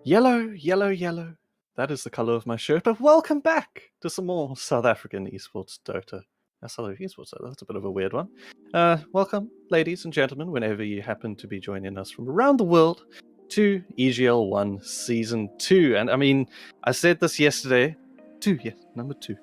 Yellow, yellow, yellow. That is the colour of my shirt. But welcome back to some more South African esports Dota. South African esports Dota, that's a bit of a weird one. Welcome, ladies and gentlemen, whenever you happen to be joining us from around the world to EGL 1 Season 2. And I mean, I said this yesterday. Number 2.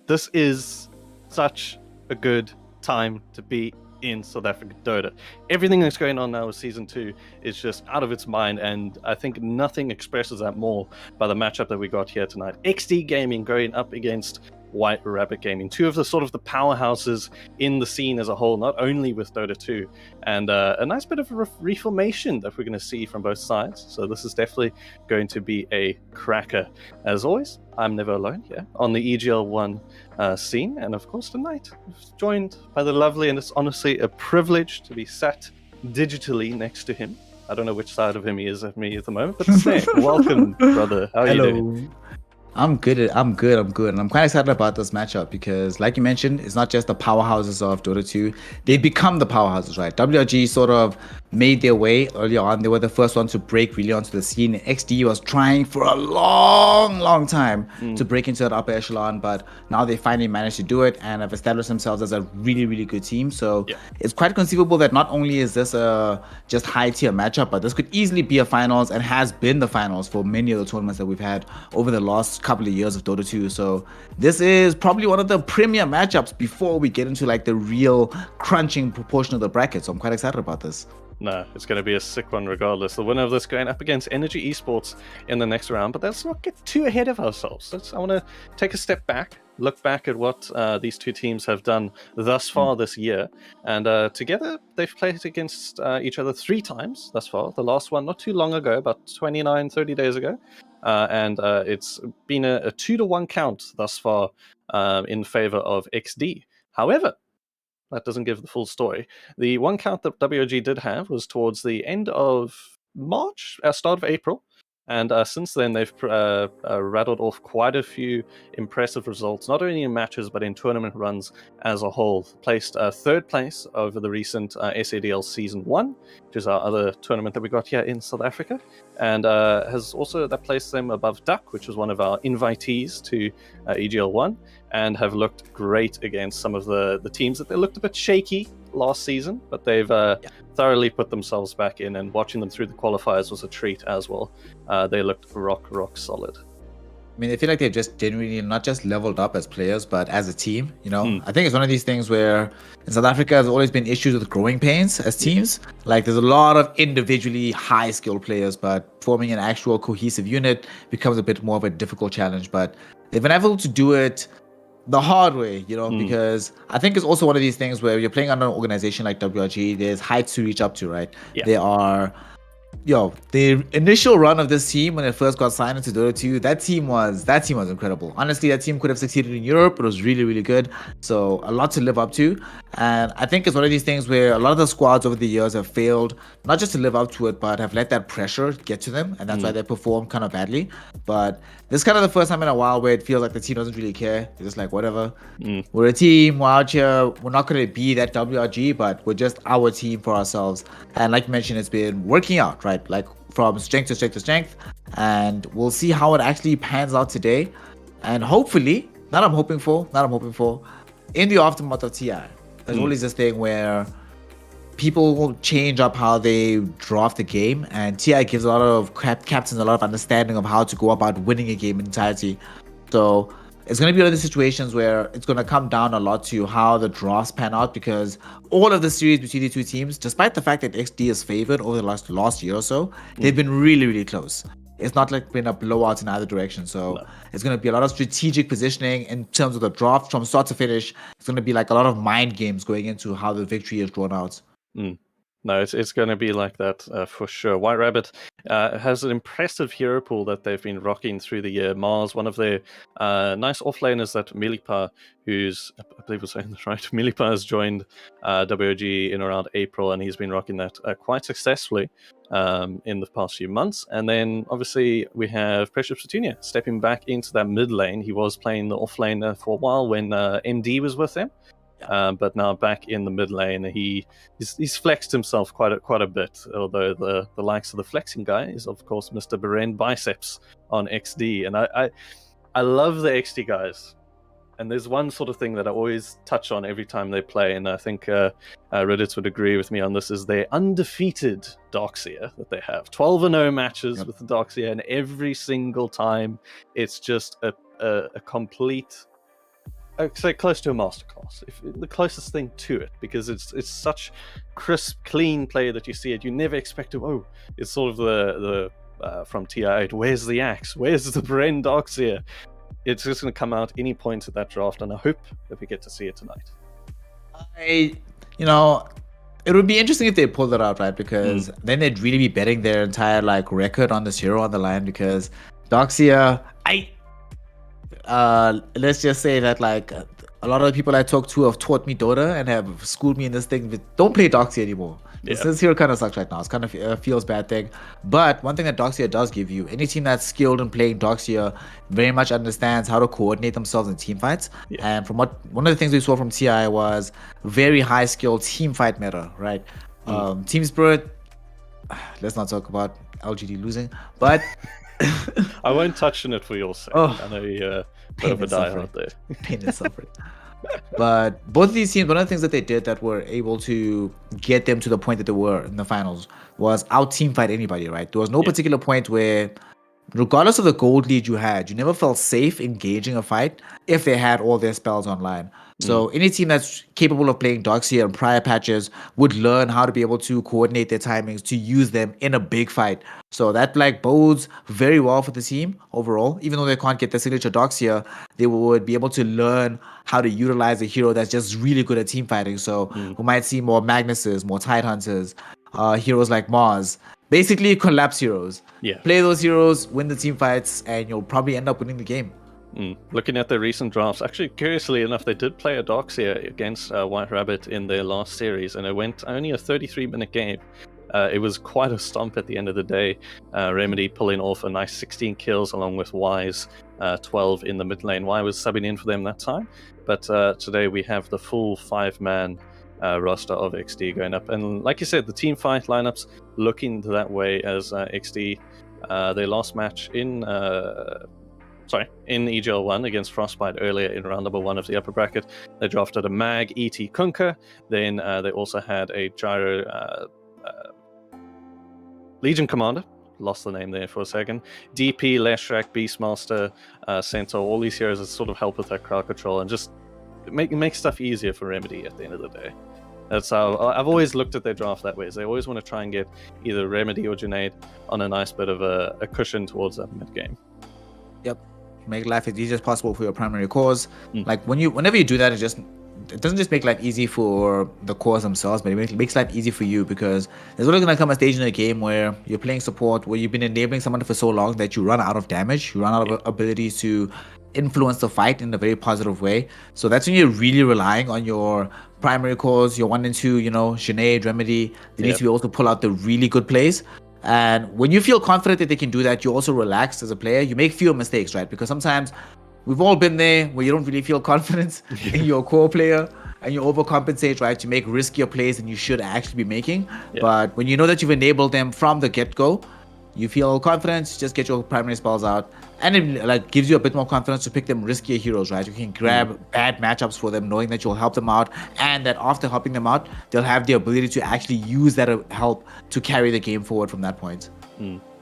this is such a good time to be in South African Dota. Everything that's going on now with Season 2 is just out of its mind, and I think nothing expresses that more by the matchup that we got here tonight. Exdee Gaming going up against YNROCC Gaming, two of the sort of the powerhouses in the scene as a whole, not only with Dota 2, and a nice bit of a reformation that we're going to see from both sides. So this is definitely going to be a cracker. As always, I'm never alone here on the EGL 1 scene, and of course tonight joined by the lovely, and it's honestly a privilege to be sat digitally next to him. I don't know which side of him he is at me at the moment, but Snare, welcome, brother. How are you doing? I'm good, and I'm quite excited about this matchup because, like you mentioned, it's not just the powerhouses of Dota 2. They become the powerhouses, right? WRG sort of made their way early on. They were the first one to break really onto the scene. XD was trying for a long time to break into that upper echelon, but now they finally managed to do it and have established themselves as a really good team. So it's quite conceivable that not only is this a just high tier matchup, but this could easily be a finals and has been the finals for many of the tournaments that we've had over the last couple of years of Dota 2. So this is probably one of the premier matchups before we get into like the real crunching proportion of the bracket. So I'm quite excited about this. No, it's going to be a sick one regardless. The winner of this going up against Energy Esports in the next round. But let's not get too ahead of ourselves. I want to take a step back, look back at what these two teams have done thus far this year. And together, they've played against each other 3 times thus far. The last one not too long ago, about 30 days ago. And it's been a 2-1 count thus far in favor of Exdee. However, that doesn't give the full story. The one count that WOG did have was towards the end of March, start of April, and since then they've rattled off quite a few impressive results, not only in matches but in tournament runs as a whole. Placed 3rd place over the recent SADL Season 1, which is our other tournament that we got here in South Africa, and has also that placed them above Duck, which was one of our invitees to EGL 1, and have looked great against some of the teams that they looked a bit shaky last season, but they've thoroughly put themselves back in, and watching them through the qualifiers was a treat as well. They looked rock solid. I mean, I feel like they've just genuinely not just leveled up as players, but as a team, you know? I think it's one of these things where in South Africa, there's always been issues with growing pains as teams. Like, there's a lot of individually high-skilled players, but forming an actual cohesive unit becomes a bit more of a difficult challenge. But they've been able to do it the hard way, you know, because I think it's also one of these things where you're playing under an organization like WRG, there's heights to reach up to, right? There are, the initial run of this team when it first got signed into Dota 2, that team was incredible. Honestly, that team could have succeeded in Europe. It was really good. So a lot to live up to. And I think it's one of these things where a lot of the squads over the years have failed, not just to live up to it, but have let that pressure get to them. And that's why they perform kind of badly. But this is kind of the first time in a while where it feels like the team doesn't really care. They're just like, whatever. We're a team. We're out here. We're not going to be that WRG, but we're just our team for ourselves. And like you mentioned, it's been working out, right? Like from strength to strength. And we'll see how it actually pans out today. And hopefully, I'm hoping for, in the aftermath of TI, there's always this thing where people will change up how they draft the game, and TI gives a lot of captains a lot of understanding of how to go about winning a game in entirety. So it's going to be one of the situations where it's going to come down a lot to how the drafts pan out, because all of the series between the two teams, despite the fact that XD is favored over the last year or so, they've been really close. It's not like been a blowout in either direction. So it's going to be a lot of strategic positioning in terms of the draft from start to finish. It's going to be like a lot of mind games going into how the victory is drawn out. No, it's going to be like that for sure. White Rabbit has an impressive hero pool that they've been rocking through the year. Mars, one of their nice offlaners, that Milipa, who's, I believe we're saying this right, Milipa has joined WOG in around April, and he's been rocking that quite successfully in the past few months. And then obviously we have Precious Petunia stepping back into that mid lane. He was playing the offlaner for a while when MD was with him. But now back in the mid lane, he's flexed himself quite a bit. Although the likes of the flexing guy is of course Mr. Beren Biceps on XD, and I love the XD guys. And there's one sort of thing that I always touch on every time they play, and I think Reddit would agree with me on this, is their undefeated Darkseer that they have. 12-0 matches with the Darkseer, and every single time it's just a complete I'd say close to a masterclass, if the closest thing to it, because it's such crisp, clean play that you see it. You never expect to. Oh, it's sort of the from TI8. Where's the axe? Where's the Bren Doxia? It's just going to come out any point at that draft, and I hope that we get to see it tonight. It would be interesting if they pulled it out, right? Because then they'd really be betting their entire record on this hero on the line. Because Doxia, let's just say that a lot of the people I talk to have taught me Dota and have schooled me in this thing. Don't play Doxia anymore. This hero kind of sucks right now. It's kind of feels bad thing. But one thing that Doxia does give you, any team that's skilled in playing Doxia very much understands how to coordinate themselves in team fights. And from one of the things we saw from TI was very high skill team fight meta, right? Team spirit. Let's not talk about LGD losing, but I won't touch on it for your sake. I know you're a bit of a diehard there. Pain and suffering. But both of these teams, one of the things that they did that were able to get them to the point that they were in the finals was out team fight anybody, right? There was no particular point where, regardless of the gold lead you had, you never felt safe engaging a fight if they had all their spells online. So any team that's capable of playing Doxia in prior patches would learn how to be able to coordinate their timings to use them in a big fight. So that bodes very well for the team overall. Even though they can't get the signature Doxia, they would be able to learn how to utilize a hero that's just really good at team fighting. So we might see more Magnuses, more Tidehunters, heroes like Mars. Basically collapse heroes. Play those heroes, win the team fights, and you'll probably end up winning the game. Looking at the recent drafts, actually, curiously enough, they did play a Doxia against White Rabbit in their last series, and it went only a 33-minute game. It was quite a stomp at the end of the day. Remedy pulling off a nice 16 kills along with Y's 12 in the mid lane. Y was subbing in for them that time, but today we have the full 5-man roster of Exdee going up. And like you said, the team fight lineups looking that way as Exdee, their last match in EGL 1 against Frostbite earlier in round number 1 of the upper bracket. They drafted a Mag, ET Kunkka. Then they also had a Gyro Legion Commander. Lost the name there for a second. DP, Leshrac, Beastmaster, Centaur. All these heroes that sort of help with that crowd control and just make stuff easier for Remedy at the end of the day. That's how I've always looked at their draft that way. Is they always want to try and get either Remedy or Junaid on a nice bit of a cushion towards that mid game. Yep. Make life as easy as possible for your primary cores. Whenever you do that, it doesn't just make life easy for the cores themselves, but it makes life easy for you, because there's always going to come a stage in a game where you're playing support, where you've been enabling someone for so long that you run out of damage, you run out of abilities to influence the fight in a very positive way. So that's when you're really relying on your primary cores, your 1 and 2, Junaid, Remedy. They need to be able to pull out the really good plays. And when you feel confident that they can do that, you also relax as a player. You make fewer mistakes, right? Because sometimes we've all been there where you don't really feel confident in your core player and you overcompensate, right? To make riskier plays than you should actually be making. But when you know that you've enabled them from the get-go, you feel confident, just get your primary spells out, and it gives you a bit more confidence to pick them riskier heroes, right? You can grab bad matchups for them, knowing that you'll help them out, and that after helping them out, they'll have the ability to actually use that help to carry the game forward from that point.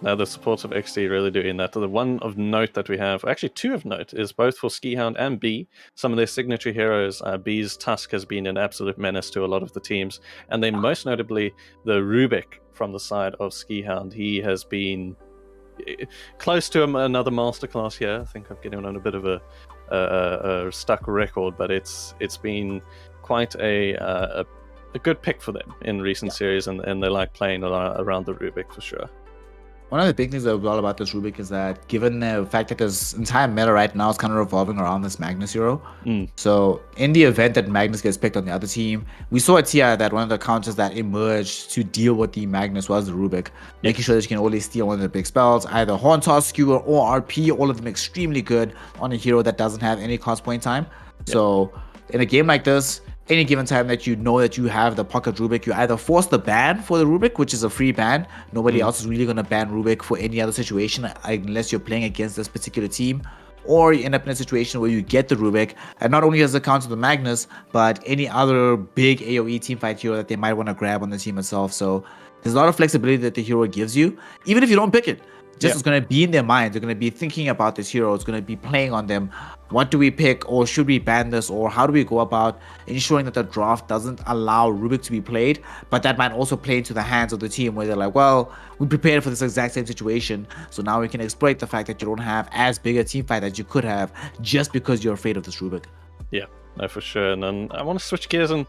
Now the supports of XD really doing that. The one of note that we have, actually 2 of note, is both for Skihound and B. Some of their signature heroes, B's Tusk has been an absolute menace to a lot of the teams, and then most notably the Rubik from the side of Skihound. He has been close to another masterclass here. I think I'm getting on a bit of a stuck record, but it's been quite a good pick for them in recent series, and they like playing around the Rubik for sure. One of the big things that we all about this Rubik is that, given the fact that this entire meta right now is kind of revolving around this Magnus hero, so in the event that Magnus gets picked on the other team, we saw at TI that one of the counters that emerged to deal with the Magnus was the Rubik, making sure that you can always steal one of the big spells, either Horn Toss, Skewer, or RP, all of them extremely good on a hero that doesn't have any cost point time. So in a game like this, any given time that you know that you have the pocket Rubik, you either force the ban for the Rubik, which is a free ban. Nobody else is really going to ban Rubik for any other situation unless you're playing against this particular team, or you end up in a situation where you get the Rubik, and not only does it counter the Magnus, but any other big AoE teamfight hero that they might want to grab on the team itself. So there's a lot of flexibility that the hero gives you, even if you don't pick it. Just it's going to be in their mind. They're going to be thinking about this hero. It's going to be playing on them. What do we pick, or should we ban this, or how do we go about ensuring that the draft doesn't allow Rubik to be played? But that might also play into the hands of the team, where they're like, well, we prepared for this exact same situation, so now we can exploit the fact that you don't have as big a team fight as you could have just because you're afraid of this Rubik. Yeah. No, for sure. And then I want to switch gears and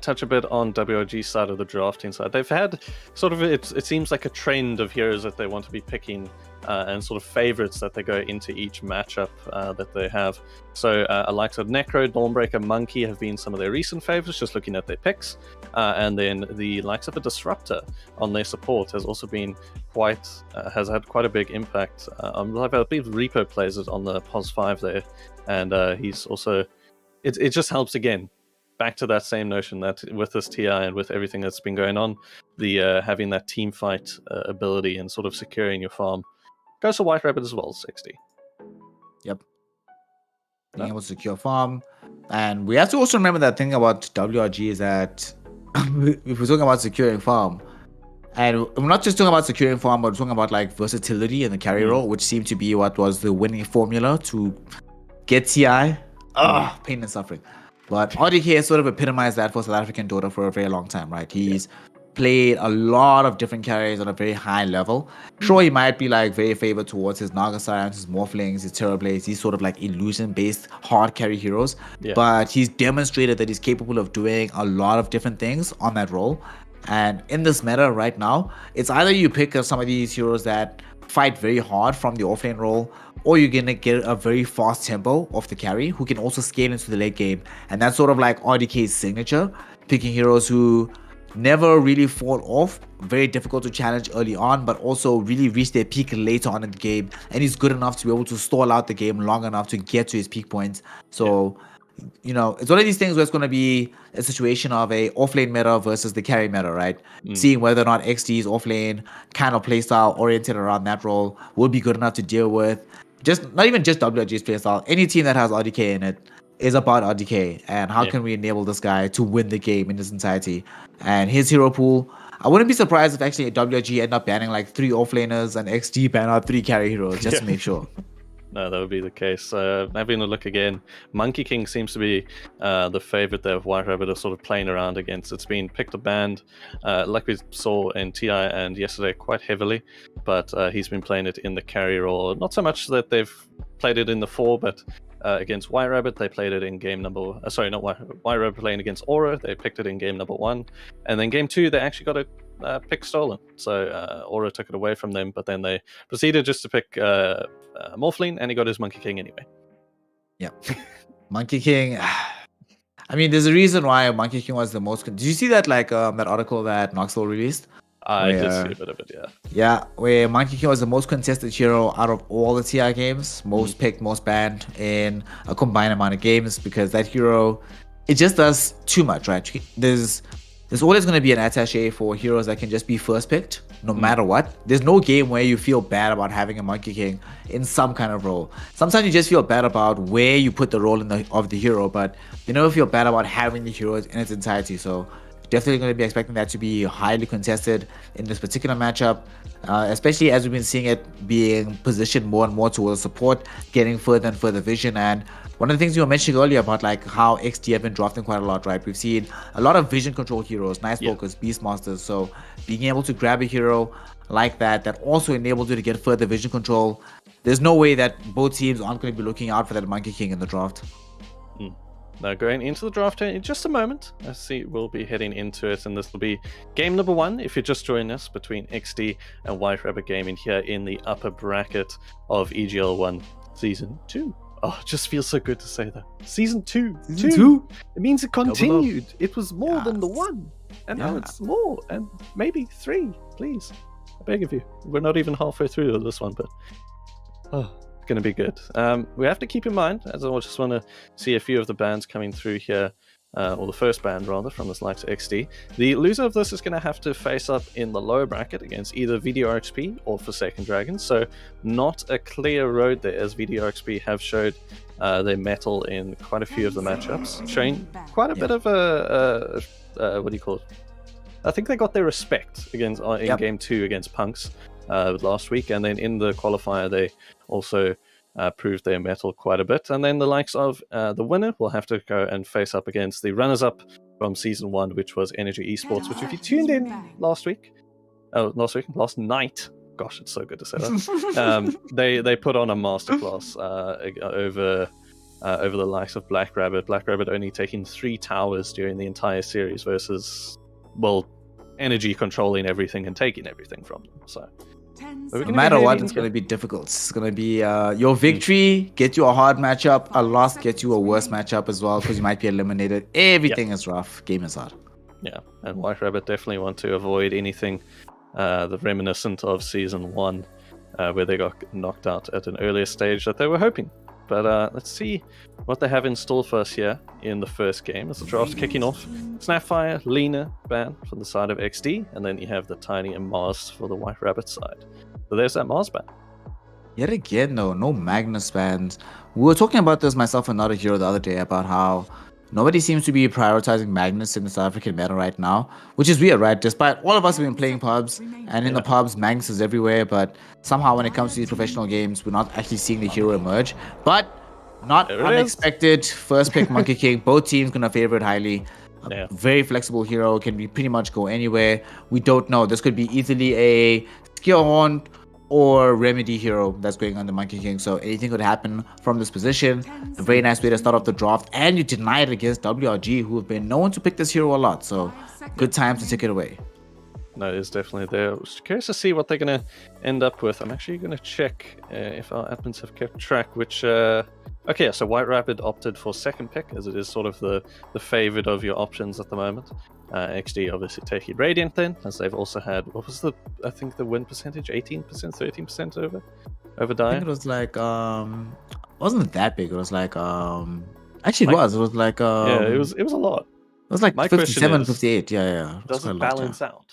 touch a bit on WRG's side of the drafting side. They've had sort of, it seems like a trend of heroes that they want to be picking and sort of favorites that they go into each matchup that they have. So likes of Necro, Dawnbreaker, Monkey have been some of their recent favorites, just looking at their picks. And then the likes of a Disruptor on their support has also been has had quite a big impact. I believe Repo plays it on the POS 5 there. And he's also... It just helps again, back to that same notion that with this TI and with everything that's been going on, the having that team fight ability and sort of securing your farm goes for White Rabbit as well, 60. Yep. Being able to secure farm. And we have to also remember that thing about WRG is that if we're talking about securing farm, and we're not just talking about securing farm, but we're talking about like versatility in the carry role, which seemed to be what was the winning formula to get TI. Pain and suffering. But RDK has sort of epitomized that for South African Dota for a very long time, right? He's played a lot of different carries on a very high level. Sure, he might be like very favored towards his Naga Scions, his Morphlings, his Terrorblades, these sort of like illusion-based hard carry heroes. But he's demonstrated that he's capable of doing a lot of different things on that role. And in this meta right now, it's either you pick up some of these heroes that fight very hard from the offlane role, or you're gonna get a very fast tempo of the carry who can also scale into the late game. And that's sort of like RDK's signature, picking heroes who never really fall off, very difficult to challenge early on, but also really reach their peak later on in the game. And he's good enough to be able to stall out the game long enough to get to his peak points. So you know, it's one of these things where it's going to be a situation of a offlane meta versus the carry meta, right? Seeing whether or not Exdee's offlane kind of playstyle oriented around that role will be good enough to deal with. Just not even just WRG's playstyle. Any team that has RDK in it is about RDK, and how can we enable this guy to win the game in its entirety? And his hero pool, I wouldn't be surprised if actually WRG end up banning like 3 offlaners and Exdee ban out 3 carry heroes just to make sure. No, that would be the case. Having a look again, Monkey King seems to be the favorite there of White Rabbit are sort of playing around against. It's been picked or banned, like we saw in TI and yesterday quite heavily, but he's been playing it in the carry role. Not so much that they've played it in the 4, but against White Rabbit, they played it in game number... sorry, not White Rabbit playing against Aura. They picked it in game number 1. And then game 2, they actually got a pick stolen. So Aura took it away from them, but then they proceeded just to pick Morphling, and he got his Monkey King anyway. Yeah. Monkey King... I mean, there's a reason why Monkey King was the most... Did you see that, like, that article that Knoxville released? I did see a bit of it, yeah. Yeah, where Monkey King was the most contested hero out of all the TI games. Most picked, most banned in a combined amount of games, because that hero, it just does too much, right? There's always going to be an attaché for heroes that can just be first picked, no matter what. There's no game where you feel bad about having a Monkey King in some kind of role. Sometimes you just feel bad about where you put the role of the hero, but you never feel bad about having the hero in its entirety. So definitely going to be expecting that to be highly contested in this particular matchup, especially as we've been seeing it being positioned more and more towards support, getting further and further vision. And one of the things you were mentioning earlier about like how Exdee have been drafting quite a lot, right? We've seen a lot of vision control heroes, nice focus, Beastmasters. So being able to grab a hero like that also enables you to get further vision control, there's no way that both teams aren't going to be looking out for that Monkey King in the draft. Now going into the draft in just a moment, I see we'll be heading into it, and this will be game number 1, if you're just joining us, between Exdee and White Rabbit Gaming here in the upper bracket of EGL 1 Season 2. Oh, it just feels so good to say that. Season 2. Season 2? It means it continued. It was more than the 1. And now it's more, and maybe 3, please. I beg of you. We're not even halfway through this one, but... going to be good. We have to keep in mind, as I just want to see a few of the bands coming through here, or the first band rather, from this likes of Exdee. The loser of this is going to have to face up in the lower bracket against either VDRXP or Forsaken Dragons, so not a clear road there, as VDRXP have showed their mettle in quite a few of the matchups, showing quite a bit of what do you call it? I think they got their respect against in game 2 against Punks. last week, and then in the qualifier they also proved their mettle quite a bit. And then the likes of the winner will have to go and face up against the runners-up from Season 1, which was Energy Esports, which if you tuned in last night, gosh, it's so good to say that, they put on a masterclass over the likes of Black Rabbit. Black Rabbit only taking 3 towers during the entire series versus, well, Energy controlling everything and taking everything from them. So no matter what, it's going to be difficult. It's going to be your victory get you a hard matchup, a loss get you a worse matchup as well, because you might be eliminated. Everything is rough. Game is hard. Yeah, and White Rabbit definitely want to avoid anything the reminiscent of Season 1, where they got knocked out at an earlier stage that they were hoping. But let's see what they have in store for us here in the first game as the draft's kicking off. Snapfire, Lena ban from the side of Exdee, and then you have the Tiny and Mars for the White Rabbit side. So there's that Mars ban. Yet again, though, no Magnus bans. We were talking about this, myself and Not a Hero, the other day, about how nobody seems to be prioritizing Magnus in the South African meta right now, which is weird, right? Despite all of us have been playing pubs, and in the pubs, Magnus is everywhere, but somehow when it comes to these professional games, we're not actually seeing the hero emerge. But not unexpected, first pick Monkey King. Both teams gonna favor it highly. Very flexible hero, can be pretty much go anywhere. We don't know. This could be easily a skill horn or remedy hero that's going on the Monkey King, so anything could happen from this position. A very nice way to start off the draft, and you deny it against WRG, who have been known to pick this hero a lot, so good time to take it away. No, it's definitely there. I was curious to see what they're going to end up with. I'm actually going to check if our admins have kept track, which okay, so White Rabbit opted for second pick, as it is sort of the favorite of your options at the moment. Exdee obviously taking Radiant then, as they've also had, what was I think the win percentage, 18%, 13% over Dire? I think it was like, wasn't that big, it was like, actually it was like, yeah, it was a lot. It was like my 57, 58, yeah. Does it balance out?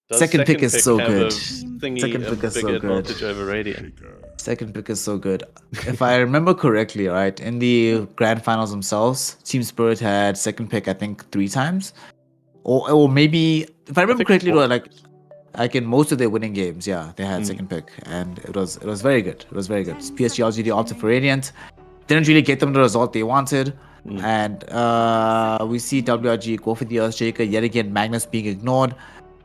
Does second pick is so good. Second pick is so good. Advantage over Radiant. Second pick is so good. If I remember correctly, right, in the grand finals themselves, Team Spirit had second pick, I think, 3 times. Or maybe, if I remember correctly, like in most of their winning games, yeah, they had second pick, and it was very good. It was very good. PSG LGD opted for Radiant, didn't really get them the result they wanted, and we see WRG go for the Earthshaker yet again. Magnus being ignored.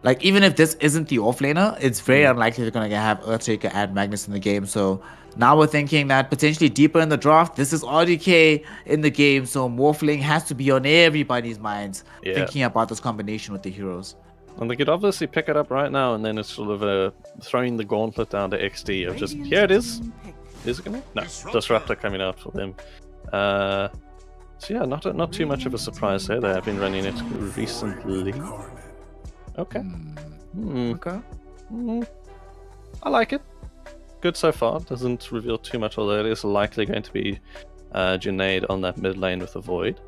Like, even if this isn't the offlaner, it's very unlikely they're gonna have Earthshaker and Magnus in the game. So now we're thinking that potentially deeper in the draft, this is RDK in the game, so Morphling has to be on everybody's minds, thinking about this combination with the heroes. And they could obviously pick it up right now, and then it's sort of throwing the gauntlet down to Exdee of just, here it is. Is it gonna? No, Disruptor coming out for them. So yeah, not too much of a surprise there. They have been running it recently. Okay. Okay. I like it. Good so far. Doesn't reveal too much, although it is likely going to be Junaid on that mid lane with the Void.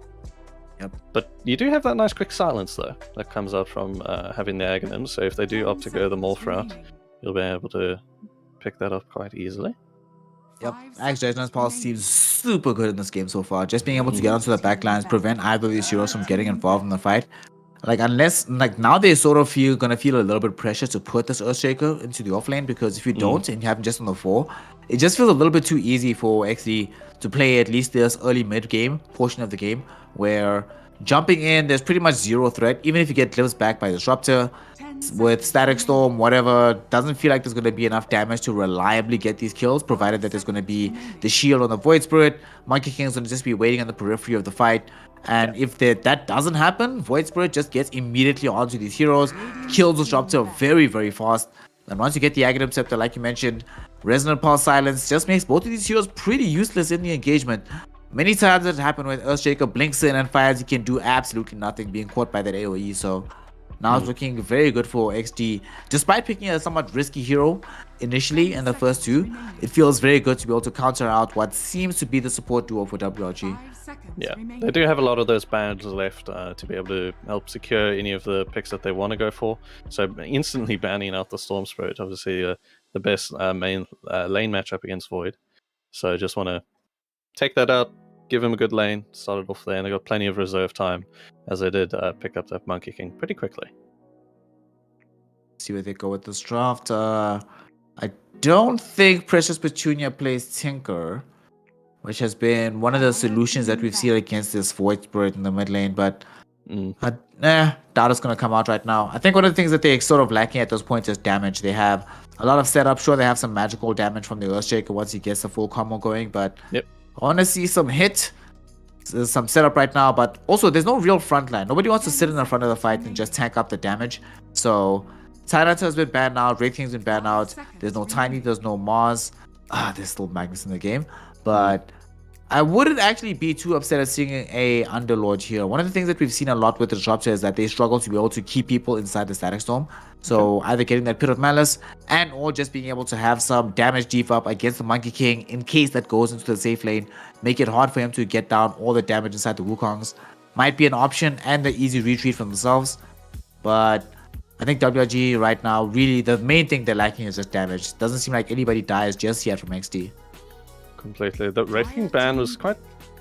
Yep. But you do have that nice quick silence, though, that comes out from having the Aghanim, so if they do opt to go the Morph route, you'll be able to pick that up quite easily. Yep, Exdee Pulse seems super good in this game so far. Just being able to get onto the backlines, prevent either of these heroes from getting involved in the fight. Like, unless, like, now they sort of gonna feel a little bit pressure to put this Earthshaker into the offlane, because if you don't and you have him just on the 4, it just feels a little bit too easy for Exdee to play at least this early mid-game portion of the game, where jumping in, there's pretty much zero threat. Even if you get glimpsed back by Disruptor, with Static Storm, whatever, doesn't feel like there's going to be enough damage to reliably get these kills, provided that there's going to be the shield on the Void Spirit. Monkey King's going to just be waiting on the periphery of the fight. And if that doesn't happen, Void Spirit just gets immediately onto these heroes, kills Disruptor very, very fast. And once you get the Aghanim Scepter, like you mentioned, Resonant Pulse Silence just makes both of these heroes pretty useless in the engagement. Many times it happened when Earthshaker blinks in and fires, he can do absolutely nothing, being caught by that AoE. So now it's looking very good for Exdee. Despite picking a somewhat risky hero initially in the first 2, it feels very good to be able to counter out what seems to be the support duo for WRG. Yeah, they do have a lot of those badges left to be able to help secure any of the picks that they want to go for. So instantly banning out the Storm Spirit, obviously the best main lane matchup against Void. So just want to take that out, give him a good lane, start it off there, and they got plenty of reserve time, as they did pick up that Monkey King pretty quickly. see where they go with this draft. I don't think Precious Petunia plays Tinker, which has been one of the solutions that we've seen against this Void Spirit in the mid lane, but Data's going to come out right now. I think one of the things that they're sort of lacking at those points is damage. They have a lot of setup. Sure, they have some magical damage from the Earthshaker once he gets the full combo going, but I want to see some hit. There's some setup right now, but also there's no real front line. Nobody wants to sit in the front of the fight and just tank up the damage. So Tyrant has been banned out, Wraith King's been banned out. There's no Tiny, there's no Mars. There's still Magnus in the game, but I wouldn't actually be too upset at seeing a Underlord here. One of the things that we've seen a lot with the Disruptor is that they struggle to be able to keep people inside the Static Storm. So either getting that Pit of Malice and or just being able to have some damage deep up against the Monkey King in case that goes into the safe lane. Make it hard for him to get down all the damage inside the Wukongs. Might be an option and the easy retreat from themselves. But I think WRG right now, really the main thing they're lacking is just damage. Doesn't seem like anybody dies just yet from Exdee. Completely. The Wraith King ban was quite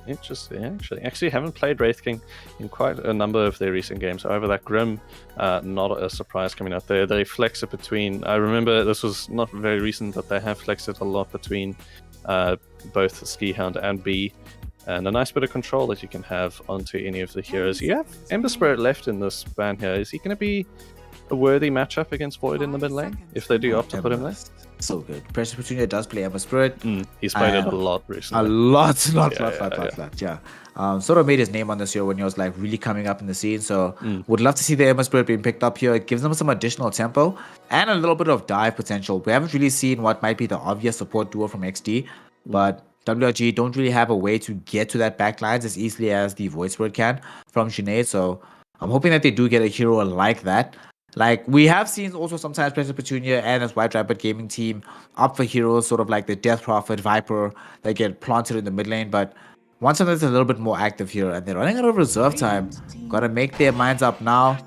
interesting, actually. Actually, haven't played Wraith King in quite a number of their recent games. However, that Grim, not a surprise coming out there. They flex it between... I remember this was not very recent, but they have flexed it a lot between both Ski Hound and B. And a nice bit of control that you can have onto any of the heroes. You have Ember Spirit left in this ban here. Is he going to be a worthy matchup against Void in the mid lane if they do opt to put him there? So good. Precious Petunia does play Ember Spirit. He's played it a lot recently. A lot. Sort of made his name on this year when he was like really coming up in the scene. So would love to see the Ember Spirit being picked up here. It gives them some additional tempo and a little bit of dive potential. We haven't really seen what might be the obvious support duo from Exdee, but WRG don't really have a way to get to that backlines as easily as the Void Spirit can from Sinead. So I'm hoping that they do get a hero like that. Like, we have seen also sometimes Precious Petunia and this White Rabbit gaming team opt for heroes sort of like the Death Prophet, Viper, that get planted in the mid lane, but want something that's a little bit more active here, and they're running out of reserve time. Gotta make their minds up now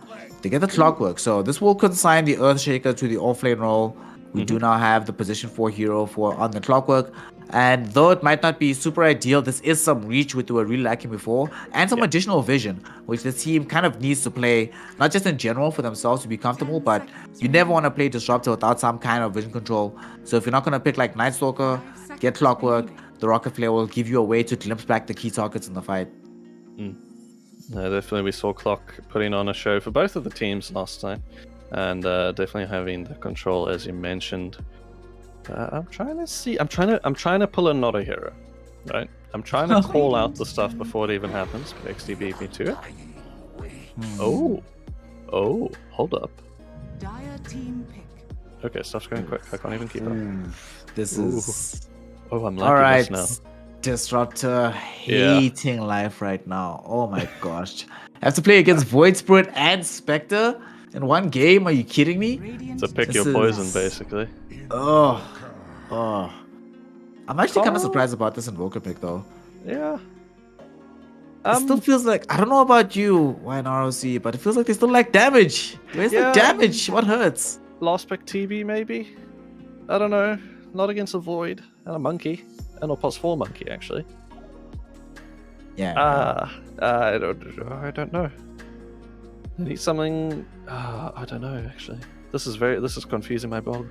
to get the clockwork. So this will consign the Earthshaker to the offlane role. We do now have the position 4 hero on the clockwork. And though it might not be super ideal, this is some reach which we were really lacking before, and some additional vision, which the team kind of needs to play, not just in general for themselves to be comfortable, but you never want to play Disruptor without some kind of vision control. So if you're not going to pick like Night Stalker, get Clockwork, the Rocket Flare will give you a way to glimpse back the key targets in the fight. No, definitely we saw Clock putting on a show for both of the teams last time, and definitely having the control as you mentioned. I'm trying to see. I'm trying to pull a not a hero, right? I'm trying to call out the stuff before it even happens. But XD beat me to it. Oh, hold up. Okay, stuff's going quick. I can't even keep up. This is. Oh, I'm All right. this now. Disruptor hating life right now. Oh my gosh. I have to play against Void Spirit and Spectre in one game. Are you kidding me? So pick your poison, basically. Oh. I'm actually kind of surprised about this Invoker pick, though. Yeah. It still feels like, I don't know about you, YNROCC, but it feels like they still lack damage. Where's the damage? What hurts? Last pick TB, maybe? I don't know. Not against a Void and a Monkey. And a +4 Monkey, actually. Yeah. I don't know. I need something... I don't know, actually. This is confusing my bog.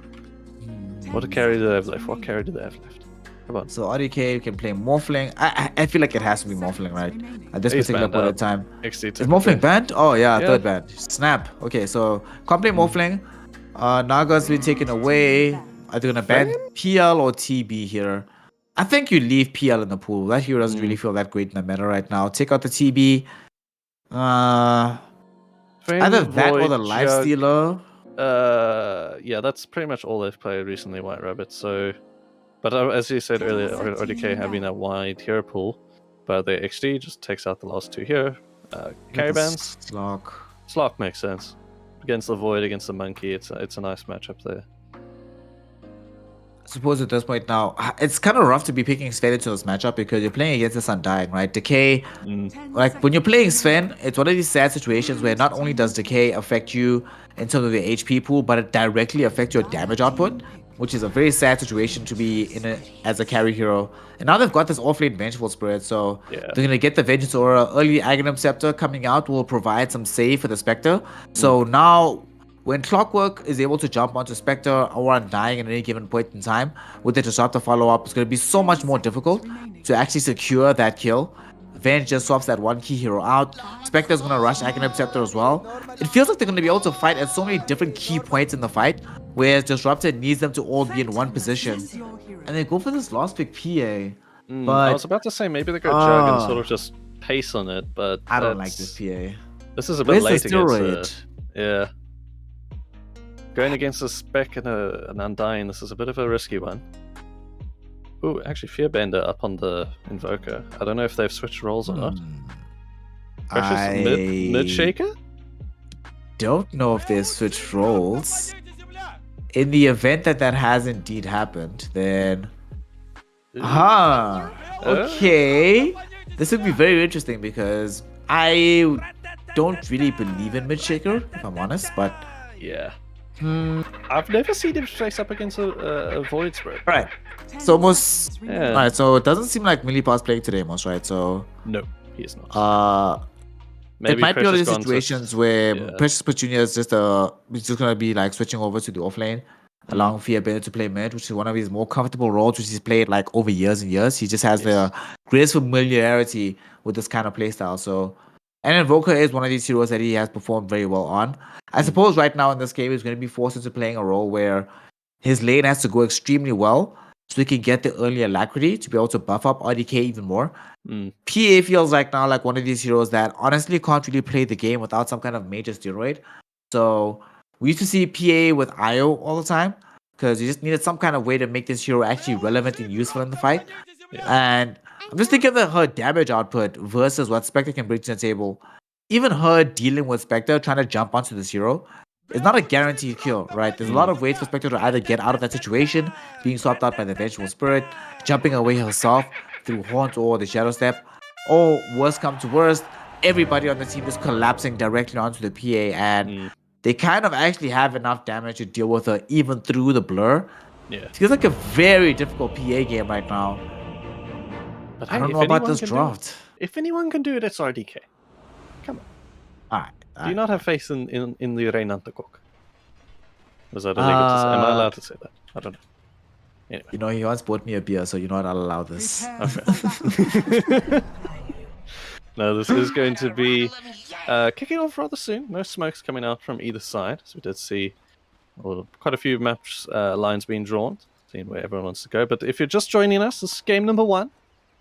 What carry do they have left? What carry do they have left? Come on. So RDK can play Morphling. I feel like it has to be Morphling, right? At this particular point in time. Is Morphling banned? Oh yeah, third banned. Snap. Okay, so can't play Morphling. Naga's been taken away. Are they gonna ban PL or TB here? I think you leave PL in the pool. That hero doesn't really feel that great in the meta right now. Take out the TB. Either that or the Lifestealer. Yeah, that's pretty much all they've played recently, White Rabbit. So, but as you said earlier, ODK having a wide hero pool, but the XD just takes out the last 2 here. Carry bans. Slark makes sense against the Void, against the Monkey. It's a nice matchup there. I suppose at this point now, it's kind of rough to be picking Sven into this matchup because you're playing against this Undying, right? Decay, like when you're playing Sven, it's one of these sad situations where not only does Decay affect you in terms of the HP pool, but it directly affects your damage output, which is a very sad situation to be in as a carry hero. And now they've got this offlane Vengeful Spirit, so they're going to get the Vengeance Aura. Early Aghanim Scepter coming out will provide some save for the Spectre. So now when Clockwork is able to jump onto Spectre or Undying at any given point in time, with the disruptor follow-up, it's going to be so much more difficult to actually secure that kill. Venge just swaps that one key hero out. Spectre's going to rush Aghanim Scepter as well. It feels like they're going to be able to fight at so many different key points in the fight, whereas Disruptor needs them to all be in one position. And they go for this last pick PA. But I was about to say maybe they go Jug and sort of just pace on it, but I don't like this PA. This is a bit late against yeah. Going against a Spec and an Undying, this is a bit of a risky one. Ooh, actually Fearbender up on the Invoker. I don't know if they've switched roles or not. Precious mid shaker? Don't know if they've switched roles. In the event that has indeed happened, then... okay. This would be very interesting because I don't really believe in mid-shaker, if I'm honest, but... yeah. I've never seen him face up against a Void Spread. Right. So most... yeah. Alright, so it doesn't seem like Millipa's playing today most, right? So... no, he is not. Maybe it might be one of these situations where yeah. Precious Petunia is just gonna be like switching over to the offlane, allowing Fearbender to play mid, which is one of his more comfortable roles, which he's played like over years and years. He just has the greatest familiarity with this kind of playstyle. So, and Invoker is one of these heroes that he has performed very well on. I suppose right now in this game he's going to be forced into playing a role where his lane has to go extremely well so he can get the early alacrity to be able to buff up RDK even more. PA feels like now like one of these heroes that honestly can't really play the game without some kind of major steroid. So we used to see PA with IO all the time because you just needed some kind of way to make this hero actually relevant and useful in the fight. And I'm just thinking of her damage output versus what Spectre can bring to the table. Even her dealing with Spectre, trying to jump onto this hero, it's not a guaranteed kill, right? There's a lot of ways for Spectre to either get out of that situation, being swapped out by the Vengeful Spirit, jumping away herself through Haunt or the Shadow Step, or worst come to worst, everybody on the team is collapsing directly onto the PA, and they kind of actually have enough damage to deal with her even through the blur. Yeah. It feels like a very difficult PA game right now. But I don't know about this draft. If anyone can do it, it's RDK. Come on. Alright. Do you not have faith in the Rhilamvu? Was that illegal to say? Am I allowed to say that? I don't know. Anyway. You know, he once bought me a beer, so you know what? I'll allow this. Okay. No, this is going to be kicking off rather soon. No smokes coming out from either side. So we did see quite a few match lines being drawn, seeing where everyone wants to go. But if you're just joining us, this is game number 1.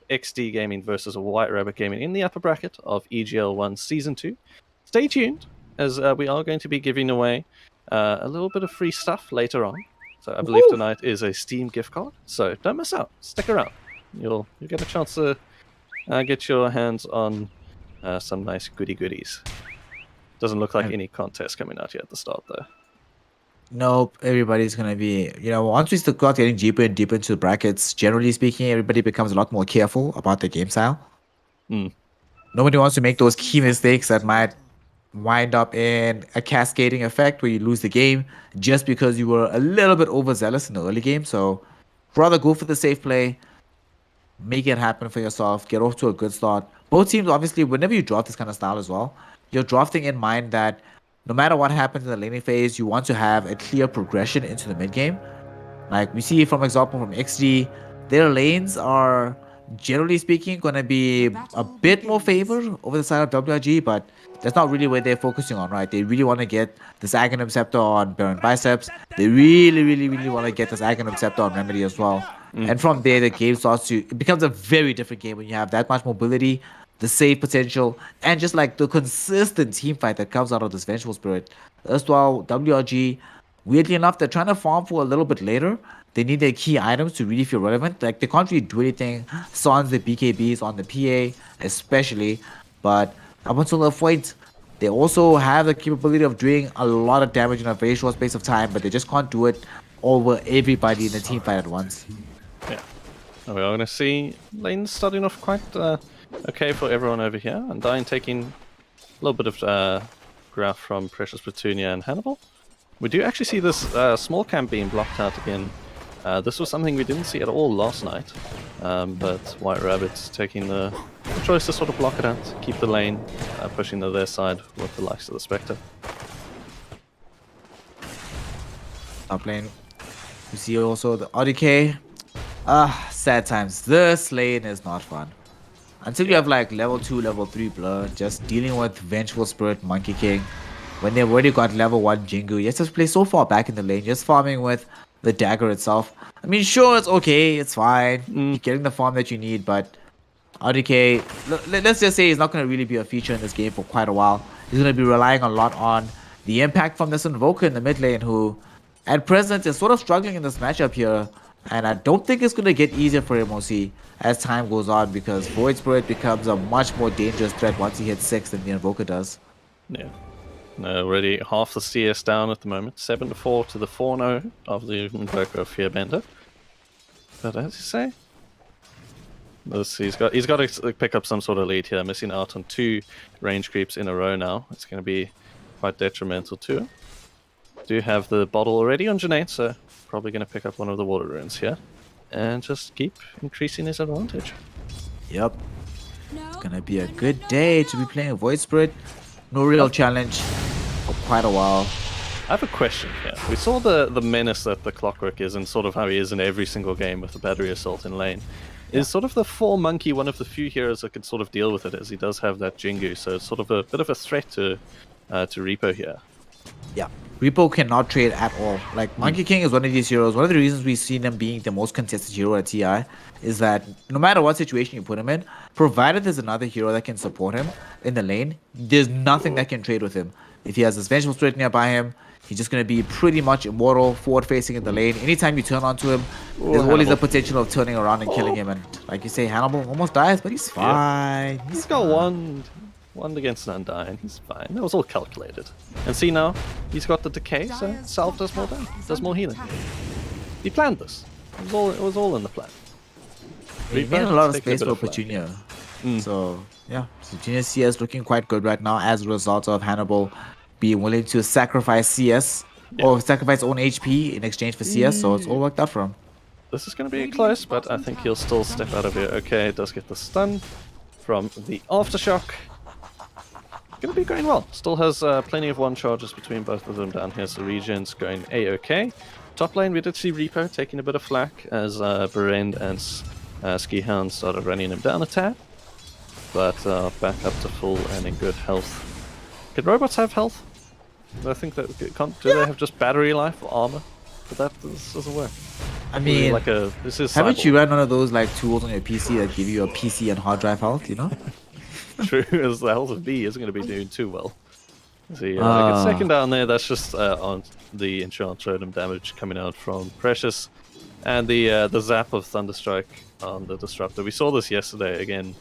Exdee Gaming versus White Rabbit Gaming in the upper bracket of EGL 1 Season 2. Stay tuned, as we are going to be giving away a little bit of free stuff later on. So I believe tonight is a Steam gift card, so don't miss out. Stick around. You'll get a chance to get your hands on some nice goodies. Doesn't look like any contest coming out here at the start, though. Nope, everybody's going to be, once we start getting deeper and deeper into the brackets, generally speaking, everybody becomes a lot more careful about their game style. Nobody wants to make those key mistakes that might wind up in a cascading effect where you lose the game just because you were a little bit overzealous in the early game. So rather go for the safe play, make it happen for yourself, get off to a good start. Both teams, obviously, whenever you draft this kind of style as well, you're drafting in mind that no matter what happens in the laning phase, you want to have a clear progression into the mid game. Like we see, from example, from Exdee, their lanes are, generally speaking, going to be a bit more favored over the side of WRG, but that's not really where they're focusing on, right? They really want to get this Aghanim Scepter on Baron Biceps. They really want to get this Aghanim Scepter on Remedy as well. And from there, the game it becomes a very different game when you have that much mobility, the save potential, and just like the consistent team fight that comes out of this Vengeful Spirit. Erstwhile, WRG, weirdly enough, they're trying to farm for a little bit later. They need their key items to really feel relevant. Like, they can't really do anything sans the BKBs on the PA, especially. But up until a point, they also have the capability of doing a lot of damage in a very short space of time, but they just can't do it over everybody in the team fight at once. Yeah. We are going to see lanes starting off quite okay for everyone over here. Undying taking a little bit of graph from Precious Petunia and Hannibal. We do actually see this small camp being blocked out again. This was something we didn't see at all last night, but White Rabbit's taking the choice to sort of block it out, keep the lane, pushing to their side with the likes of the Spectre. Top lane. You see also the RDK. Sad times. This lane is not fun. Until you have like level 2, level 3 Blur, just dealing with Vengeful Spirit, Monkey King. When they've already got level 1 Jingu, you have to play so far back in the lane, just farming with the dagger itself. I mean, sure, it's okay, it's fine. You're getting the farm that you need, but RDK, let's just say he's not going to really be a feature in this game for quite a while. He's going to be relying a lot on the impact from this Invoker in the mid lane, who at present is sort of struggling in this matchup here. And I don't think it's going to get easier for him, OC, as time goes on, because Void Spirit becomes a much more dangerous threat once he hits 6 than the Invoker does. Yeah. No, already half the CS down at the moment. 7-4 to the 4-0 of the Invoker of Fearbender. But as you say, he's got to pick up some sort of lead here, missing out on 2 range creeps in a row now. It's going to be quite detrimental to him. Do have the bottle already on Junaid, so probably going to pick up one of the water runes here and just keep increasing his advantage. Yep. It's going to be a good day to be playing Void Spirit. No real challenge for quite a while. I have a question here. We saw the menace that the Clockwork is and sort of how he is in every single game with the battery assault in lane. Is sort of the 4 monkey one of the few heroes that can sort of deal with it, as he does have that Jingu, so it's sort of a bit of a threat to Reaper here. Yeah, Reaper cannot trade at all. Like, Monkey King is one of these heroes. One of the reasons we've seen him being the most contested hero at TI is that no matter what situation you put him in, provided there's another hero that can support him in the lane, there's nothing that can trade with him. If he has this Vengeful Spirit nearby him, he's just going to be pretty much immortal, forward-facing in the lane. Anytime you turn onto him, there's always the potential of turning around and killing him. And like you say, Hannibal almost dies, but he's fine. Yeah. He's got one against an Undying. He's fine. That was all calculated. And see now, he's got the decay, so Salve does more damage, does more healing. He planned this. It was all in the plan. He made a lot of space for Petunia. So yeah, Petunia CS looking quite good right now as a result of Hannibal being willing to sacrifice CS or sacrifice own HP in exchange for CS. So it's all worked out for him. This is going to be close, but I think he'll still step out of here. Okay, does get the stun from the Aftershock. Going to be going well. Still has plenty of 1 charges between both of them down here, so Regen's going A-okay. Top lane, we did see Reaper taking a bit of flack as Berend and Skihound started running him down a tad. But back up to full and in good health. Can robots have health? I think that do they have just battery life or armor? But this doesn't work. I mean, this is haven't cyborg. you read one of those like tools on your PC that give you a PC and hard drive health? You know. True, as the health of B isn't going to be doing too well. See, like a second down there, that's just on the enchant totem damage coming out from Precious, and the zap of Thunderstrike on the Disruptor. We saw this yesterday again.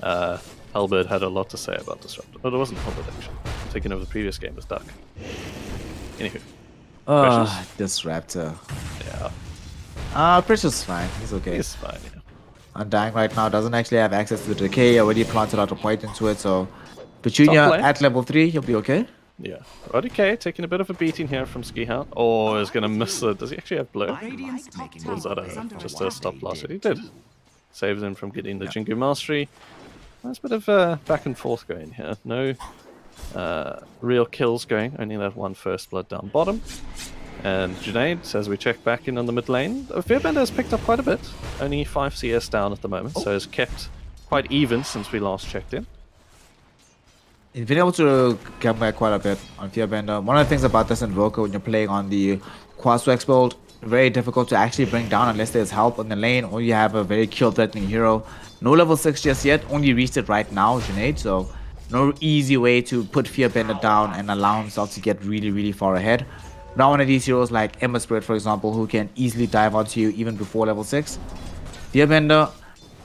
Halberd had a lot to say about Disruptor, but it wasn't Halberd actually. I'm thinking of the previous game with Duck. Anywho, Disruptor. Yeah. Precious is fine. He's okay. He's fine. Yeah. Undying right now doesn't actually have access to the decay. Already planted out a point into it, so Petunia at level 3, he'll be okay. Yeah. RDK taking a bit of a beating here from Skihound. Oh, is going to miss it. Does he actually have blur? Or was that just a stop loss? He did. Saves him from getting the Jingu Mastery. There's a bit of back and forth going here. No real kills going. Only that 1 first blood down bottom. And Junaid, as we check back in on the mid lane, Fearbender has picked up quite a bit. Only 5 CS down at the moment, so has kept quite even since we last checked in. He's been able to come back quite a bit on Fearbender. One of the things about this Invoker when you're playing on the Quaswex build, very difficult to actually bring down unless there's help on the lane or you have a very kill-threatening hero. No level 6 just yet, only reached it right now, Junaid, so no easy way to put Fearbender down and allow himself to get really, really far ahead. Not one of these heroes like Ember Spirit, for example, who can easily dive onto you even before level 6. Fearbender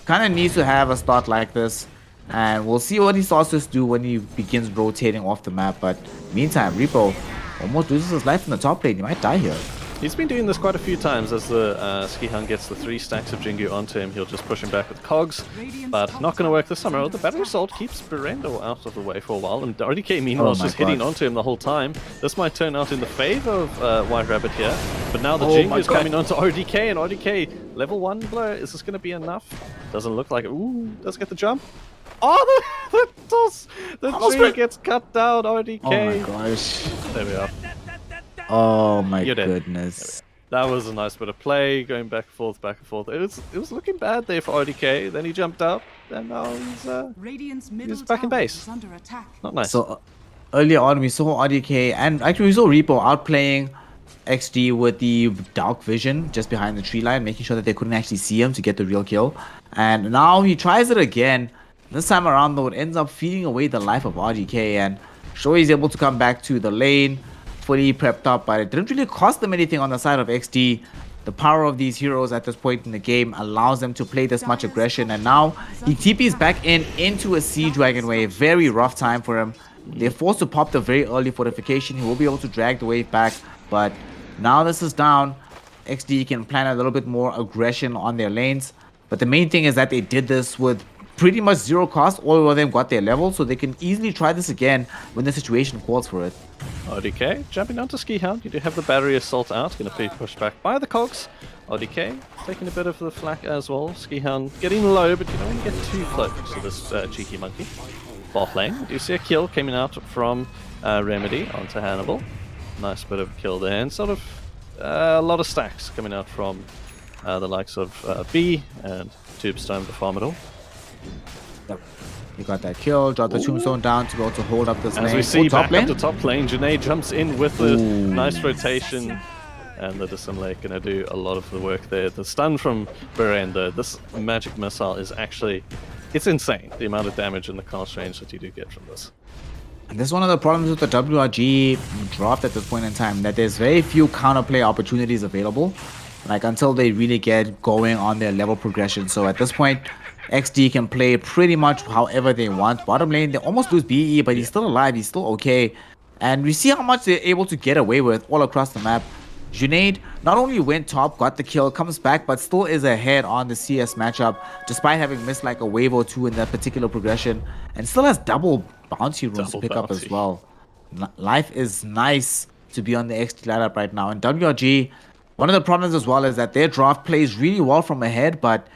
kind of needs to have a start like this, and we'll see what he starts to do when he begins rotating off the map. But meantime, Reaper almost loses his life in the top lane. He might die here. He's been doing this quite a few times as the Skihound gets the 3 stacks of Jingu onto him. He'll just push him back with Cogs, but not going to work this time around. The Battery Assault keeps Berendo out of the way for a while, and RDK meanwhile is just hitting onto him the whole time. This might turn out in the favor of White Rabbit here, but now the Jingu is coming onto RDK, and RDK level 1 blur. Is this going to be enough? Doesn't look like it. Ooh, does get the jump. Oh, the Jingu gets cut down, RDK. Oh my gosh. There we are. Oh my You're dead. goodness. That was a nice bit of play, going back and forth, back and forth. It was looking bad there for RDK. Then he jumped up, and now he's back in base. Not nice. So earlier on, we saw RDK, and actually we saw Repo outplaying Exdee with the dark vision just behind the tree line, making sure that they couldn't actually see him to get the real kill. And now he tries it again. This time around, though, it ends up feeding away the life of RDK, and sure, he's able to come back to the lane, fully prepped up, but it didn't really cost them anything on the side of Exdee. The power of these heroes at this point in the game allows them to play this much aggression, and now he TP's back into a Siege Dragon wave. Very rough time for him. They're forced to pop the very early fortification. He will be able to drag the wave back, but now this is down. Exdee can plan a little bit more aggression on their lanes, but the main thing is that they did this with pretty much zero cost. All of them got their level, so they can easily try this again when the situation calls for it. RDK jumping onto Ski Hound. You do have the battery assault out, going to be pushed back by the cogs. RDK taking a bit of the flak as well. Ski Hound getting low, but you don't want to get too close to this cheeky monkey. Bot lane, you do see a kill coming out from Remedy onto Hannibal. Nice bit of kill there, and sort of a lot of stacks coming out from the likes of B and Tubestone, the Farmador. Yep. He got that kill, dropped the tombstone down to be able to hold up this lane. As we see top back lane. up the top lane, Janae jumps in with the nice rotation, and the Dissimulate going to do a lot of the work there. The stun from Berenda, this magic missile is actually, it's insane, the amount of damage and the cast range that you do get from this. And this is one of the problems with the WRG draft at this point in time, that there's very few counterplay opportunities available, like until they really get going on their level progression. So at this point, Exdee can play pretty much however they want. Bottom lane, they almost lose BE, but he's still alive, he's still okay. And we see how much they're able to get away with all across the map. Junaid not only went top, got the kill, comes back, but still is ahead on the CS matchup, despite having missed like a wave or two in that particular progression, and still has double bounty runes to pick up as well. Life is nice to be on the Exdee lineup right now. And WRG, one of the problems as well is that their draft plays really well from ahead, but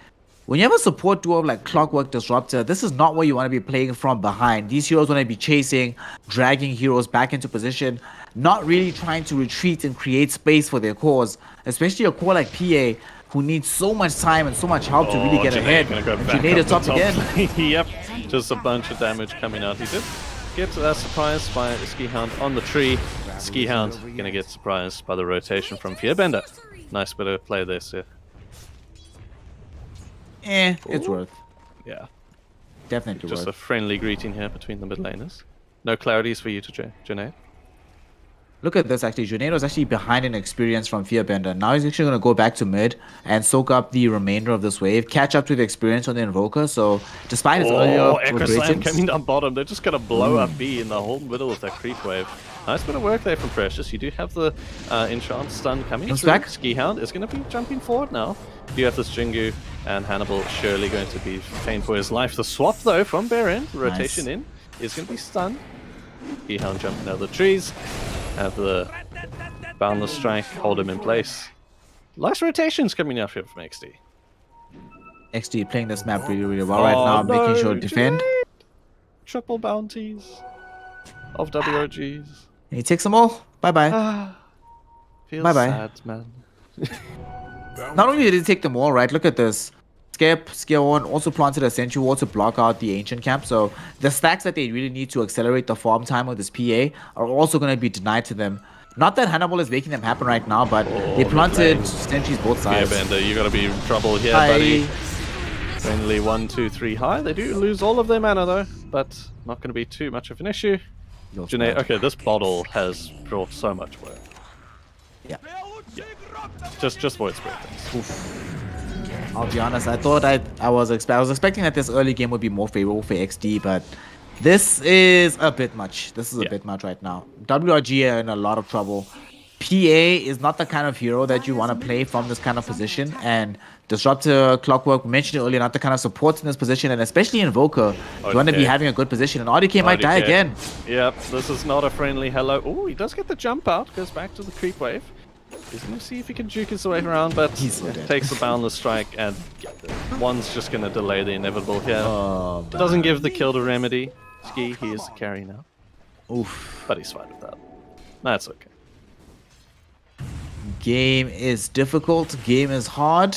when you have a support duo like Clockwork Disruptor, this is not where you want to be playing from behind. These heroes want to be chasing, dragging heroes back into position, not really trying to retreat and create space for their cores, especially a core like PA, who needs so much time and so much help to really get ahead. Junaid is top again. Yep, just a bunch of damage coming out. He did get surprised by Ski Hound on the tree. Ski Hound gonna get surprised by the rotation from Fierbender. Nice bit of play there, sir. It's worth. Yeah. Definitely Just worth. a friendly greeting here between the mid laners. No clarities for you to Janae. Look at this, actually. Junaid was actually behind in experience from Fierbender. Now he's actually going to go back to mid and soak up the remainder of this wave, catch up to the experience on the Invoker. So, despite his earlier Echo Slam progressions... coming down bottom. They're just going to blow up B in the whole middle of that creep wave. Nice bit of work there from Precious. You do have the enchant stun coming through. Back. Ski Hound is going to be jumping forward now. You have this Jingu, and Hannibal surely going to be paying for his life. The swap, though, from Baron, rotation in, is going to be stunned. Ski Hound jumping out of the trees. Have the Boundless Strike, hold him in place. Nice rotations coming out here from Exdee. Exdee playing this map really, really well right now, making sure to defend. Triple bounties of WRGs. He takes them all. Bye-bye. Feels Bye-bye. sad, man. Not only did he take them all, right? Look at this. Skip, Skill1 also planted a Sentry Wall to block out the Ancient Camp. So the stacks that they really need to accelerate the farm time of this PA are also going to be denied to them. Not that Hannibal is making them happen right now, but they planted sentries both sides. Yeah, Bender, you got to be in trouble here, buddy. Friendly 1, 2, 3 high. They do lose all of their mana though, but not going to be too much of an issue. Janae, okay, this bottle has brought so much work. Yeah. Just voice break things. I'll be honest, I thought I was expecting that this early game would be more favorable for Exdee, but this is a bit much. This is a bit much right now. WRG are in a lot of trouble. PA is not the kind of hero that you want to play from this kind of position, and Disruptor, Clockwork, we mentioned it earlier, not the kind of support in this position, and especially Invoker, you want to be having a good position, and RDK might die again. Yep, this is not a friendly hello. Oh, he does get the jump out, goes back to the creep wave. He's going to see if he can juke his way around, but takes the Boundless Strike, and one's just going to delay the inevitable here. Doesn't give the kill to Remedy. Ski, he is the carry now. Oof. But he's fine with that. That's okay. Game is difficult. Game is hard.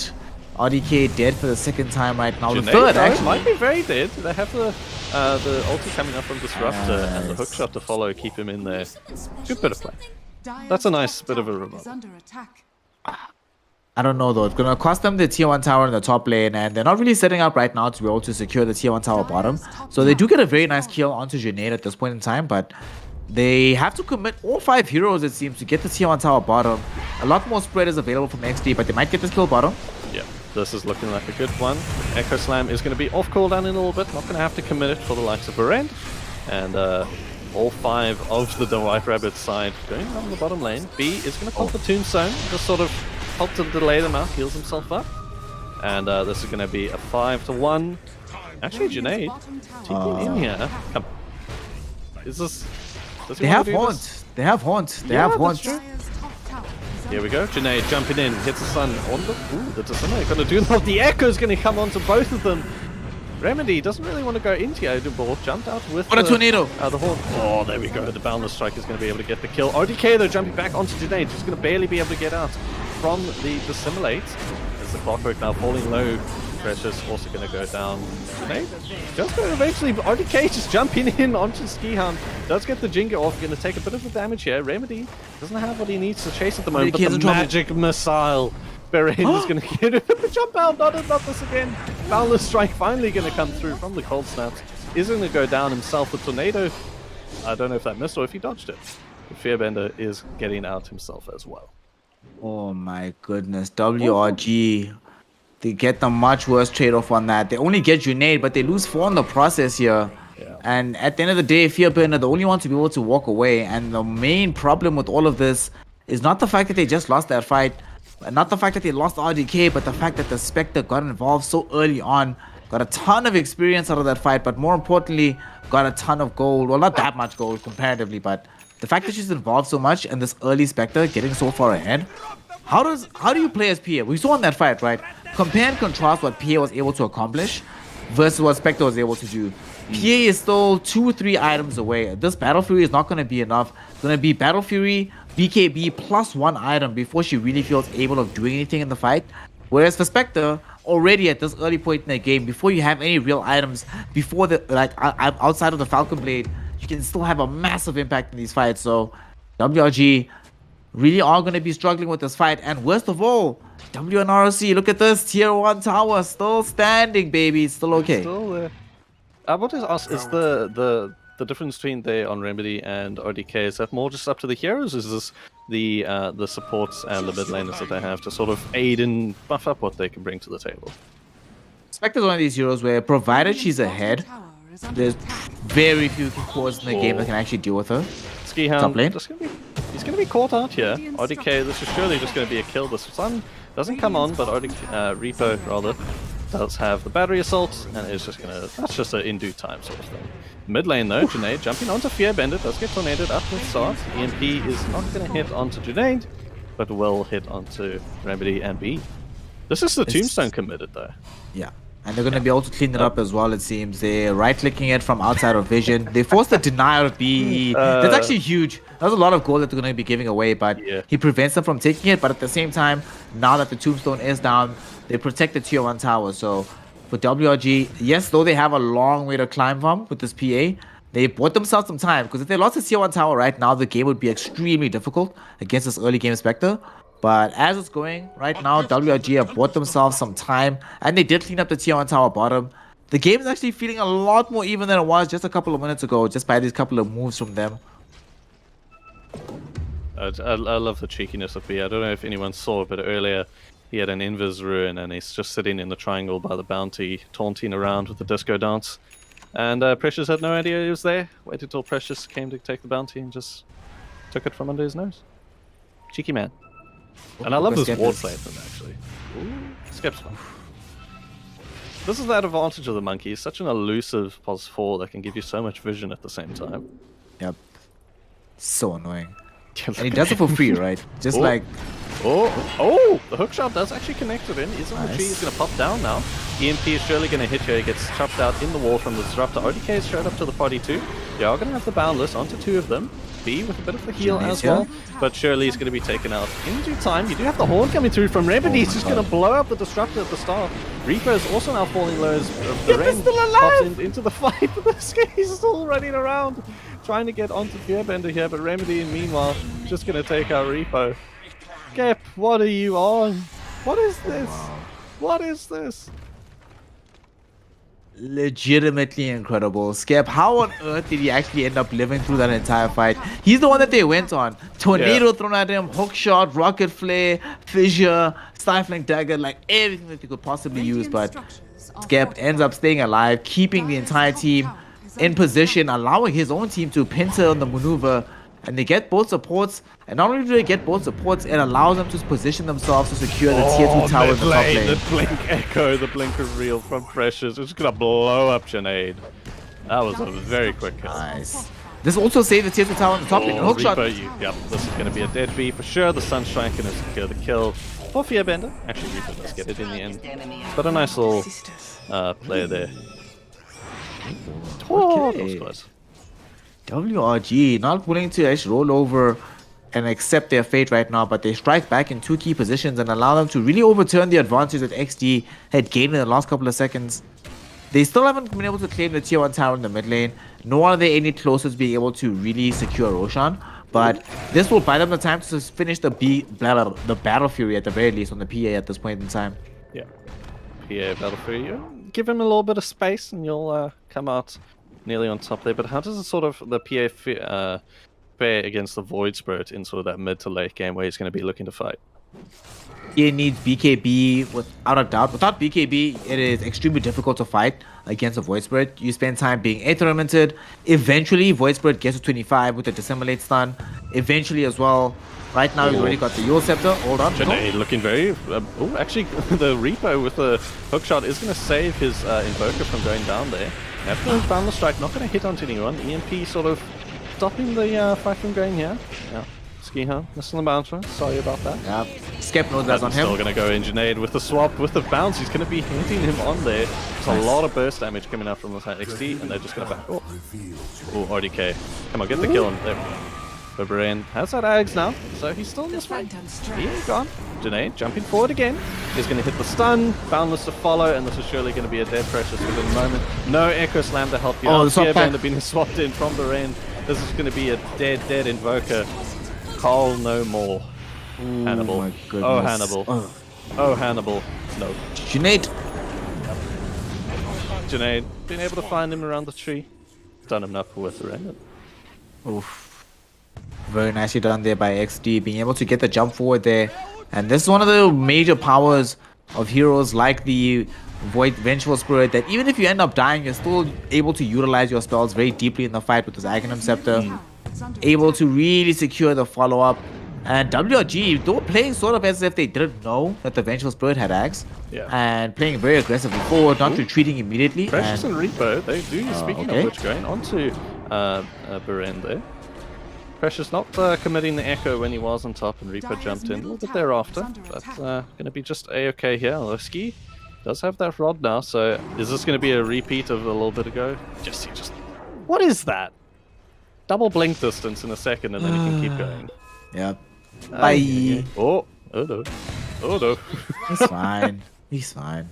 RDK dead for the second time right now. The Junaid, third, though, actually. might be very dead. They have the ulti coming up from Disruptor and the hook shot to follow, keep him in there. Good bit of play. That's a nice bit of a remote. I don't know though. It's gonna cost them the tier 1 tower in the top lane, and they're not really setting up right now to be able to secure the tier 1 tower bottom. So they do get a very nice kill onto Junaid at this point in time, but they have to commit all 5 heroes, it seems, to get the tier 1 tower bottom. A lot more spread is available from Exdee, but they might get this kill bottom. Yeah, this is looking like a good one. Echo Slam is going to be off cooldown in a little bit. Not going to have to commit it for the likes of Barend. And all 5 of the White Rabbit side going on the bottom lane. B is going to pop the Tombstone, just sort of help to delay them out, heals himself up. And this is going to be a 5-1. Actually, Junaid taking in here. Come on. Is this... They have Haunt. They have Haunt. They have Haunt. Here we go. Junaid jumping in, hits the sun on the... Ooh, the Decimate gonna do that. The Echo's gonna come onto both of them. Remedy doesn't really want to go into Odinball. Jumped out with a tornado. The Horn. Oh, there we go. The Boundless Strike is gonna be able to get the kill. ODK though jumping back onto Junaid. Just gonna barely be able to get out from the Dissimilate. As the Clockwork now falling low. Precious also going to go down. Junaid just going to eventually, RDK just jumping in onto Skihound. Does get the Jinga off, going to take a bit of the damage here. Remedy doesn't have what he needs to chase at the moment, but the magic missile. Beren is going to get it. The jump out, not this again. Boundless Strike finally going to come through from the Cold Snaps. Is going to go down himself. The Tornado, I don't know if that missed or if he dodged it. But Fearbender is getting out himself as well. Oh my goodness, WRG. They get the much worse trade-off on that. They only get Junaid, but they lose 4 in the process here. Yeah. And at the end of the day, Fearbender, the only one to be able to walk away. And the main problem with all of this is not the fact that they just lost that fight, not the fact that they lost RDK, but the fact that the Spectre got involved so early on, got a ton of experience out of that fight, but more importantly, got a ton of gold. Well, not that much gold comparatively, but the fact that she's involved so much and this early Spectre getting so far ahead. How do you play as PA? We saw in that fight, right? Compare and contrast what PA was able to accomplish versus what Spectre was able to do. PA is still 2-3 items away. This Battle Fury is not going to be enough. It's going to be Battle Fury, BKB plus 1 item before she really feels able of doing anything in the fight. Whereas for Spectre, already at this early point in the game, before you have any real items, before the outside of the Falcon Blade, you can still have a massive impact in these fights. So WRG really are going to be struggling with this fight. And worst of all, YNROCC, look at this, tier 1 tower still standing, baby. It's still okay. Still there. I want to ask, is the difference between there on Remedy and RDK, is that more just up to the heroes? Is this the supports and the mid laners that they have to sort of aid and buff up what they can bring to the table? Spectre's one of these heroes where, provided she's ahead, there's very few cores in the game that can actually deal with her. Skihound, he's going to be caught out here. RDK, this is surely just going to be a kill. The sun doesn't come on, but Reaper, rather, does have the battery assault, and is just going to... That's just an in due time sort of thing. Mid lane, though, Junaid jumping onto Fearbender, does get tornadoed up with start. EMP is not going to hit onto Junaid, but will hit onto Remedy and B. This is the Tombstone committed, though. Yeah. And they're going to be able to clean it up as well, it seems. They're right-clicking it from outside of vision. They forced the denial of BE. That's actually huge. That's a lot of gold that they're going to be giving away, but he prevents them from taking it. But at the same time, now that the Tombstone is down, they protect the tier 1 tower. So for WRG, yes, though they have a long way to climb from with this PA, they bought themselves some time. Because if they lost the tier 1 tower right now, the game would be extremely difficult against this early game Spectre. But as it's going right now, WRG have bought themselves some time, and they did clean up the tier 1 tower bottom. The game is actually feeling a lot more even than it was just a couple of minutes ago, just by these couple of moves from them. I love the cheekiness of B. I don't know if anyone saw it, but earlier he had an Invis Ruin, and he's just sitting in the triangle by the bounty, taunting around with the disco dance. And Precious had no idea he was there. Waited till Precious came to take the bounty and just took it from under his nose. Cheeky man. And I love this ward placement, actually. Ooh, Skip's fun. This is that advantage of the monkey. He's such an elusive +4 that can give you so much vision at the same time. Yep. So annoying. And he does it for free, right? Just like... Oh! The hookshot does actually connect with him. He's on the tree. He's going to pop down now. EMP is surely going to hit you. He gets chopped out in the wall from the Disruptor. ODK has showed up to the party too. You are going to have the Boundless onto 2 of them. B with a bit of the heal as well, but surely he's going to be taken out in due time. You do have the Horn coming through from Remedy. He's just going to blow up the Disruptor at the start. Reaper is also now falling low as the rain pops into the fight, but he's still running around trying to get onto Fearbender here, but Remedy, meanwhile, just going to take out Repo. Gep, what are you on? What is this? What is this? Legitimately incredible. Skep, how on earth did he actually end up living through that entire fight? He's the one that they went on. Tornado thrown at him, hook shot, rocket flare, fissure, stifling dagger, like everything that you could possibly use. But Skep ends up staying alive, keeping the entire team in position, allowing his own team to pincer on the maneuver. And they get both supports, and not only do they get both supports, it allows them to position themselves to secure the tier 2 tower in the top lane. The blink echo, the blink reveal from Precious. It's gonna blow up Junaid. That was a very quick kill. Nice. This also saved the tier 2 tower in the top lane. Hook shot. Yep, this is gonna be a dead B for sure. The Sunstrike gonna secure the kill for Fearbender. Actually, Reaper does get it in the end. But a nice little player there. Oh, that was close. WRG not willing to actually roll over and accept their fate right now, but they strike back in 2 key positions and allow them to really overturn the advantage that Exdee had gained in the last couple of seconds. They still haven't been able to claim the tier 1 tower in the mid lane, nor are they any closer to being able to really secure Roshan, but this will buy them the time to finish the Battle Fury at the very least on the PA at this point in time. Yeah, PA Battle Fury. Give him a little bit of space and you'll come out nearly on top there, but how does the PA fare against the Void Spirit in sort of that mid to late game where he's going to be looking to fight? He needs BKB without a doubt. Without BKB, it is extremely difficult to fight against a Void Spirit. You spend time being Aether-limited. Eventually, Void Spirit gets to 25 with a Dissimulate stun. Eventually as well. Right now, he's already got the Yule Scepter. Hold on. Junaid looking very... oh, actually, the Repo with the hookshot is going to save his Invoker from going down there. After his Boundless Strike, not going to hit onto anyone. EMP sort of stopping the fight from going here. Yeah. Skihan, missing the bouncer. Sorry about that. Yeah. Skep knows that's on him. Still going to go in Junaid with the swap, with the bounce. He's going to be hitting him on there. There's a lot of burst damage coming out from the side Exdee, and they're just going to back. Oh, RDK. Come on, get the kill on. There we go. Barbarian has that Ags now, so he's still in this fight. He ain't gone. Junaid jumping forward again. He's going to hit the stun, Boundless to follow, and this is surely going to be a dead Precious within a moment. No Echo Slam to help you out. Fearbender being swapped in from Baren. This is going to be a dead Invoker. Call no more. Ooh, Hannibal. My goodness. Oh, Hannibal. Oh, Hannibal. No. Junaid. Junaid, being able to find him around the tree. Done enough with the remnant. Oof. Very nicely done there by Exdee, being able to get the jump forward there. And this is one of the major powers of heroes like the Void Vengeful Spirit, that even if you end up dying, you're still able to utilize your spells very deeply in the fight with this Aghanim Scepter. Able to really secure the follow-up. And WRG, they were playing sort of as if they didn't know that the Vengeful Spirit had Axe. Yeah. And playing very aggressively forward, not retreating immediately. Precious and Repo, they do, speaking of which, going onto Baren there. Precious not committing the Echo when he was on top, and Reaper jumped in a little bit thereafter. But going to be just A-okay here. Ski does have that rod now, so is this going to be a repeat of a little bit ago? Just what is that? Double blink distance in a second, and then you can keep going. Yep. Bye. Oh no. Oh no. He's fine. He's fine.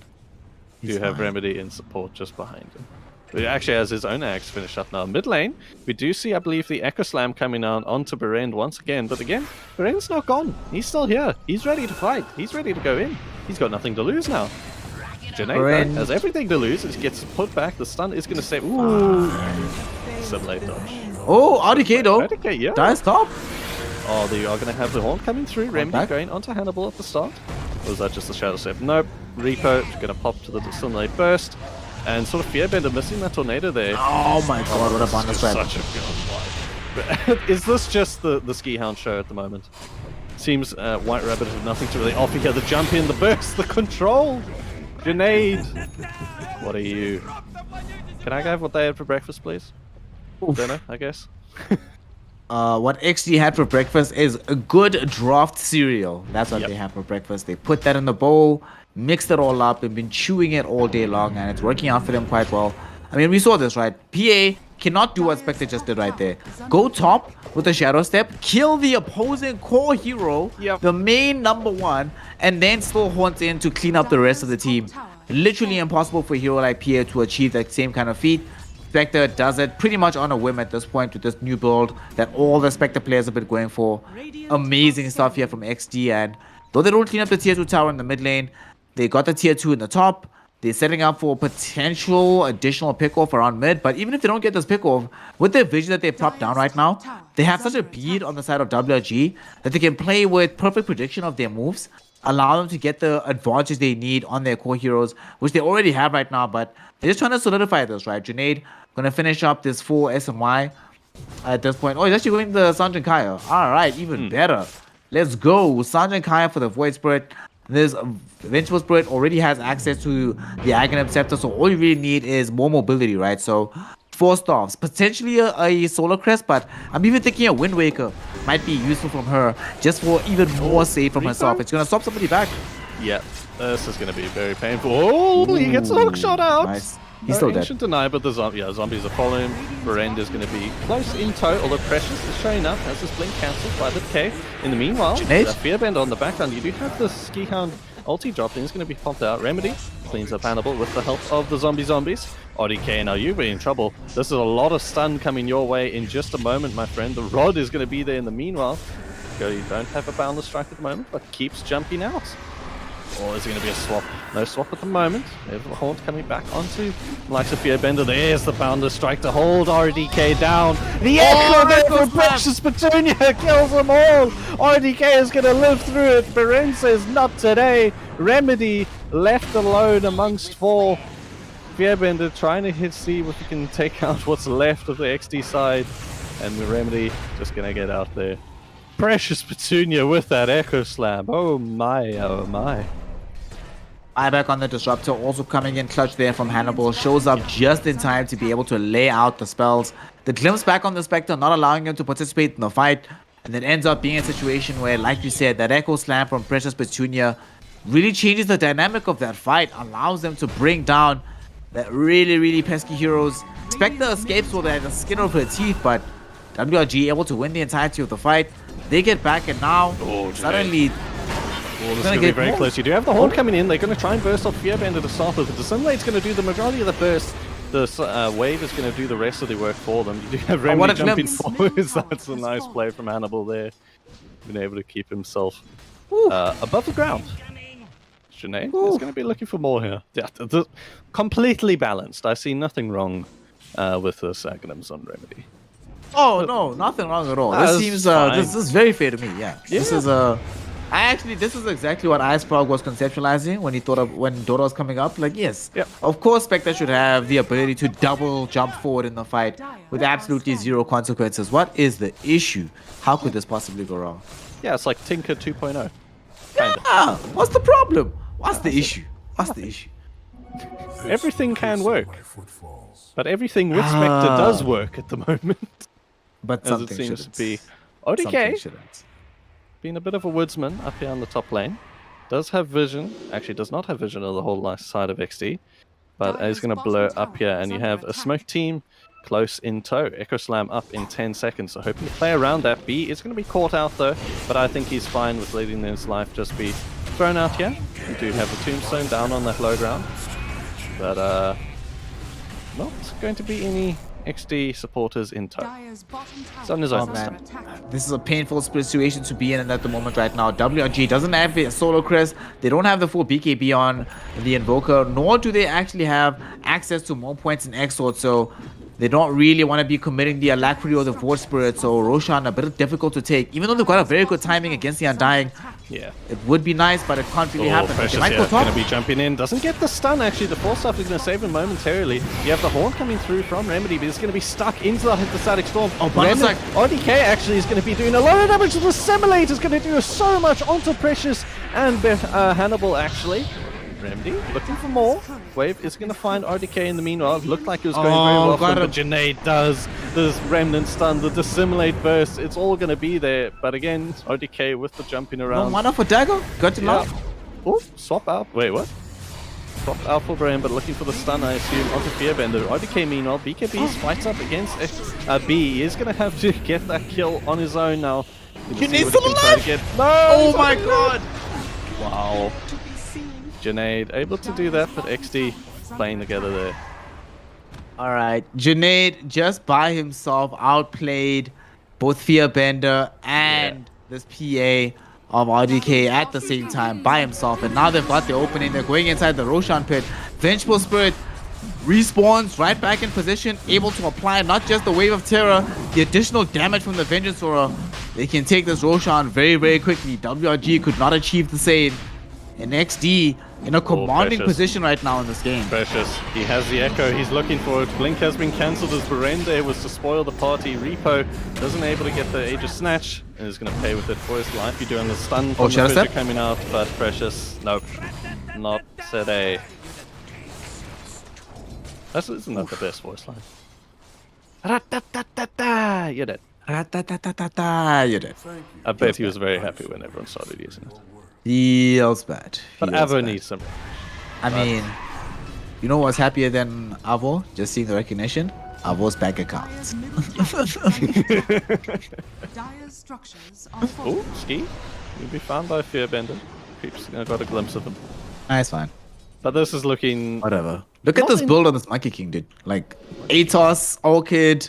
You have Remedy in support just behind him. He actually has his own Axe finished up now. Mid lane, we do see, I believe, the Echo Slam coming on onto Baren once again. But again, Baren's not gone. He's still here. He's ready to fight. He's ready to go in. He's got nothing to lose now. Junaid has everything to lose. He gets put back. The stun is going to save. Ooh. Some late dodge. Oh, RDK though. RDK, yeah. Dice top. Oh, they are going to have the Horn coming through. Remedy going onto Hannibal at the start. Or was that just a Shadow Step? Nope. Repo going to pop to the Dissimulate Burst. And sort of Fearbender missing that tornado there. Oh my god, what a bonus trap. Such a good fight. Is this just the Ski Hound show at the moment? Seems White Rabbit have nothing to really offer here. The jump in, the burst, the control. Junaid. What are you? Can I have what they had for breakfast, please? Dinner, I guess. What Exdee had for breakfast is a good draft cereal. That's what they have for breakfast. They put that in the bowl, mixed it all up, and been chewing it all day long, and it's working out for them quite well. I mean, we saw this, right? PA cannot do what Spectre just did right there. Go top with a Shadow Step, kill the opposing core hero, the main #1, and then still haunt in to clean up the rest of the team. Literally impossible for a hero like Pierre to achieve that same kind of feat. Spectre does it pretty much on a whim at this point with this new build that all the Spectre players have been going for. Amazing stuff here from Exdee, and though they don't clean up the tier 2 tower in the mid lane, they got the tier 2 in the top. They're setting up for potential additional pick-off around mid, but even if they don't get this pick-off, with their vision that they propped down right now, they have such a bead on the side of WRG that they can play with perfect prediction of their moves, allow them to get the advantage they need on their core heroes, which they already have right now, but they're just trying to solidify this, right? Junaid gonna finish up this full SMY at this point. Oh, he's actually going the Sanjin Kaya. Alright, even better. Let's go. Sanjin Kaya for the Void Spirit. This Vengeful Spirit already has access to the Aghanim Scepter, so all you really need is more mobility, right? So 4 staffs, potentially a Solar Crest, but I'm even thinking a Wind Waker might be useful from her, just for even more save from herself. It's gonna stop somebody back. Yeah, this is gonna be very painful. Oh, he gets a hook shot out. Nice. He's still dead. Ancient Deny, but the zombies are following. Verenda is going to be close in tow, although Precious is showing up as his blink cancelled by the K. In the meanwhile, the Fearbend on the background, you do have the Ski Hound ulti drop in, is going to be popped out. Remedy cleans up Hannibal with the help of the zombies. ODK, now you're in trouble. This is a lot of stun coming your way in just a moment, my friend. The Rod is going to be there in the meanwhile. You don't have a Boundless Strike at the moment, but keeps jumping out. Or is it going to be a swap? No swap at the moment. There's the Haunt coming back onto likes of Fearbender. There's the Boundless Strike to hold RDK down. The Echo there from Precious Petunia kills them all. RDK is going to live through it. Beren says not today. Remedy left alone amongst 4. Fearbender trying to see if he can take out what's left of the Exdee side. And the Remedy just going to get out there. Precious Petunia with that Echo Slam. Oh my, oh my. Back on the Disruptor, also coming in clutch there from Hannibal, shows up just in time to be able to lay out the spells. The glimpse back on the Spectre, not allowing him to participate in the fight, and then ends up being a situation where, like you said, that Echo Slam from Precious Petunia really changes the dynamic of that fight, allows them to bring down that really pesky heroes. Spectre escapes with the skin of her teeth, but WRG able to win the entirety of the fight. They get back, and now suddenly this is going to be very close. You do have the Haunt coming in. They're going to try and burst off Fearbender to start with. The Dissimulate's going to do the majority of the burst. The Wave is going to do the rest of the work for them. You do have Remedy jumping forwards. That's a nice play from Hannibal there. Been able to keep himself above the ground. Junaid is going to be looking for more here. Yeah, completely balanced. I see nothing wrong with this Aghanims on Remedy. Oh no, nothing wrong at all. This seems this is very fair to me. Yeah. This is this is exactly what Iceprog was conceptualizing when he thought of when Dota was coming up. Like, yes, of course Spectre should have the ability to double jump forward in the fight with absolutely 0 consequences. What is the issue? How could this possibly go wrong? Yeah, it's like Tinker 2.0. Yeah, what's the problem? What's the issue? What's the issue? Everything can work, but everything with Spectre does work at the moment. But as it seems to be. ODK, being a bit of a woodsman up here on the top lane, does have vision. Actually, does not have vision of the whole side of Exdee, but is going to blur up here, and you have a smoke team close in tow. Echo Slam up in 10 seconds, so hoping to play around that. B is going to be caught out though, but I think he's fine with letting his life just be thrown out here. We do have the Tombstone down on that low ground, but not going to be any Exdee supporters in tow. It's on his own. Man. This is a painful situation to be in at the moment right now. WRG doesn't have a solo crest. They don't have the full BKB on the Invoker, nor do they actually have access to more points in Exort, so they don't really want to be committing the Alacrity or the Void Spirit, so Roshan a bit difficult to take. Even though they've got a very good timing against the Undying, it would be nice, but it can't really happen. Precious, going to be jumping in. Doesn't get the stun, actually. The Force Stuff is going to save him momentarily. You have the Haunt coming through from Remedy, but it's going to be stuck into the Static Storm. ODK actually is going to be doing a lot of damage. The Dissimulate is going to do so much onto Precious and Hannibal, actually. Remedy looking for more. Wave is going to find RDK in the meanwhile. It looked like it was going very well for him, but Junaid does. This Remnant stun, the Dissimulate burst, it's all going to be there. But again, RDK with the jumping around. No mana for dagger? Got to know. Oh, swap out. Wait, what? Swapped out for Brain, but looking for the stun, I assume, onto Fearbender. RDK meanwhile, BKB fights up against B. He is going to have to get that kill on his own now. You need some life! No! Oh my god! Wow. Junaid able to do that, but Exdee playing together there. Alright, Junaid just by himself outplayed both Fearbender and this PA of RDK at the same time by himself. And now they've got the opening. They're going inside the Roshan pit. Vengeful Spirit respawns right back in position, able to apply not just the Wave of Terror, the additional damage from the Vengeance Aura. They can take this Roshan very, very quickly. WRG could not achieve the same. And Exdee in a commanding position right now in this game. Precious. He has the Echo. He's looking for it. Blink has been cancelled as Berende was to spoil the party. Repo doesn't able to get the Aegis Snatch and is going to pay with it for his life. You're doing the stun from the Fissure coming out, but Precious, nope. Not today. Isn't that the best voice line? Ra-ta-ta-ta-ta! You're dead. Ra-ta-ta-ta-ta-ta! You're dead. I bet he was very happy when everyone started using it. Feels bad. But Avo needs some. I mean, you know what's happier than Avo? Just seeing the recognition? Avo's bank account. Oh, Ski. You'll be found by Fearbender. Creeps got a glimpse of him. Nice, fine. But this is looking... Whatever. Look at this build on this Monkey King, dude. Like, Atos, Orchid...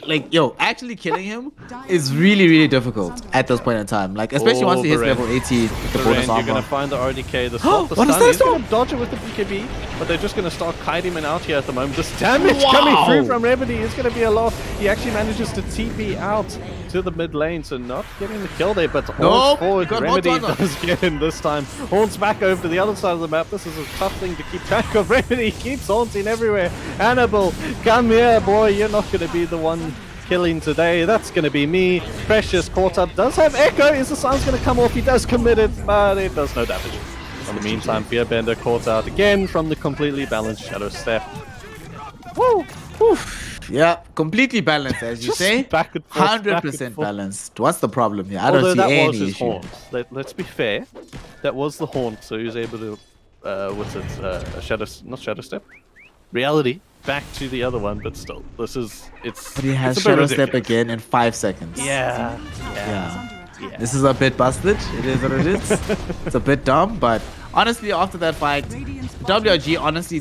like, yo, actually killing him is really, really difficult at this point in time. Like, especially once he hits level 80 with the bonus armor. You're going to find the RDK, the stop, the stun. He's going to dodge it with the BKB, but they're just going to start kiting him out here at the moment. This damage coming through from Remedy is going to be a lot. He actually manages to TP out to the mid lane, so not getting the kill there, but Horns forward. Remedy does get him this time. Horns back over to the other side of the map. This is a tough thing to keep track of. Remedy keeps haunting everywhere. Hannibal, come here, boy. You're not going to be the one killing today. That's going to be me. Precious caught up. Does have Echo. Is the sun's going to come off? He does commit it, but it does no damage. In the meantime, Fearbender caught out again from the completely balanced Shadow Step. Woo! Oof. Yeah, completely balanced, as you say. 100% balanced. What's the problem here? I don't see any issue. Let's be fair. That was the haunt, so he was able to, what's it, not Shadow Step? Reality. Back to the other one, but still, this is, But he has Shadow Step again in 5 seconds. Yeah. This is a bit busted. It is what it is. It's a bit dumb, but honestly, after that fight, WRG, honestly,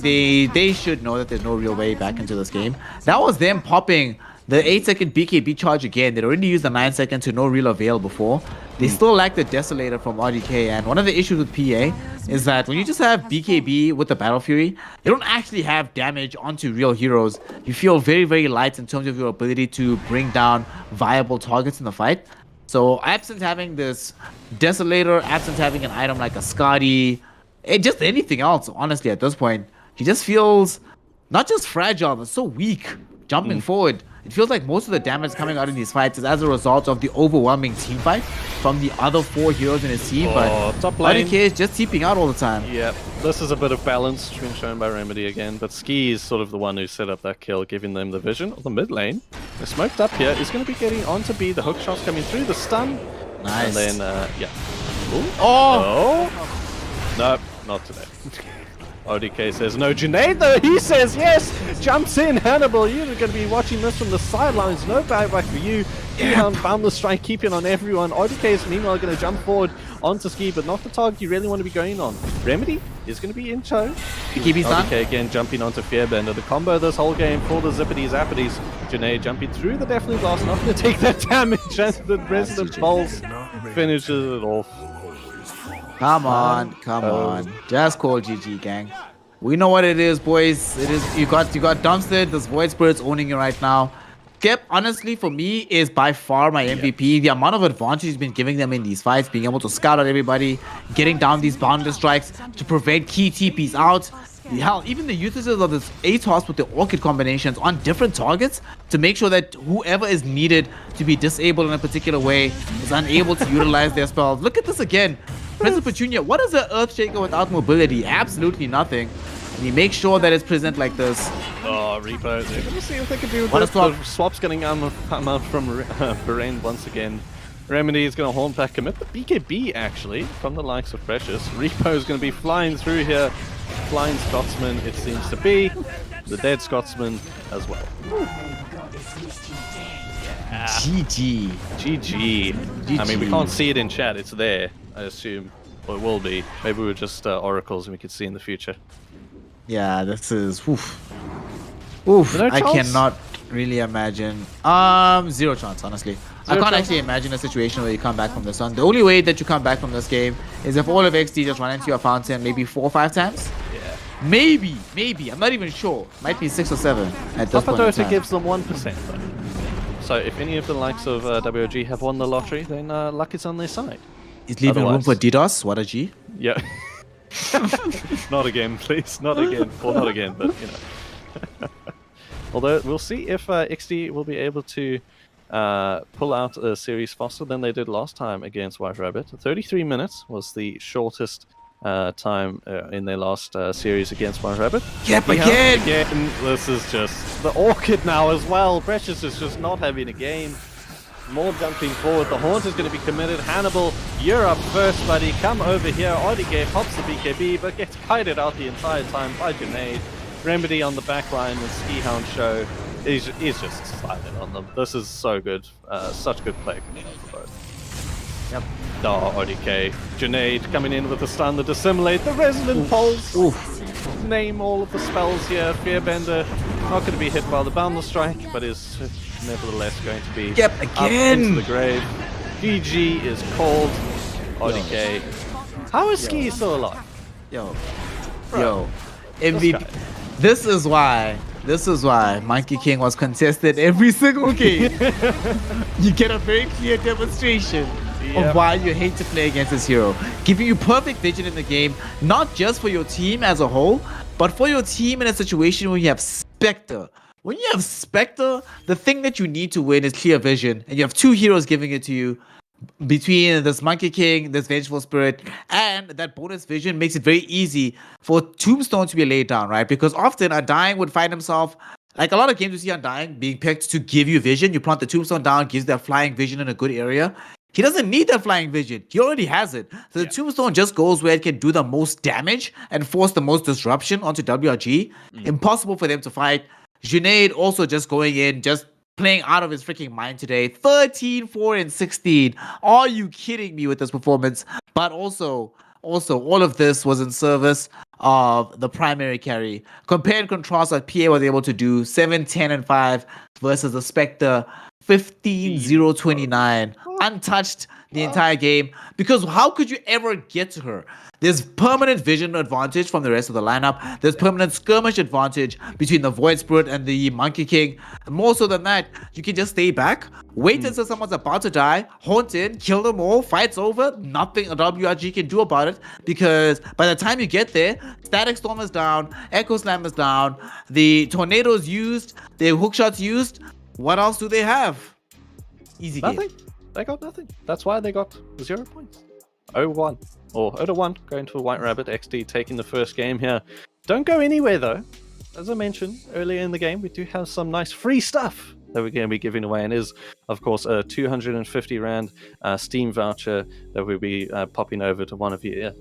they should know that there's no real way back into this game. That was them popping the 8-second BKB charge again. They'd already used the 9-second to no real avail before. They still lack the Desolator from RDK, and one of the issues with PA is that when you just have BKB with the Battle Fury, you don't actually have damage onto real heroes. You feel very, very light in terms of your ability to bring down viable targets in the fight. So absent having this Desolator, absent having an item like a Scotty, just anything else, honestly, at this point, he just feels not just fragile, but so weak jumping forward. It feels like most of the damage coming out in these fights is as a result of the overwhelming team fight from the other 4 heroes in his team, but top lane. RDK is just TPing out all the time. Yeah, this is a bit of balance being shown by Remedy again, but Ski is sort of the one who set up that kill, giving them the vision of the mid lane. They're smoked up here. He's going to be getting onto B, the hook shots coming through, the stun. Nice. And then, yeah. Ooh. Oh! No, not today. ODK says no. Junaid though, he says yes. Jumps in. Hannibal, you're going to be watching this from the sidelines. No buyback for you. Boundless strike, keeping on everyone. ODK is meanwhile going to jump forward onto Ski, but not the target you really want to be going on. Remedy is going to be in tow. ODK again jumping onto Fearbender. The combo this whole game for the Zippity Zappities. Junaid jumping through the Deathly Blast, not going to take that damage as the Resident Pulse finishes it off. Come on. Just call GG, gang. We know what it is, boys. It is you got Dumpstead, this Void Spirit's owning you right now. Skep, honestly, for me, is by far my MVP. The amount of advantage he's been giving them in these fights, being able to scout out everybody, getting down these boundless strikes to prevent key TPs out. Hell, even the usages of this Atos with the Orchid combinations on different targets to make sure that whoever is needed to be disabled in a particular way is unable to utilize their spells. Look at this again. Prince of Petunia, what is an Earthshaker without mobility? Absolutely nothing. And he makes sure that it's present like this. Oh, Repo. They're going to see if they can do this. The swap's going to come out from Bahrain once again. Remedy is going to hold back, commit the BKB actually from the likes of Precious. Repo is going to be flying through here. Flying Scotsman, it seems to be. The dead Scotsman as well. GG. GG. I mean, we can't see it in chat. It's there, I assume. Or it will be. Maybe we're just oracles and we could see in the future. Yeah, this is... Oof. Oof. No I chance? cannot really imagine. Zero chance, honestly. I can't actually imagine a situation where you come back from this one. The only way that you come back from this game is if all of Exdee just run into your fountain maybe 4 or 5 times. Yeah. Maybe. I'm not even sure. Might be 6 or 7 at this point in Dota time. gives them 1% though. So if any of the likes of WOG have won the lottery, then luck is on their side. He's leaving room for DDoS. What a G. Yeah. Not again, please. Not again. Well, not again, but you know. Although we'll see if Exdee will be able to pull out a series faster than they did last time against White Rabbit. 33 minutes was the shortest time in their last series against White Rabbit. Yep, again! Again, this is just the Orchid now as well. Precious is just not having a game. More jumping forward. The Haunt is going to be committed. Hannibal, you're up first, buddy. Come over here. RDK pops the BKB, but gets kited out the entire time by Junaid. Remedy on the back line with Ski Hound Show is just silent on them. This is so good. Such good play coming out for both. Yep. RDK. Junaid coming in with the stun, the Dissimulate, the Resonant Pulse. Name all of the spells here. Fearbender not going to be hit by the Boundless Strike, but is nevertheless going to be again up into the grave. GG is called. RDK. How is Ski still alive? Yo. MVP. This is why Monkey King was contested every single game. You get a very clear demonstration of why you hate to play against this hero. Giving you perfect vision in the game, not just for your team as a whole, but for your team in a situation where you have Spectre. When you have Spectre, the thing that you need to win is clear vision, and you have 2 heroes giving it to you. Between this Monkey King, this Vengeful Spirit, and that bonus vision makes it very easy for Tombstone to be laid down, right? Because often Undying would find himself, like a lot of games you see Undying being picked to give you vision. You plant the Tombstone down, gives that flying vision in a good area. He doesn't need that flying vision. He already has it. So the Tombstone just goes where it can do the most damage and force the most disruption onto WRG. Impossible for them to fight. Junaid also just going in, just playing out of his freaking mind today. 13, 4, and 16. Are you kidding me with this performance? But also, all of this was in service of the primary carry. Compare and contrast what PA was able to do. 7, 10, and 5 versus the Spectre. 15, 0, 29. Untouched the entire game. Because how could you ever get to her? There's permanent vision advantage from the rest of the lineup. There's permanent skirmish advantage between the Void Spirit and the Monkey King. And more so than that, you can just stay back, wait until someone's about to die, haunt in, kill them all, fight's over. Nothing a WRG can do about it, because by the time you get there, Static Storm is down, Echo Slam is down, the Tornado's used, the Hookshots used. What else do they have? Easy game. Nothing. They got nothing. That's why they got 0 points. 0-1. Or 0-1 going to a White Rabbit. Exdee taking the first game here. Don't go anywhere though. As I mentioned earlier in the game, we do have some nice free stuff that we're going to be giving away, and is of course a 250 Rand Steam voucher that we'll be popping over to one of you.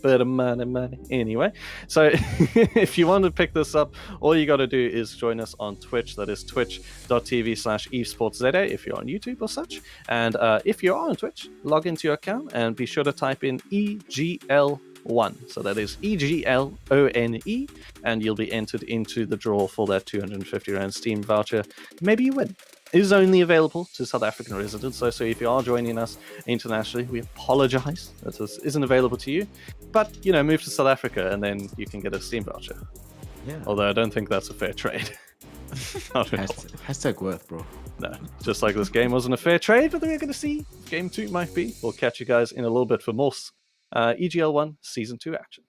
Bit of money anyway. So if you want to pick this up, all you got to do is join us on Twitch. That is twitch.tv/evesportsza if you're on YouTube or such. And if you are on Twitch, log into your account and be sure to type in EGL1. So that is EGLONE, and you'll be entered into the draw for that 250 Rand Steam voucher. Maybe you win. It is only available to South African residents, so if you are joining us internationally, we apologize that this isn't available to you. But, you know, move to South Africa and then you can get a Steam voucher. Yeah. Although I don't think that's a fair trade. Hashtag worth, bro. No, just like this game wasn't a fair trade, but we're going to see Game 2 might be. We'll catch you guys in a little bit for more EGL 1 Season 2 action.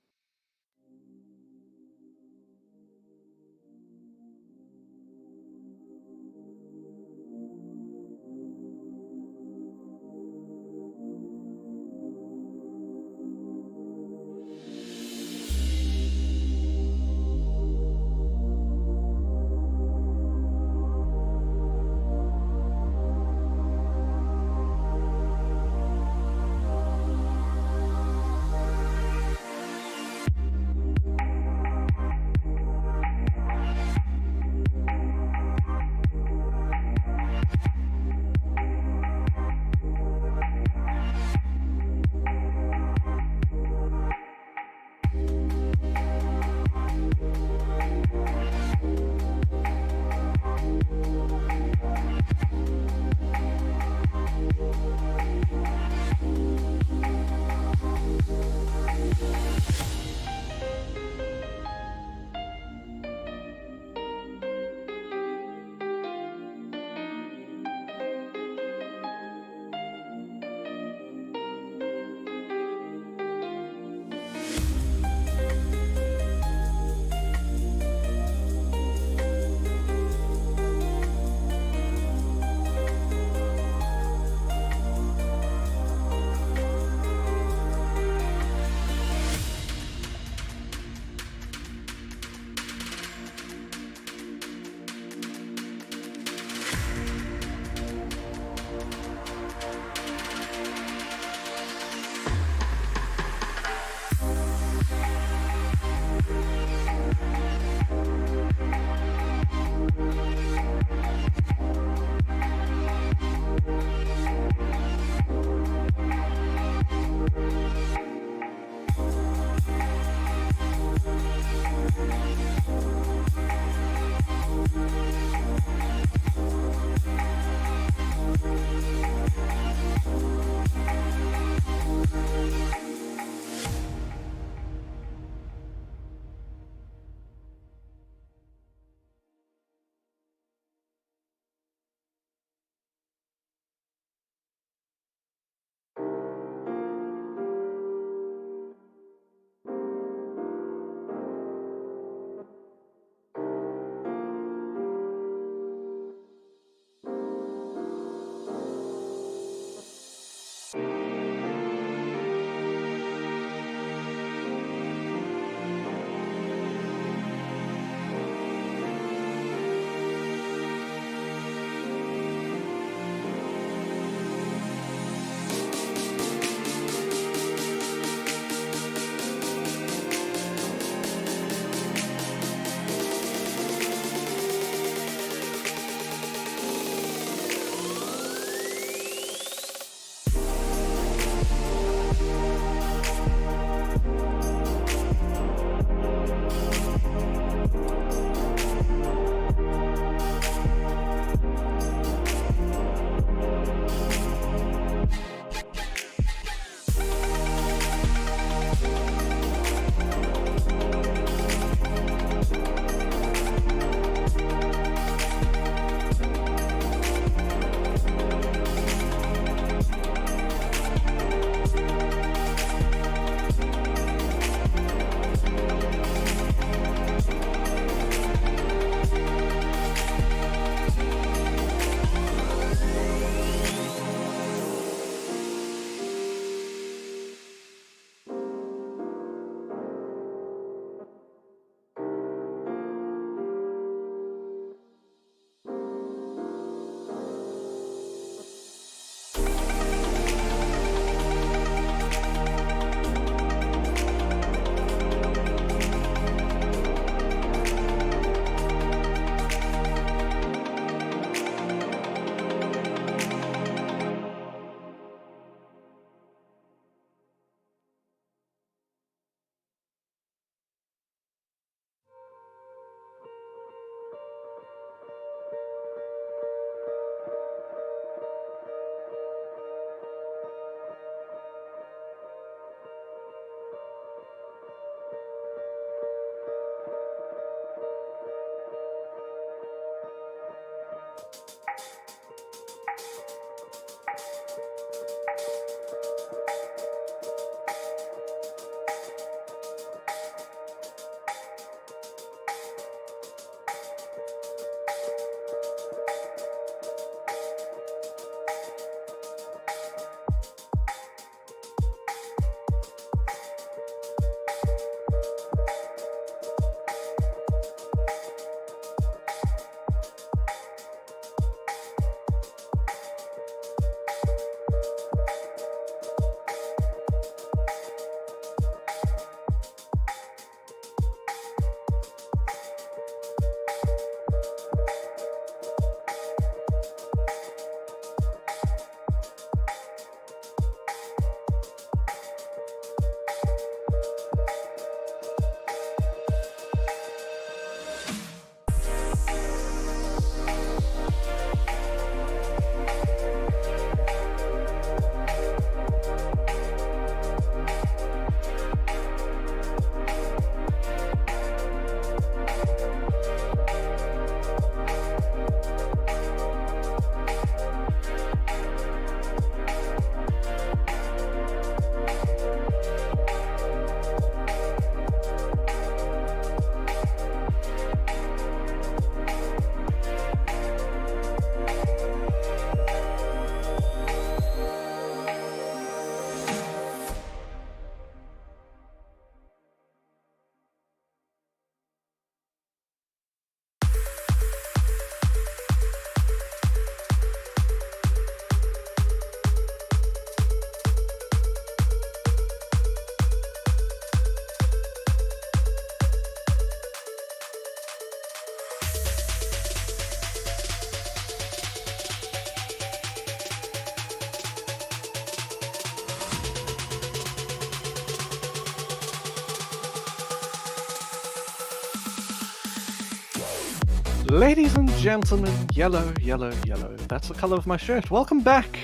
Ladies and gentlemen, yellow, yellow, yellow. That's the color of my shirt. Welcome back.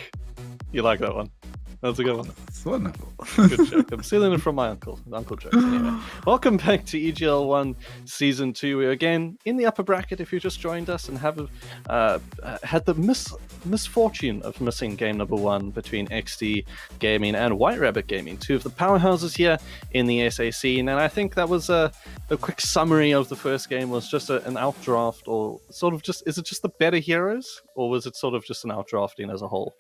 You like that one? That's a good one. It's wonderful. Good joke. I'm stealing it from my uncle. Uncle jokes, anyway. Welcome back to EGL 1 Season 2. We're again in the upper bracket if you just joined us and have had the misfortune of missing game number 1 between Exdee Gaming and YNROCC Gaming, two of the powerhouses here in the SA scene. And I think that was a quick summary of the first game. Was just an outdraft, or sort of just, is it just the better heroes, or was it sort of just an outdrafting as a whole?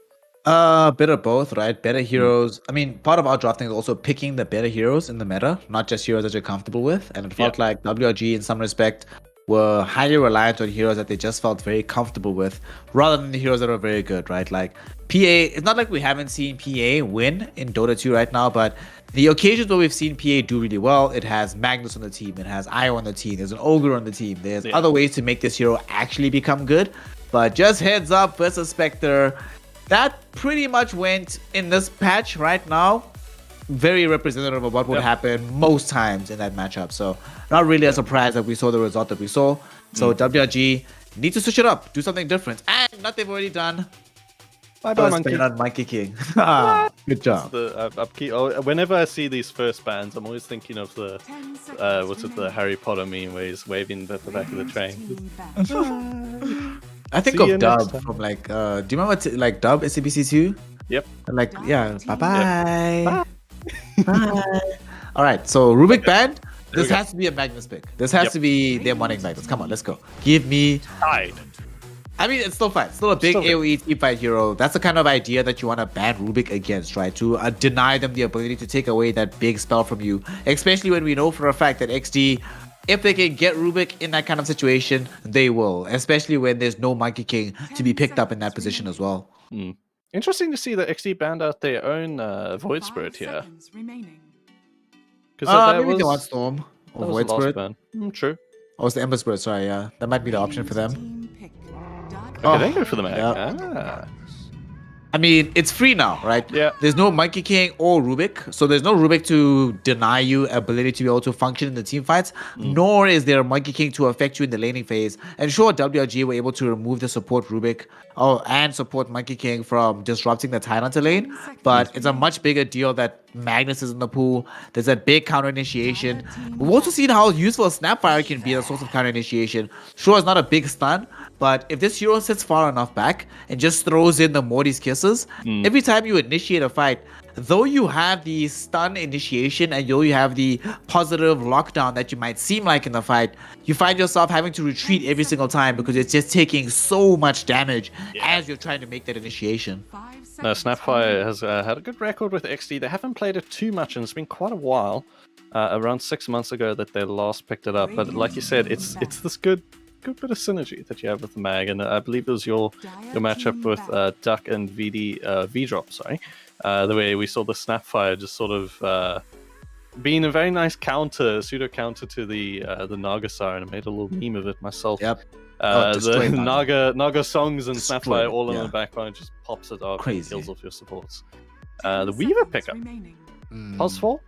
Bit of both, right? Better heroes. I mean, part of our drafting is also picking the better heroes in the meta, not just heroes that you're comfortable with. And it felt like WRG, in some respect, were highly reliant on heroes that they just felt very comfortable with, rather than the heroes that are very good, right? Like PA, it's not like we haven't seen PA win in Dota 2 right now, but the occasions where we've seen PA do really well, it has Magnus on the team, it has Io on the team, there's an Ogre on the team, there's other ways to make this hero actually become good. But just heads up versus Spectre, that pretty much went in this patch right now. Very representative of what would happen most times in that matchup. So not really a surprise that we saw the result that we saw. So WRG need to switch it up, do something different. And not they've already done. Bye-bye, Monkey. Not Monkey King. Good job. Whenever I see these first bans, I'm always thinking of the the Harry Potter meme where he's waving at the back of the train. I think of Dub from like, do you remember like Dub SCBC2? Yep. Like, yeah, bye-bye. Bye. Bye. All right, so Rubik Band. This has to be a Magnus pick. This has to be their morning Magnus. Come on, let's go. Give me... Tide. I mean, it's still fine. Still a big AoE team fight hero. That's the kind of idea that you want to ban Rubik against, right? To deny them the ability to take away that big spell from you. Especially when we know for a fact that Exdee, if they can get Rubik in that kind of situation, they will. Especially when there's no Monkey King to be picked up in that position as well. Interesting to see that Exdee banned out their own Void Spirit here. Maybe they want Storm or Void Spirit. True. Oh, it's the Ember Spirit, sorry, yeah. That might be the option for them. Okay, they go for the mag. Yeah. I mean, it's free now, right? Yeah. There's no Monkey King or Rubik, so there's no Rubik to deny you ability to be able to function in the team fights, nor is there a Monkey King to affect you in the laning phase. And sure, WRG were able to remove the support Rubik and support Monkey King from disrupting the Tidehunter lane, but it's a much bigger deal that Magnus is in the pool. There's that big counter initiation. We've also seen how useful Snapfire can be as a source of counter initiation. Sure, it's not a big stun, but if this hero sits far enough back and just throws in the Morty's Kisses, every time you initiate a fight, though you have the stun initiation and though you have the positive lockdown that you might seem like in the fight, you find yourself having to retreat every single time because it's just taking so much damage as you're trying to make that initiation. No, Snapfire has had a good record with Exdee. They haven't played it too much, and it's been quite a while. Around 6 months ago that they last picked it up. But like you said, it's this good bit of synergy that you have with the mag, and I believe it was your matchup with Duck and V-Drop, sorry. The way we saw the Snapfire just sort of being a very nice pseudo counter to the Nagasar, and I made a little meme of it myself. Yep. The Naga songs and Snapfire all in the background just pops it off and kills off your supports. The Weaver pickup. Pulse4? Or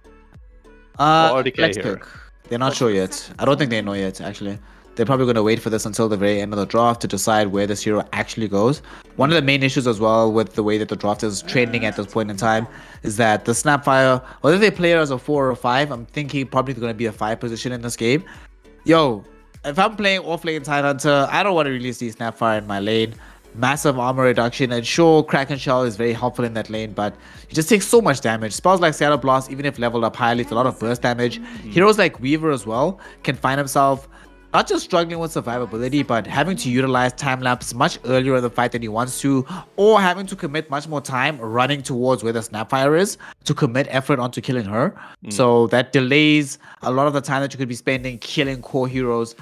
RDK hero? Pick. They're not sure yet. I don't think they know yet, actually. They're probably going to wait for this until the very end of the draft to decide where this hero actually goes. One of the main issues as well with the way that the draft is trending at this point in time is that the Snapfire, whether they play it as a 4 or a 5, I'm thinking probably going to be a 5 position in this game. Yo, if I'm playing off-lane Tidehunter, I don't want to really see Snapfire in my lane. Massive armor reduction, and sure, Kraken Shell is very helpful in that lane, but it just takes so much damage. Spells like Shadow Blast, even if leveled up highly, it's a lot of burst damage. Heroes like Weaver as well can find himself not just struggling with survivability, but having to utilize time-lapse much earlier in the fight than he wants to, or having to commit much more time running towards where the Snapfire is to commit effort onto killing her. So that delays a lot of the time that you could be spending killing core heroes.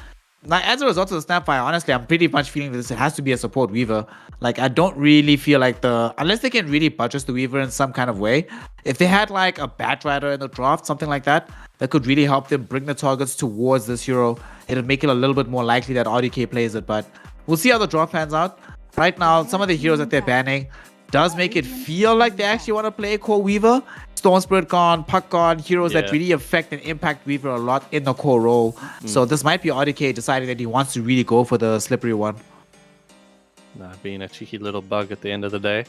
Like, as a result of the Snapfire, honestly, I'm pretty much feeling this has to be a support Weaver. Like, I don't really feel like unless they can really buttress the Weaver in some kind of way, if they had like a Batrider in the draft, something like that, that could really help them bring the targets towards this hero, it'll make it a little bit more likely that RDK plays it. But we'll see how the draft pans out. Right now, some of the heroes that they're banning does make it feel like they actually want to play core Weaver. Storm Spirit gone, Puck gone, heroes that Yeah. really affect and impact Weaver a lot in the core role. So this might be RDK deciding that he wants to really go for the slippery one. Being a cheeky little bug at the end of the day.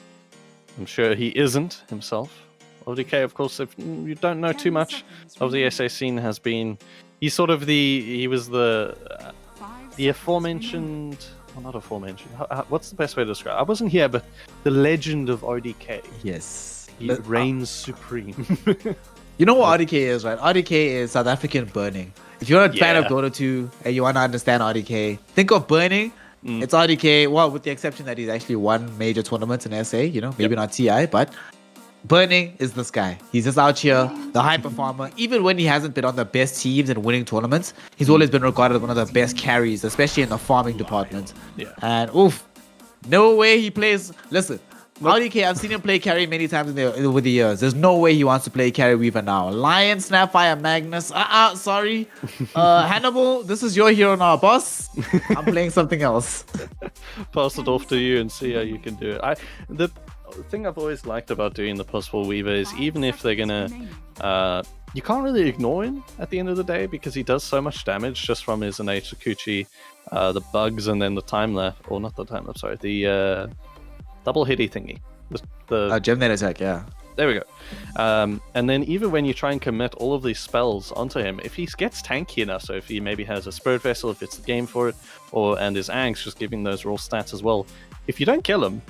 I'm sure he isn't himself. ODK, of course, if you don't know too much of the SA scene, has been... He's sort of he was the aforementioned... Well, not aforementioned. What's the best way to describe it? I wasn't here, but the legend of RDK. Yes. He reigns supreme. You know what RDK is, right? RDK is South African burning. If you're a fan of Dota 2 and you want to understand RDK, think of burning. It's RDK, well, with the exception that he's actually won major tournaments in SA, you know, maybe not TI, but burning is this guy. He's just out here, the high performer. Even when he hasn't been on the best teams and winning tournaments, he's always been regarded as one of the best carries, especially in the farming department. Yeah. And no way he plays. Listen, RDK, I've seen him play carry many times over the years. There's no way he wants to play carry Weaver now. Lion, Snapfire, Magnus. Sorry. Hannibal, this is your hero now, boss. I'm playing something else. Pass it off to you and see how you can do it. The thing I've always liked about doing the possible Weaver is even if they're gonna you can't really ignore him at the end of the day because he does so much damage just from his innate Sakuchi, the bugs, and then the time lapse, or not the time lapse, sorry, the double hitty thingy. The Gemnet attack, yeah. There we go. And then even when you try and commit all of these spells onto him, if he gets tanky enough, so if he maybe has a Spirit Vessel, if it's the game for it, and his Angst just giving those raw stats as well, if you don't kill him,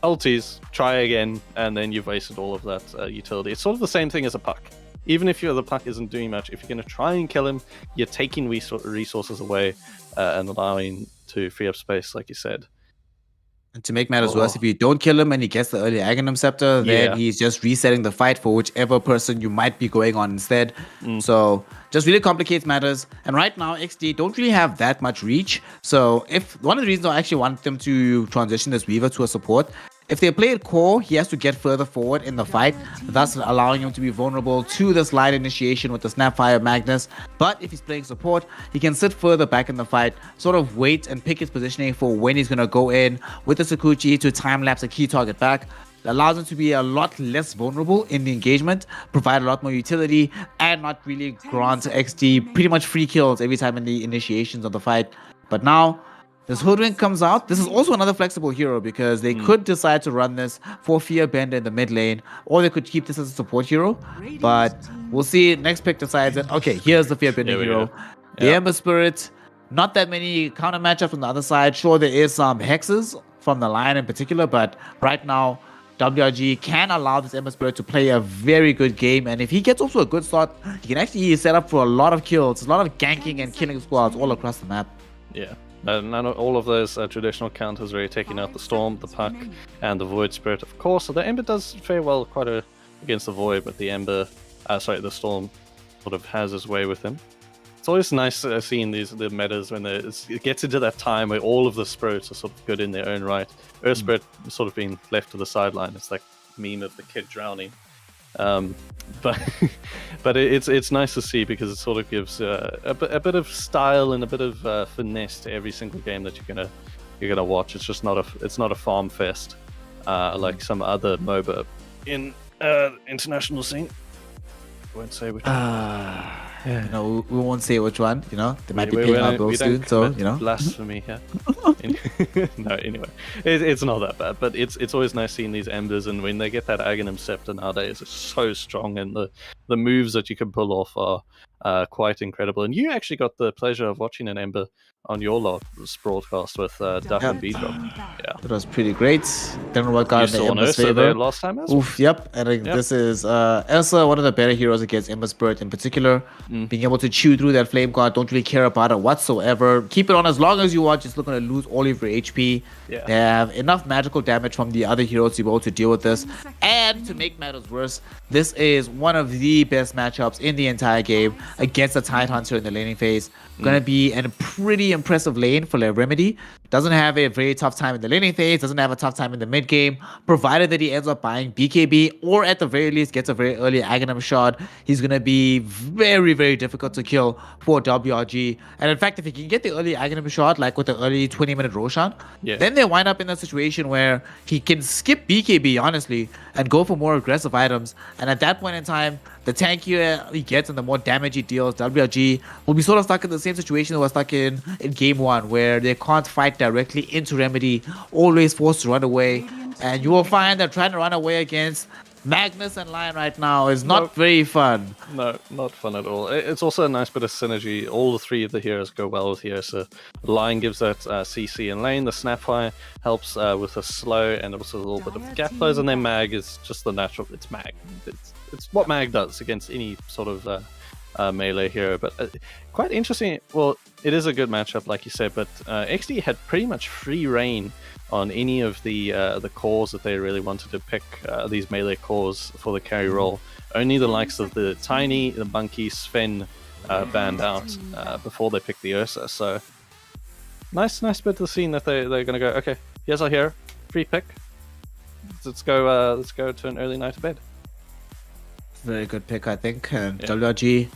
ulties, try again, and then you've wasted all of that utility. It's sort of the same thing as a Puck. Even if the Puck isn't doing much, if you're going to try and kill him, you're taking resources away and allowing to free up space, like you said. And to make matters worse, if you don't kill him and he gets the early Aghanim Scepter, then he's just resetting the fight for whichever person you might be going on instead. So just really complicates matters. And right now, XD don't really have that much reach. So if one of the reasons I actually want them to transition this Weaver to a support, if they play it core, he has to get further forward in the fight, thus allowing him to be vulnerable to this light initiation with the Snapfire Magnus. But if he's playing support, he can sit further back in the fight, sort of wait and pick his positioning for when he's going to go in with the Sakuchi to time-lapse a key target back. It allows him to be a lot less vulnerable in the engagement, provide a lot more utility, and not really grant XD pretty much free kills every time in the initiations of the fight. But now, this Hoodwink comes out. This is also another flexible hero because they could decide to run this for Fear Bender in the mid lane, or they could keep this as a support hero. But we'll see. Next pick decides that, okay, here's the Fear Bender hero. The Ember Spirit, not that many counter matchups on the other side. Sure, there is some hexes from the Lion in particular, but right now, WRG can allow this Ember Spirit to play a very good game. And if he gets also a good start, he can actually set up for a lot of kills, a lot of ganking and killing squads all across the map. Yeah. None of all of those traditional counters really taking out the Storm, the Puck, and the Void Spirit, of course. So the Ember does fare well against the Void, but the the Storm sort of has his way with him. It's always nice seeing the metas when it gets into that time where all of the spirits are sort of good in their own right. Earth Spirit sort of being left to the sideline. It's like meme of the kid drowning. But it's nice to see because it sort of gives a bit of style and a bit of finesse to every single game that you're gonna watch. It's just not a farm fest like some other MOBA in international scene. I won't say which one. You know, we won't say which one. You know, they might be paying our bills soon. So you know, blasphemy here. No, anyway, it's not that bad, but it's always nice seeing these Embers, and when they get that Aghanim Scepter nowadays, it's so strong, and the moves that you can pull off are quite incredible. And you actually got the pleasure of watching an Ember on your last broadcast with Duck and B-Drop. Yeah, it was pretty great. Didn't work out in the Ember's favor. There last time as well. Oof, yep. And this is Elsa, one of the better heroes against Ember Spirit in particular. Being able to chew through that Flame Guard, don't really care about it whatsoever. Keep it on as long as you want, just not going to lose all of your HP. Yeah. They have enough magical damage from the other heroes to be able to deal with this. And to make matters worse, this is one of the best matchups in the entire game against the Tidehunter in the laning phase. Going to be a pretty impressive lane for their Remedy doesn't have a very tough time in the laning phase, doesn't have a tough time in the mid game, provided that he ends up buying BKB or at the very least gets a very early Aghanim shot. He's going to be very, very difficult to kill for WRG. And in fact, if he can get the early Aghanim shot, like with the early 20-minute Roshan, then they wind up in a situation where he can skip BKB, honestly, and go for more aggressive items. And at that point in time, the tankier he gets and the more damage he deals, WRG will be sort of stuck in the same situation they were stuck in game 1, where they can't fight directly into Remedy, always forced to run away. And you will find that trying to run away against Magnus and Lion right now is not very fun. No, not fun at all. It's also a nice bit of synergy. All the three of the heroes go well with here. So Lion gives that CC in lane. The Snapfire helps with the slow and also a little bit of gap close. And then Mag is just the natural. It's Mag. It's what Mag does against any sort of melee hero. But quite interesting. Well, it is a good matchup, like you said. But Exdee had pretty much free reign on any of the cores that they really wanted to pick, these melee cores for the carry role. Only the likes of the Tiny, the Monkey, Sven banned out before they picked the Ursa. So nice bit of the scene that they're going to go, okay, here's our hero, free pick. Let's go to an early night of bed. Very good pick, I think. And WRG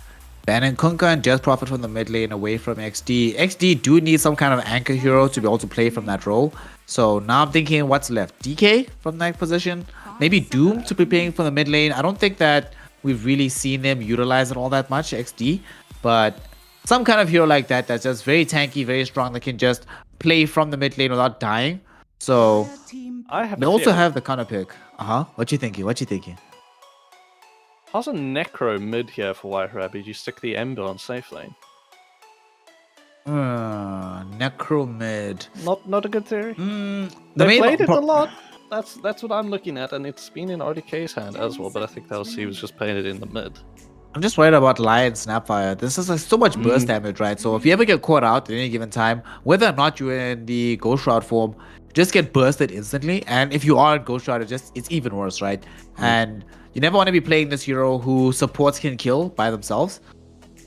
banning Kunkka and just profit from the mid lane away from Exdee. Exdee do need some kind of anchor hero to be able to play from that role. So now I'm thinking what's left? DK from that position? Maybe Doom to be playing from the mid lane. I don't think that we've really seen them utilize it all that much, Exdee. But some kind of hero like that that's just very tanky, very strong, that can just play from the mid lane without dying. So they also have the counter pick. What you thinking? How's a Necro mid here for YNROCC? Did you stick the Ember on safe lane? Necro mid. Not a good theory. They played it a lot. That's what I'm looking at, and it's been in RDK's hand as well. But I think he was just playing it in the mid. I'm just worried about Lion Snapfire. This is like so much burst damage, right? So if you ever get caught out at any given time, whether or not you're in the Ghost Shroud form, just get bursted instantly. And if you are in Ghost Shroud, it's even worse, right? And you never want to be playing this hero who supports can kill by themselves.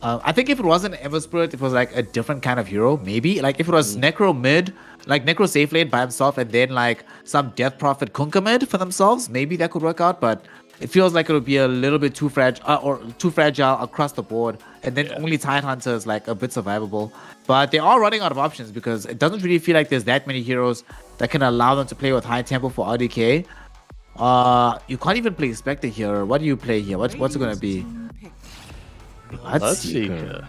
I think if it wasn't Evesports, it was like a different kind of hero, maybe. Like if it was Necro mid, like Necro safe lane by himself, and then like some Death Prophet Kunkka mid for themselves, maybe that could work out. But it feels like it would be a little bit too fragile across the board, and then only Tidehunter is like a bit survivable. But they are running out of options because it doesn't really feel like there's that many heroes that can allow them to play with high tempo for RDK. You can't even play Spectre here. What do you play here? What's it gonna be? Bloodseeker.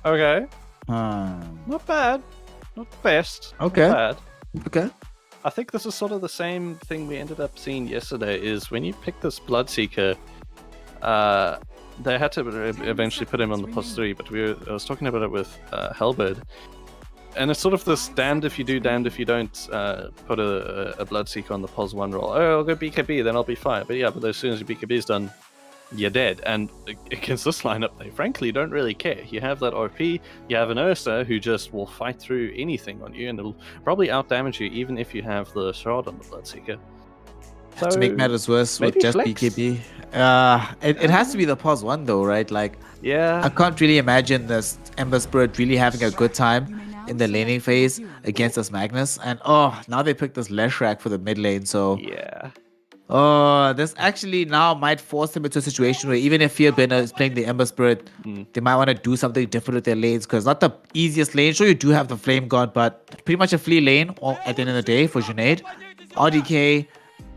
Okay. Not bad. Not the best. Okay. Not bad. Okay. I think this is sort of the same thing we ended up seeing yesterday, is when you pick this Bloodseeker, they had to eventually put him on the +3, but I was talking about it with Hellbird, and it's sort of this damned if you do, damned if you don't put a Bloodseeker on the +1 roll. Oh, I'll go BKB, then I'll be fine. But as soon as your BKB is done, you're dead. And against this lineup, they frankly don't really care. You have that RP, you have an Ursa who just will fight through anything on you, and it'll probably outdamage you even if you have the Shroud on the Bloodseeker. So, to make matters worse with just flex. BKB, it has to be the +1 though, right? Like, I can't really imagine this Ember Spirit really having a good time in the laning phase against this Magnus. And now they picked this YNROCC for the mid lane, so this actually now might force them into a situation where even if Fearbender is playing the Ember Spirit, they might want to do something different with their lanes, because not the easiest lane. Sure, you do have the Flame God, but pretty much a flea lane at the end of the day for Junaid. RDK,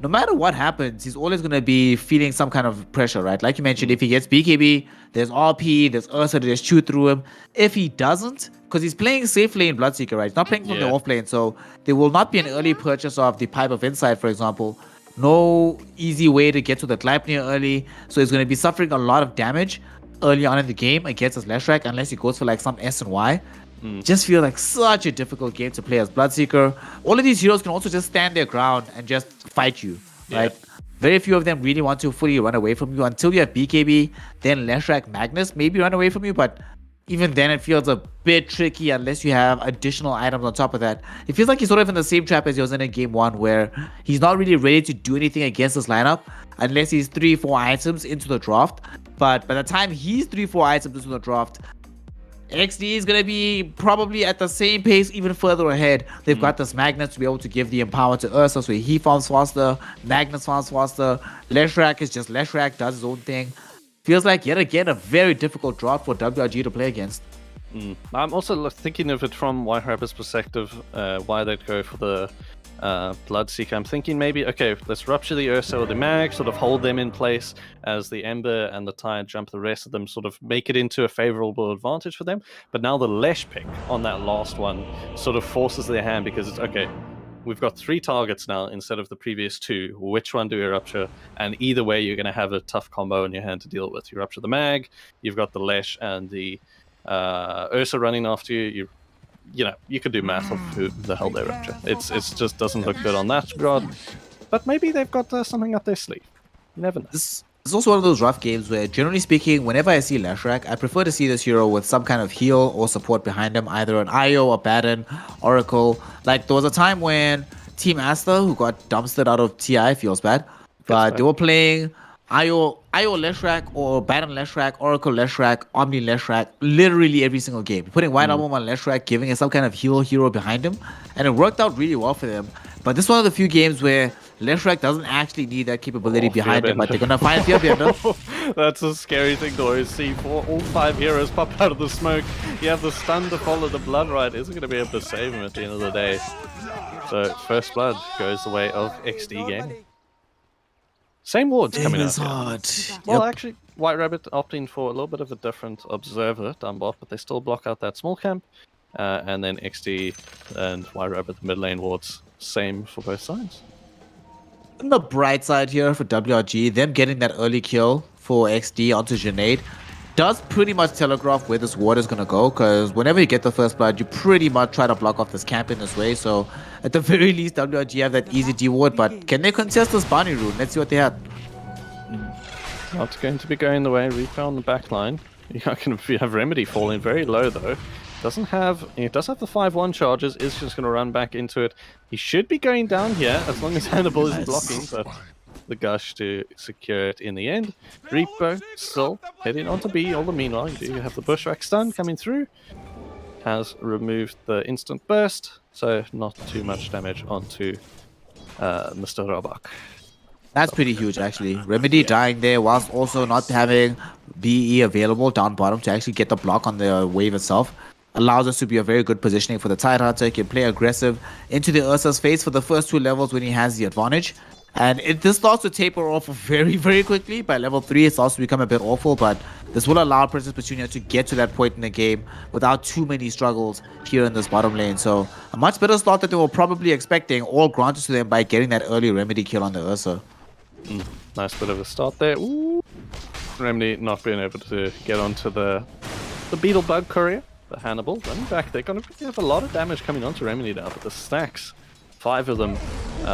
no matter what happens, he's always going to be feeling some kind of pressure, right? Like you mentioned, if he gets BKB, there's RP, there's Ursa to just shoot through him. If he doesn't, because he's playing safe lane Bloodseeker, right? He's not playing from the off lane, so there will not be an early purchase of the Pipe of Insight, for example. No easy way to get to the Gleipnir early, so he's going to be suffering a lot of damage early on in the game against his YNROCC, unless he goes for like some S and Y. Just feel like such a difficult game to play as Bloodseeker. All of these heroes can also just stand their ground and just fight you, right? Very few of them really want to fully run away from you until you have BKB, then YNROCC Magnus maybe run away from you, but even then it feels a bit tricky unless you have additional items on top of that. It feels like he's sort of in the same trap as he was in game 1, where he's not really ready to do anything against this lineup unless he's 3-4 items into the draft. But by the time he's 3-4 items into the draft, Exdee is going to be probably at the same pace, even further ahead. They've got this Magnet to be able to give the empower to Ursa, so he farms faster, Magnus farms faster. YNROCC is just YNROCC, does his own thing. Feels like, yet again, a very difficult drought for WRG to play against. I'm also thinking of it from YNROCC's perspective, why they'd go for the Bloodseeker. I'm thinking maybe, okay, let's rupture the Ursa or the Mag, sort of hold them in place as the Ember and the Tide jump the rest of them, sort of make it into a favorable advantage for them. But now the Lesh pick on that last one sort of forces their hand, because it's, okay, we've got 3 targets now instead of the previous 2. Which one do we rupture? And either way, you're going to have a tough combo in your hand to deal with. You rupture the Mag, you've got the Lesh and the Ursa running after you. You know, you could do math of who the hell they rupture. It's just doesn't look good on that regard. But maybe they've got something up their sleeve. You never know. This is also one of those rough games where, generally speaking, whenever I see YNROCC, I prefer to see this hero with some kind of heal or support behind him, either an IO, a Baron, Oracle. Like, there was a time when Team Asta, who got dumpstered out of TI, feels bad, but they were playing IO YNROCC or Baron YNROCC, Oracle YNROCC, Omni YNROCC, literally every single game. Putting White Album on YNROCC, giving it some kind of hero behind him, and it worked out really well for them. But this is one of the few games where YNROCC doesn't actually need that capability behind him, but they're gonna find Fearbender. That's a scary thing to always see. For all 5 heroes pop out of the smoke, you have the stun to follow the blood right. Isn't going to be able to save him at the end of the day. So first blood goes the way of Exdee Gaming. Same wards coming out. Hard. Well, actually, White Rabbit opting for a little bit of a different observer down bot, but they still block out that small camp. And then Exdee and White Rabbit, the mid lane wards, same for both sides. On the bright side here for WRG, them getting that early kill for Exdee onto Junaid does pretty much telegraph where this ward is going to go, because whenever you get the first blood, you pretty much try to block off this camp in this way. So at the very least, WRG have that easy G ward, but can they contest this bounty rune? Let's see what they have. Not going to be going the way. Reaper on the back line. You have Remedy falling very low though. It does have the 5-1 charges, is just going to run back into it. He should be going down here as long as Hannibal isn't blocking, but the Gush to secure it in the end. Reaper still heading on to B. All the meanwhile, you do have the Bushwhack stun coming through. Has removed the instant burst, so not too much damage onto Mr. Robak. That's pretty huge, actually. Remedy dying there whilst also not having BE available down bottom to actually get the block on the wave itself. Allows us to be a very good positioning for the Tidehunter. He can play aggressive into the Ursa's face for the first 2 levels when he has the advantage. And this starts to taper off very, very quickly. By level 3, it starts to become a bit awful, but this will allow Princess Petunia to get to that point in the game without too many struggles here in this bottom lane. So a much better start that they were probably expecting, all granted to them by getting that early Remedy kill on the Ursa. Nice bit of a start there. Ooh. Remedy not being able to get onto the Beetlebug courier. The Hannibal running back. They're going to have a lot of damage coming onto Remedy now, but the stacks, 5 of them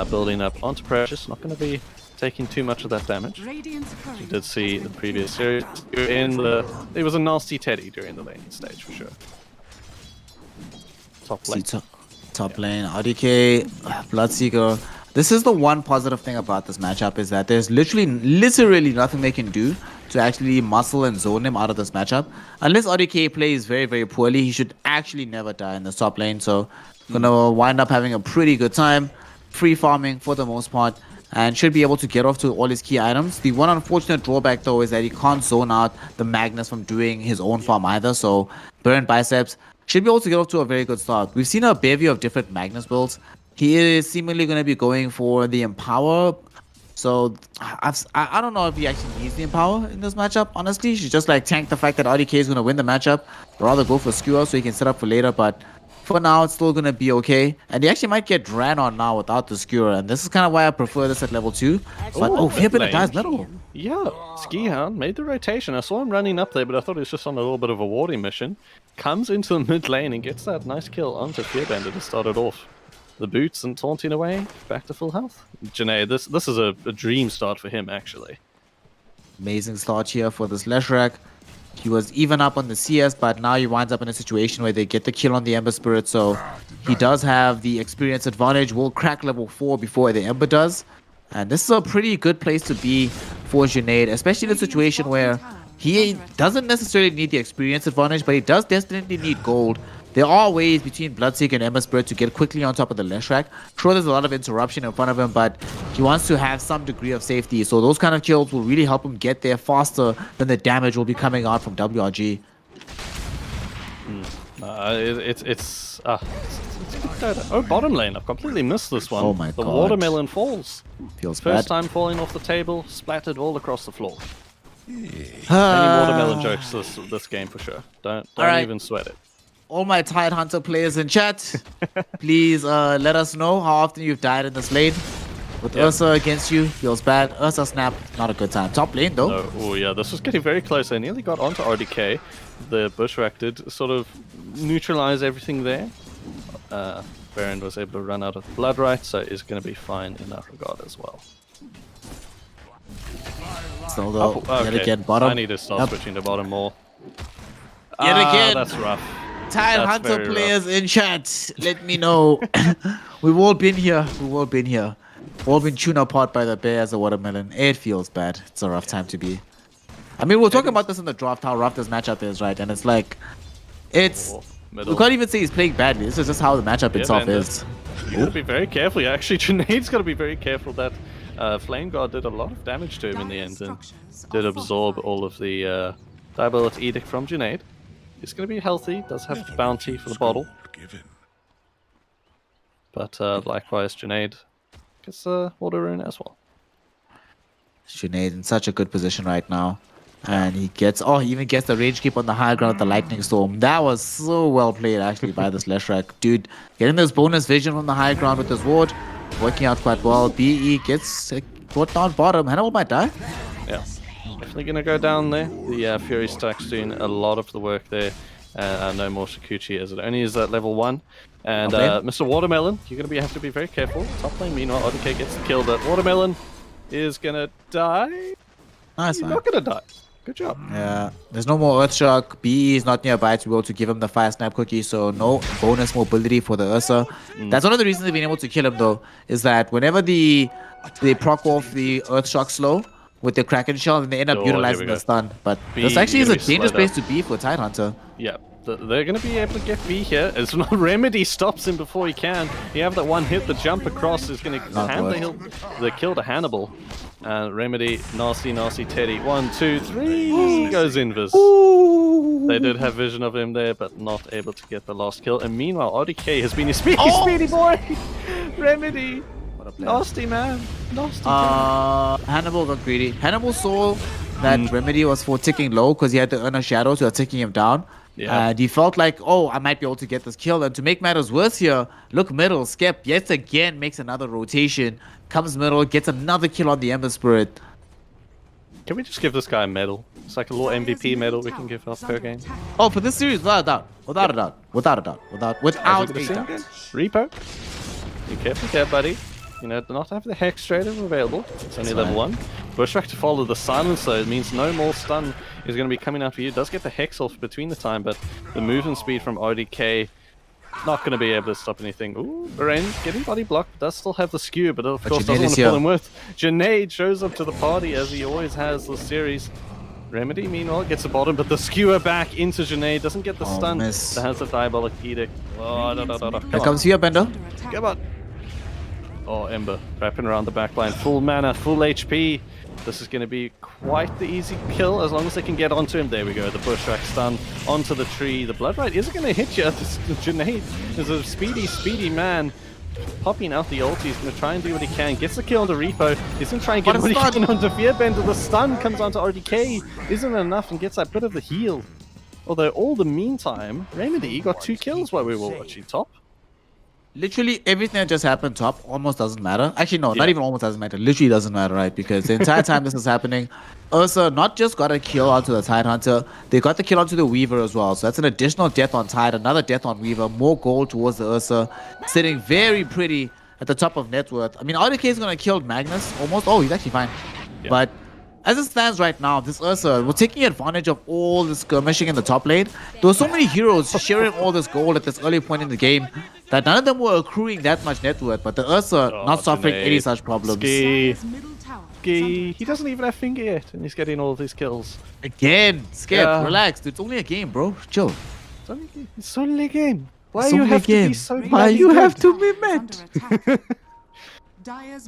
building up onto Precious, not going to be taking too much of that damage. You did see the previous series. It was a nasty Teddy during the laning stage for sure. Top lane. Top lane, RDK, Bloodseeker. This is the one positive thing about this matchup, is that there's literally nothing they can do to actually muscle and zone him out of this matchup. Unless RDK plays very, very poorly, he should actually never die in the top lane. So gonna wind up having a pretty good time, free farming for the most part, and should be able to get off to all his key items. The one unfortunate drawback though is that he can't zone out the Magnus from doing his own farm either. So Burn Biceps should be able to get off to a very good start. We've seen a bevy of different Magnus builds. He is seemingly going to be going for the Empower. So I don't know if he actually needs the Empower in this matchup, honestly. He should just like tank the fact that RDK is going to win the matchup. Or rather go for Skewer so he can set up for later. But for now, it's still going to be okay. And he actually might get ran on now without the Skewer. And this is kind of why I prefer this at level 2. But Fearbender dies middle. Yeah, Skihound made the rotation. I saw him running up there, but I thought he was just on a little bit of a warding mission. Comes into the mid lane and gets that nice kill onto Fearbender to start it off. The boots and taunting away, back to full health. Junaid, this is a dream start for him, actually. Amazing start here for this YNROCC. He was even up on the CS, but now he winds up in a situation where they get the kill on the Ember Spirit, so he does have the experience advantage. Will crack level 4 before the Ember does. And this is a pretty good place to be for Junaid, especially in a situation where He doesn't necessarily need the experience advantage, but he does definitely need gold. There are ways between Bloodseeker and Evesports to get quickly on top of the Leshrac. Sure, there's a lot of interruption in front of him, but he wants to have some degree of safety. So those kind of kills will really help him get there faster than the damage will be coming out from WRG. It's oh, bottom lane. I've completely missed this one. Oh my the God. watermelon falls. Feels First bad. time falling off the table, splattered all across the floor. Any watermelon jokes this game for sure. Don't right. even sweat it. All my Tidehunter players in chat, please let us know how often you've died in this lane. With Ursa against you, feels bad. Ursa snap, not a good time. Top lane though. No, oh yeah, this was getting very close. They nearly got onto RDK. The Bushwhack did sort of neutralize everything there. Baron was able to run out of blood right, so he's going to be fine in that regard as well. So though, yet okay. again, bottom. I need to start switching to bottom more. Yet again. That's rough. Tidehunter players in chat, let me know. We've all been here. We've all been here. All been tuned apart by the bear as a watermelon. It feels bad. It's a rough time to be. I mean, we're talking about this in the draft, how rough this matchup is, right? And it's like, it's... We can't even say he's playing badly. This is just how the matchup itself is. You gotta be very careful. Actually, Junaid's gotta be very careful. That Flame Guard did a lot of damage to him in the end and did absorb all of the Diabolic Edict from Junaid. He's gonna be healthy, does have the bounty for the bottle. But likewise, Junaid gets Water Rune as well. Junaid in such a good position right now. And he gets, he even gets the rage keep on the high ground with the lightning storm. That was so well played actually by this Leshrac. Dude, getting this bonus vision from the high ground with his ward, working out quite well. BE gets brought down bottom. Hannibal might die. Yeah, definitely gonna go down there. The Fury stack's doing a lot of the work there. No more Shikuchi as it only is at level 1. And Mr. Watermelon, you're gonna have to be very careful. Top lane, meanwhile, ODK gets the kill, but Watermelon is gonna die. Nice, He's man. not gonna die. Good job. Yeah, there's no more Earthshock. BE is not nearby to be able to give him the fire snap cookie, so no bonus mobility for the Ursa. That's one of the reasons they've been able to kill him though, is that whenever they proc off the Earthshock slow with the Kraken shell, then they end up utilizing the stun. But this actually is a dangerous place to be for Tidehunter. Yeah, they're going to be able to get V here. As long Remedy stops him before he can. You have that one hit, the jump across is going to hand the kill to Hannibal. Remedy, nasty Teddy. 1, 2, 3, goes invis. They did have vision of him there, but not able to get the last kill. And meanwhile, RDK has been a speedy boy. Remedy, nasty man, nasty. Hannibal got greedy. Hannibal saw that Remedy was for ticking low because he had to earn a shadow, so ticking him down. Yeah. And he felt like, oh, I might be able to get this kill. And to make matters worse here, look middle, Skep yet again makes another rotation. Comes middle, gets another kill on the Ember Spirit. Can we just give this guy a medal? It's like a little MVP medal we can give up per game. Oh, for this series, without a doubt. Without a doubt. Reaper, be careful there, buddy. You know, do not have the Hex Trader available. It's only level 1. Bushwhack to follow the silence though, it means no more stun is going to be coming out for you. Does get the Hex off between the time, but the movement speed from RDK not going to be able to stop anything. Ooh, Baren getting body blocked, does still have the skew, but of course doesn't want to pull him with. Junaid shows up to the party as he always has this series. Remedy, meanwhile, gets the bottom, but the skewer back into Junaid, doesn't get the stun. Miss. That has the Diabolic Edict. Oh, Here comes here, Bender. Come on. Oh, Ember, wrapping around the backline. Full mana, full HP. This is going to be quite the easy kill as long as they can get onto him. There we go, the Bushwhack stun onto the tree. The Bloodright isn't going to hit you. Junaid is a speedy man. Popping out the ult, he's going to try and do what he can. Gets the kill on the Repo. He's going to try and get what he can onto Fearbender. The stun comes onto RDK. Isn't enough and gets that bit of the heal. Although all the meantime, Remedy got 2 kills while we were watching top. Literally everything that just happened top almost doesn't matter. Actually, no, not even almost doesn't matter. Literally doesn't matter, right? Because the entire time this is happening, Ursa not just got a kill onto the Tidehunter, they got the kill onto the Weaver as well. So that's an additional death on Tide, another death on Weaver, more gold towards the Ursa, sitting very pretty at the top of net worth. I mean, RDK is going to kill Magnus almost. Oh, he's actually fine. Yeah. But as it stands right now, this Ursa, we're taking advantage of all the skirmishing in the top lane. There were so many heroes sharing all this gold at this early point in the game that none of them were accruing that much net worth, but the Ursa not suffering any such problems. Ski. He doesn't even have finger yet, and he's getting all of these kills. Again, Skip, Yeah. relax. Dude, it's only a game, bro. Chill. It's only a game. Why It's you only a have to be game. so Why bloody you have good? to be mad?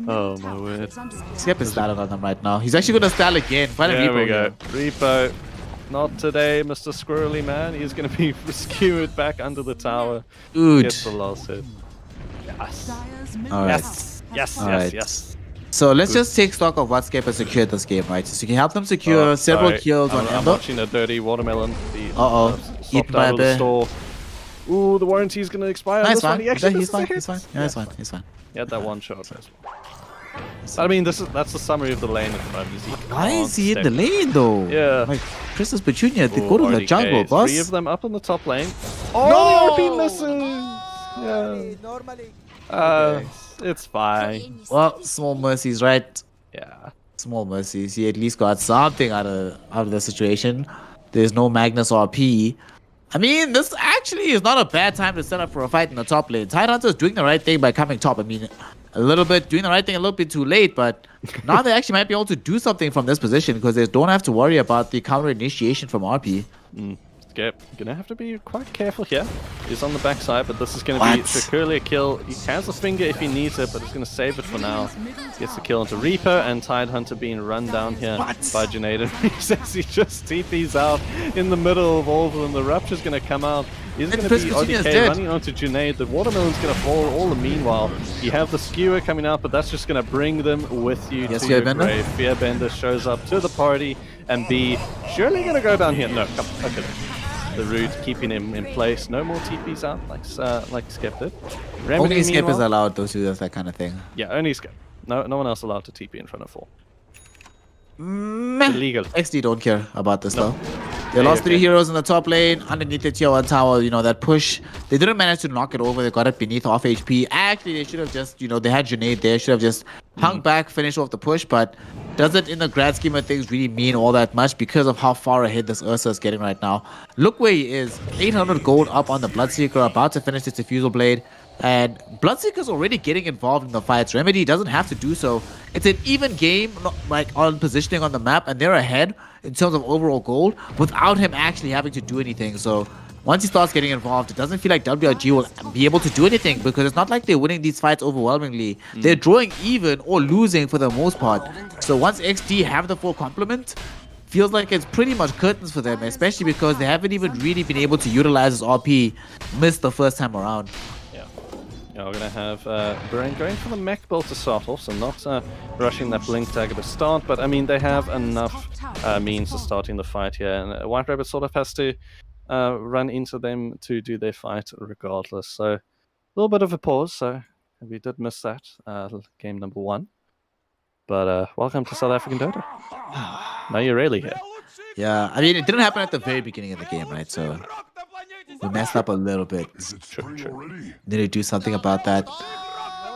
Oh my word. Skip is styling on them right now. He's actually going to style again. Find a There repo we go. here. Repo. Not today, Mr. Squirrely Man. He's going to be skewered back under the tower. Dude. Gets the last hit. Yes. All right. Yes. Yes. All Yes. right. Yes. So let's just take stock of what Skip has secured this game, right? So you can help them secure several sorry. kills on I'm Ember. watching a dirty watermelon. Uh-oh. Swapped Eaten by out a of the bear. store. Ooh, the warranty's going to expire. Nice This one, one. he actually He's fine. misses a He's fine. hit. Yeah, he's fine. He's fine. He had that one shot as well. I mean, that's the summary of the lane at the moment. Why is he in the lane though? Yeah. Like Princess Petunia, they Ooh, go to the RDK. jungle, boss. 3 of them up in the top lane. Oh, the RP misses! Yeah. It's fine. Well, small mercies, right? Yeah. Small mercies. He at least got something out of the situation. There's no Magnus RP. I mean, this actually is not a bad time to set up for a fight in the top lane. Tidehunter is doing the right thing by coming top. I mean, doing the right thing a little bit too late, but now they actually might be able to do something from this position because they don't have to worry about the counter initiation from RP. Skip, gonna have to be quite careful here. He's on the backside, but this is gonna be securely a kill. He has a finger if he needs it, but he's gonna save it for now. Gets the kill into Reaper, and Tidehunter being run down here by Junaid. He says he just TP's out in the middle of all of them. The Rupture's gonna come out. He's gonna be RDK running onto Junaid. The Watermelon's gonna fall. All the meanwhile, you have the Skewer coming out, but that's just gonna bring them with you to your grave. Fearbender shows up to the party, and B surely gonna go down here. No, come, okay. The Root keeping him in place. No more TPs out like Skip did. Remedy, only Skip is allowed to do that kind of thing. Yeah, only Skip. No one else allowed to TP in front of 4. Illegal. Exdee don't care about this though. They lost 3 heroes in the top lane, underneath the tier 1 tower, you know, that push. They didn't manage to knock it over, they got it beneath off HP. Actually, they should have just, you know, they had Junaid there, should have just hung back, finished off the push, but doesn't in the grand scheme of things really mean all that much because of how far ahead this Ursa is getting right now. Look where he is, 800 gold up on the Bloodseeker, about to finish his Diffusal Blade. And Bloodseeker's already getting involved in the fights. Remedy doesn't have to do so. It's an even game, like on positioning on the map, and they're ahead in terms of overall gold without him actually having to do anything. So once he starts getting involved, it doesn't feel like WRG will be able to do anything because it's not like they're winning these fights overwhelmingly. They're drawing even or losing for the most part. So once XD have the full complement, feels like it's pretty much curtains for them, especially because they haven't even really been able to utilize his RP missed the first time around. Yeah, we're going to have Brain going for the mech build to start off, so not rushing that Blink Dagger to start, but I mean, they have enough means of starting the fight here, and White Rabbit sort of has to run into them to do their fight regardless. So a little bit of a pause, so we did miss that, game number 1. But welcome to South African Dota. Now you're really here. Yeah, I mean, it didn't happen at the very beginning of the game, right? So we messed up a little bit. True. Need to do something about that.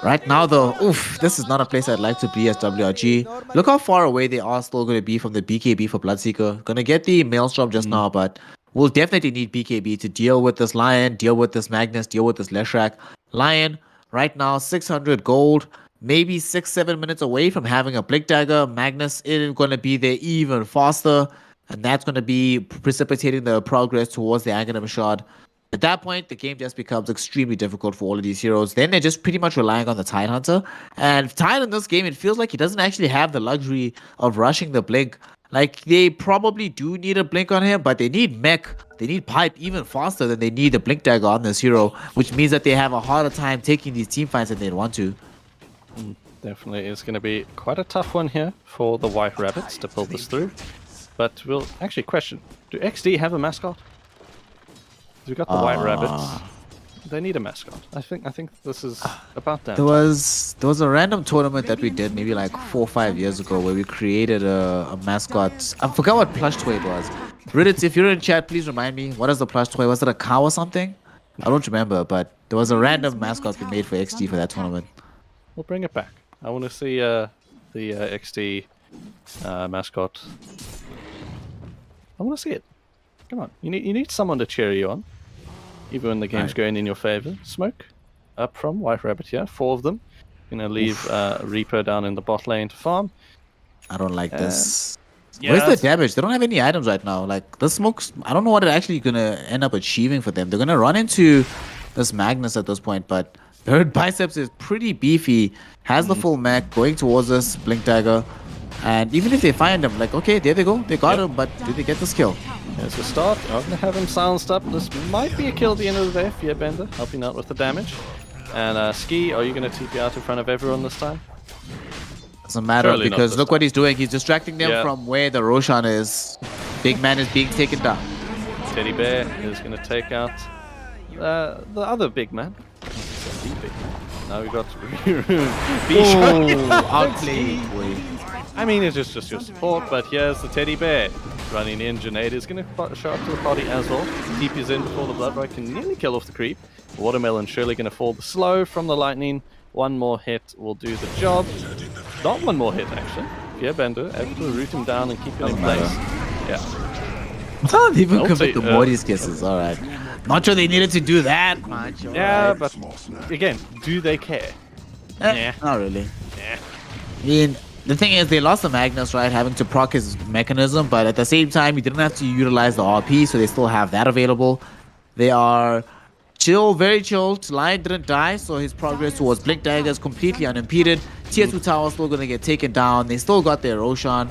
Right now, though, oof, this is not a place I'd like to be as WRG. Look how far away they are still going to be from the BKB for Bloodseeker. Gonna get the Maelstrom just now, but we'll definitely need BKB to deal with this Lion, deal with this Magnus, deal with this Leshrac. Lion, right now, 600 gold. Maybe 6-7 minutes away from having a Blink Dagger. Magnus is going to be there even faster. And that's going to be precipitating the progress towards the Aghanim Shard. At that point, the game just becomes extremely difficult for all of these heroes. Then they're just pretty much relying on the Tidehunter. And Tide in this game, it feels like he doesn't actually have the luxury of rushing the Blink. Like, they probably do need a Blink on him, but they need Mech. They need Pipe even faster than they need a Blink Dagger on this hero, which means that they have a harder time taking these team fights than they'd want to. Definitely is going to be quite a tough one here for the White Rabbits to pull this through. But we'll actually question, do XD have a mascot? We got the White Rabbits. They need a mascot. I think this is about that. There was a random tournament that we did maybe like 4 or 5 years ago where we created a mascot. I forgot what plush toy it was. Reddit, if you're in chat, please remind me. What is the plush toy? Was it a cow or something? I don't remember, but there was a random mascot we made for XD for that tournament. We'll bring it back. I want to see the XD mascot. I want to see it. Come on, you need someone to cheer you on, even when the game's going in your favor. Smoke up from White Rabbit here, 4 of them. Gonna leave Reaper down in the bot lane to farm. I don't like this. Yeah, Where's the damage? They don't have any items right now. Like the smokes, I don't know what it actually gonna end up achieving for them. They're gonna run into this Magnus at this point, but Third Biceps is pretty beefy. Has the full mech going towards us, Blink Dagger. And even if they find him, like, okay, there they go. They got him, but do they get this kill? There's a start. I'm going to have him silenced up. This might be a kill at the end of the day. Fearbender helping out with the damage. And Ski, are you going to TP out in front of everyone this time? Doesn't matter, Surely because look what he's doing. He's distracting them Yeah. from where the Roshan is. Big man is being taken down. Teddy Bear is going to take out the other big man. The big man. Now we got Oh, outplayed. I mean, it's just your support, but here's the Teddy Bear running in. Janaid is going to show up to the party as well. TP's in before the Blood Rite can nearly kill off the creep. Watermelon surely going to fall the slow from the lightning. One more hit will do the job. Not one more hit, actually. Fearbender able to root him down and keep him in place. Yeah. Don't even I'll commit take, the Morty's kisses. All right. Not sure they needed to do that much. Yeah, right. but again, do they care? Yeah. Not really. Yeah. I mean, the thing is, they lost the Magnus, right? Having to proc his mechanism, but at the same time, you didn't have to utilize the RP, so they still have that available. They are chill, very chilled. Lion didn't die, so his progress towards Blink Dagger is completely unimpeded. Tier 2 tower still going to get taken down. They still got their Roshan.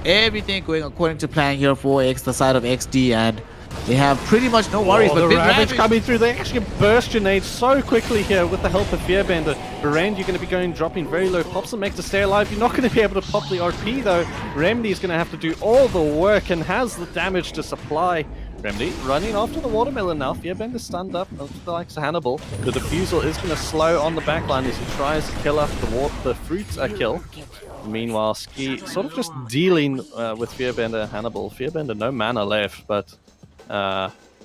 Everything going according to plan here for the side of Exdee, and they have pretty much no worries. But the big Ravage Ravage coming through. They actually burst Janaid so quickly here with the help of Fearbender. Barand, you're going to be dropping very low. Pops and make to stay alive. You're not going to be able to pop the RP though. Remedy's going to have to do all the work and has the damage to supply. Remedy running after the Watermelon now. Fearbender stunned up, the likes of Hannibal. The defusal is going to slow on the backline as he tries to kill up the fruit kill. Meanwhile, Ski sort of just dealing with Fearbender and Hannibal. Fearbender no mana left, but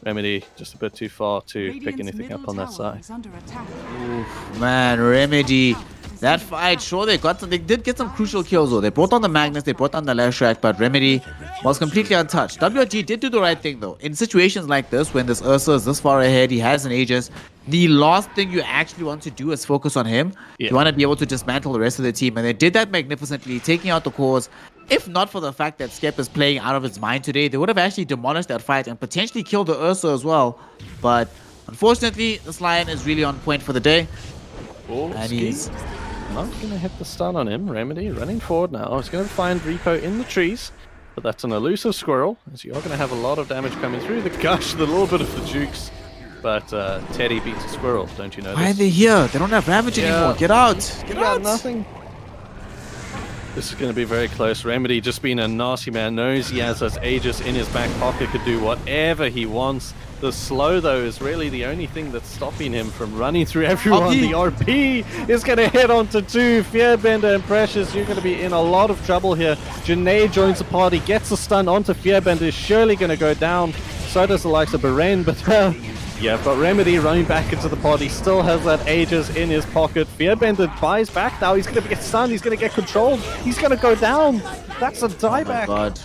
Remedy just a bit too far to pick anything up on that side. Oof, man, Remedy. That fight, sure, they did get some crucial kills though. They brought on the Magnus, they brought on the Leshrac, but Remedy was completely untouched. WRG did do the right thing though. In situations like this, when this Ursa is this far ahead, he has an Aegis, the last thing you actually want to do is focus on him. Yeah. You want to be able to dismantle the rest of the team, and they did that magnificently, taking out the cores. If not for the fact that Skep is playing out of his mind today, they would have actually demolished that fight and potentially killed the Ursa as well. But unfortunately, this Lion is really on point for the day. Oh, and Ski. he's Not going to hit the stun on him. Remedy running forward now. He's going to find Repo in the trees, but that's an elusive squirrel, as you are going to have a lot of damage coming through. The gush, the little bit of the jukes, but Teddy beats a squirrel, don't you know? Why are they here? They don't have Ravage anymore. Get out! Get out! Nothing. This is going to be very close. Remedy, just being a nasty man, knows he has this Aegis in his back pocket, could do whatever he wants. The slow, though, is really the only thing that's stopping him from running through everyone. The RP is going to hit onto two. Fearbender and Precious, you're going to be in a lot of trouble here. Janae joins the party, gets a stun onto Fearbender, is surely going to go down. So does the likes of Baren, but yeah, but Remedy running back into the party, still has that Aegis in his pocket. Fearbender buys back now. He's going to get stunned. He's going to get controlled. He's going to go down. That's a dieback. Oh my god.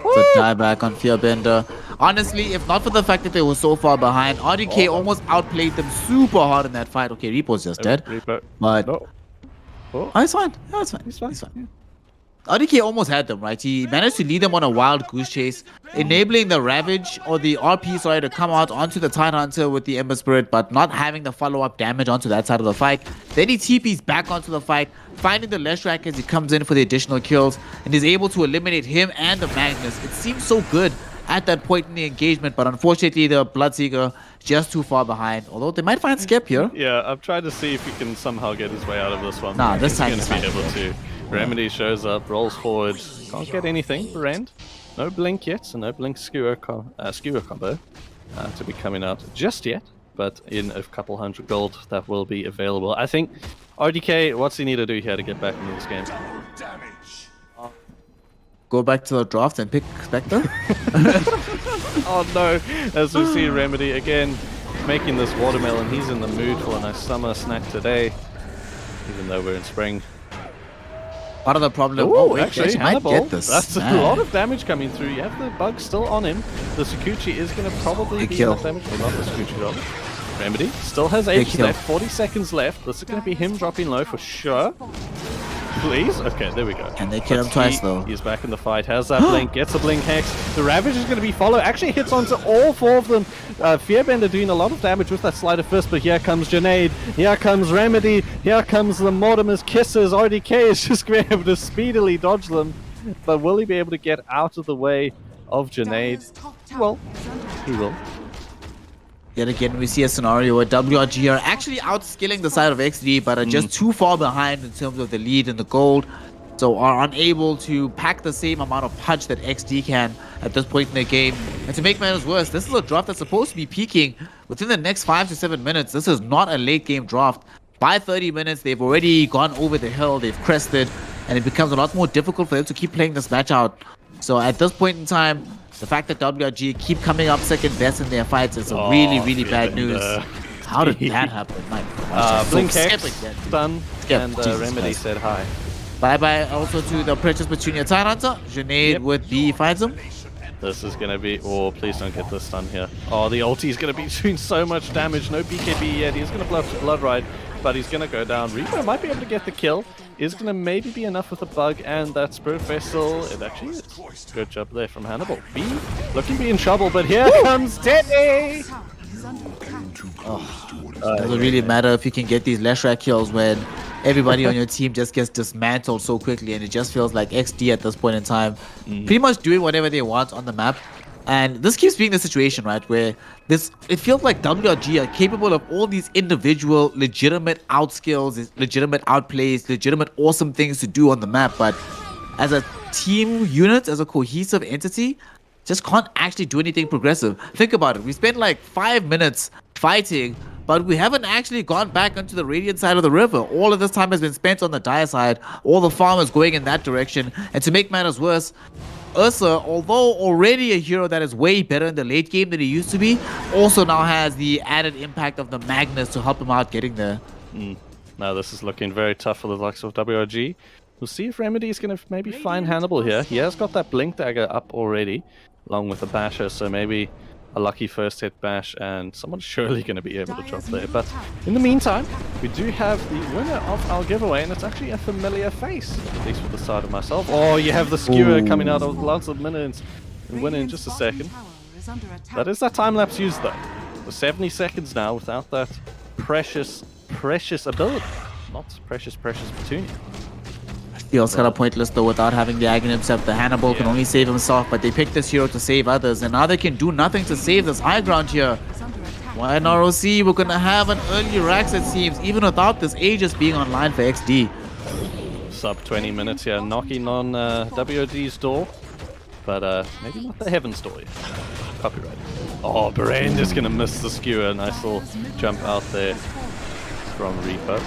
It's a dieback on Fearbender. Honestly, if not for the fact that they were so far behind, RDK almost outplayed them super hard in that fight. Okay, Repo's just dead. Repo. But no. Oh, it's fine. No, it's fine. He's fine. He's fine. RDK almost had them, right? He managed to lead them on a wild goose chase, enabling the Ravage or the RP, sorry, to come out onto the Tidehunter with the Ember Spirit, but not having the follow-up damage onto that side of the fight. Then he TPs back onto the fight, finding the Leshrac as he comes in for the additional kills, and is able to eliminate him and the Magnus. It seems so good at that point in the engagement, but unfortunately the Bloodseeker just too far behind. Although they might find Skep here. Yeah, I've tried to see if he can somehow get his way out of this one. Nah, this time he's going to be able to. Remedy shows up, rolls forward, can't get anything. Rand, no blink yet, so no blink skewer combo to be coming out just yet. But in a couple hundred gold, that will be available. I think RDK, what's he need to do here to get back into this game? Go back to the draft and pick Spectre. Oh no, as we see Remedy again making this Watermelon. He's in the mood for a nice summer snack today, even though we're in spring. Part of the problem. Ooh, oh, wait, actually, might Hannibal, get this. that's Man. a lot of damage coming through. You have the bug still on him. The Sakuchi is going to probably be kill. enough damage. Well, not the Sakuchi though. Remedy still has 8 left, 40 seconds left. This is going to be him dropping low for sure. please. Okay, there we go. Can they kill him twice, though? He's back in the fight. Has that blink. Gets a blink hex. The Ravage is going to be followed. Actually hits onto all 4 of them. Fearbender doing a lot of damage with that slider first, but here comes Junaid. Here comes Remedy. Here comes the Mortimer's Kisses. RDK is just going to be able to speedily dodge them. But will he be able to get out of the way of Junaid? Well, he will. Yet again, we see a scenario where WRG are actually outskilling the side of Exdee, but are just too far behind in terms of the lead and the gold. So are unable to pack the same amount of punch that Exdee can at this point in the game. And to make matters worse, this is a draft that's supposed to be peaking within the next 5 to 7 minutes. This is not a late game draft. By 30 minutes, they've already gone over the hill, they've crested, and it becomes a lot more difficult for them to keep playing this match out. So at this point in time, the fact that WRG keep coming up second best in their fights is really bad news. How did that happen? My gosh, Blink Hex, stun, and Remedy said hi. Bye-bye also to the Precious Petunia Tidehunter. Junaid with B finds him. This is going to be... Oh, please don't get this stun here. Oh, the ulti is going to be doing so much damage. No BKB yet. He's going to blood ride, but he's going to go down. Reaper might be able to get the kill. Is going to maybe be enough with the bug and that Spirit Vessel. It actually is. Good job there from Hannibal. B looking to be in trouble, but here comes Teddy! Doesn't really matter if you can get these Leshrac kills when everybody on your team just gets dismantled so quickly, and it just feels like Exdee at this point in time pretty much doing whatever they want on the map. And this keeps being the situation, right, where it feels like WRG are capable of all these individual legitimate outskills, legitimate outplays, legitimate awesome things to do on the map, but as a team unit, as a cohesive entity, just can't actually do anything progressive. Think about it. We spent like 5 minutes fighting, but we haven't actually gone back onto the Radiant side of the river. All of this time has been spent on the Dire side, all the farmers going in that direction. And to make matters worse, Ursa, although already a hero that is way better in the late game than he used to be, also now has the added impact of the Magnus to help him out getting there. Now this is looking very tough for the likes of WRG. We'll see if Remedy is going to maybe find Hannibal here. He has got that Blink Dagger up already, along with the Basher, so maybe a lucky first hit bash, and someone's surely going to be able to drop there. But in the meantime, we do have the winner of our giveaway, and it's actually a familiar face, at least for the side of myself. Oh, you have the skewer coming out of lots of minutes and winning in just a second. That is that time lapse used though. For 70 seconds now without that precious ability. Not precious Petunia. Feels kind of pointless though without having the Aghanim Scepter. The Hannibal can only save himself, but they picked this hero to save others, and now they can do nothing to save this high ground here. YNROCC, we're gonna have an early Rax, it seems, even without this Aegis being online for Exdee. Sub 20 minutes here, knocking on WOD's door, but maybe not the Heaven's door yet. Copyright. Oh, Barain just gonna miss the skewer. Nice little jump out there from Reaper.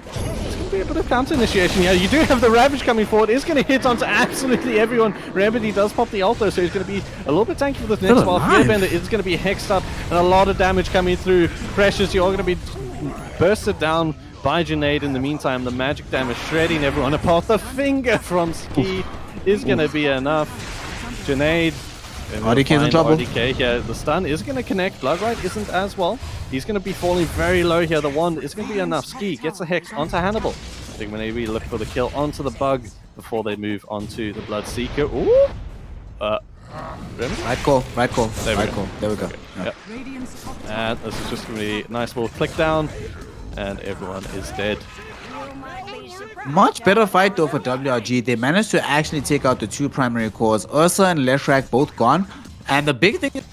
It's going to be a bit of counter initiation here. You do have the Ravage coming forward. It's going to hit onto absolutely everyone. Remedy does pop the ult though, so he's going to be a little bit tanky for this next while Fearbender is going to be hexed up and a lot of damage coming through. Precious, you're going to be bursted down by Junaid. In the meantime, the magic damage shredding everyone apart. The finger from Ski is going to be enough. Junaid. RDK's in trouble. RDK here. The stun is going to connect. Bloodrite isn't as well. He's going to be falling very low here. The wand is going to be enough. Ski gets a hex onto Hannibal. I think maybe look for the kill onto the bug before they move onto the Bloodseeker. Ooh! Right call. There we go. Okay. Yep. And this is just going to be a nice little click down. And everyone is dead. Much better fight though for WRG. They managed to actually take out the 2 primary cores. Ursa and Leshrac both gone. And the big thing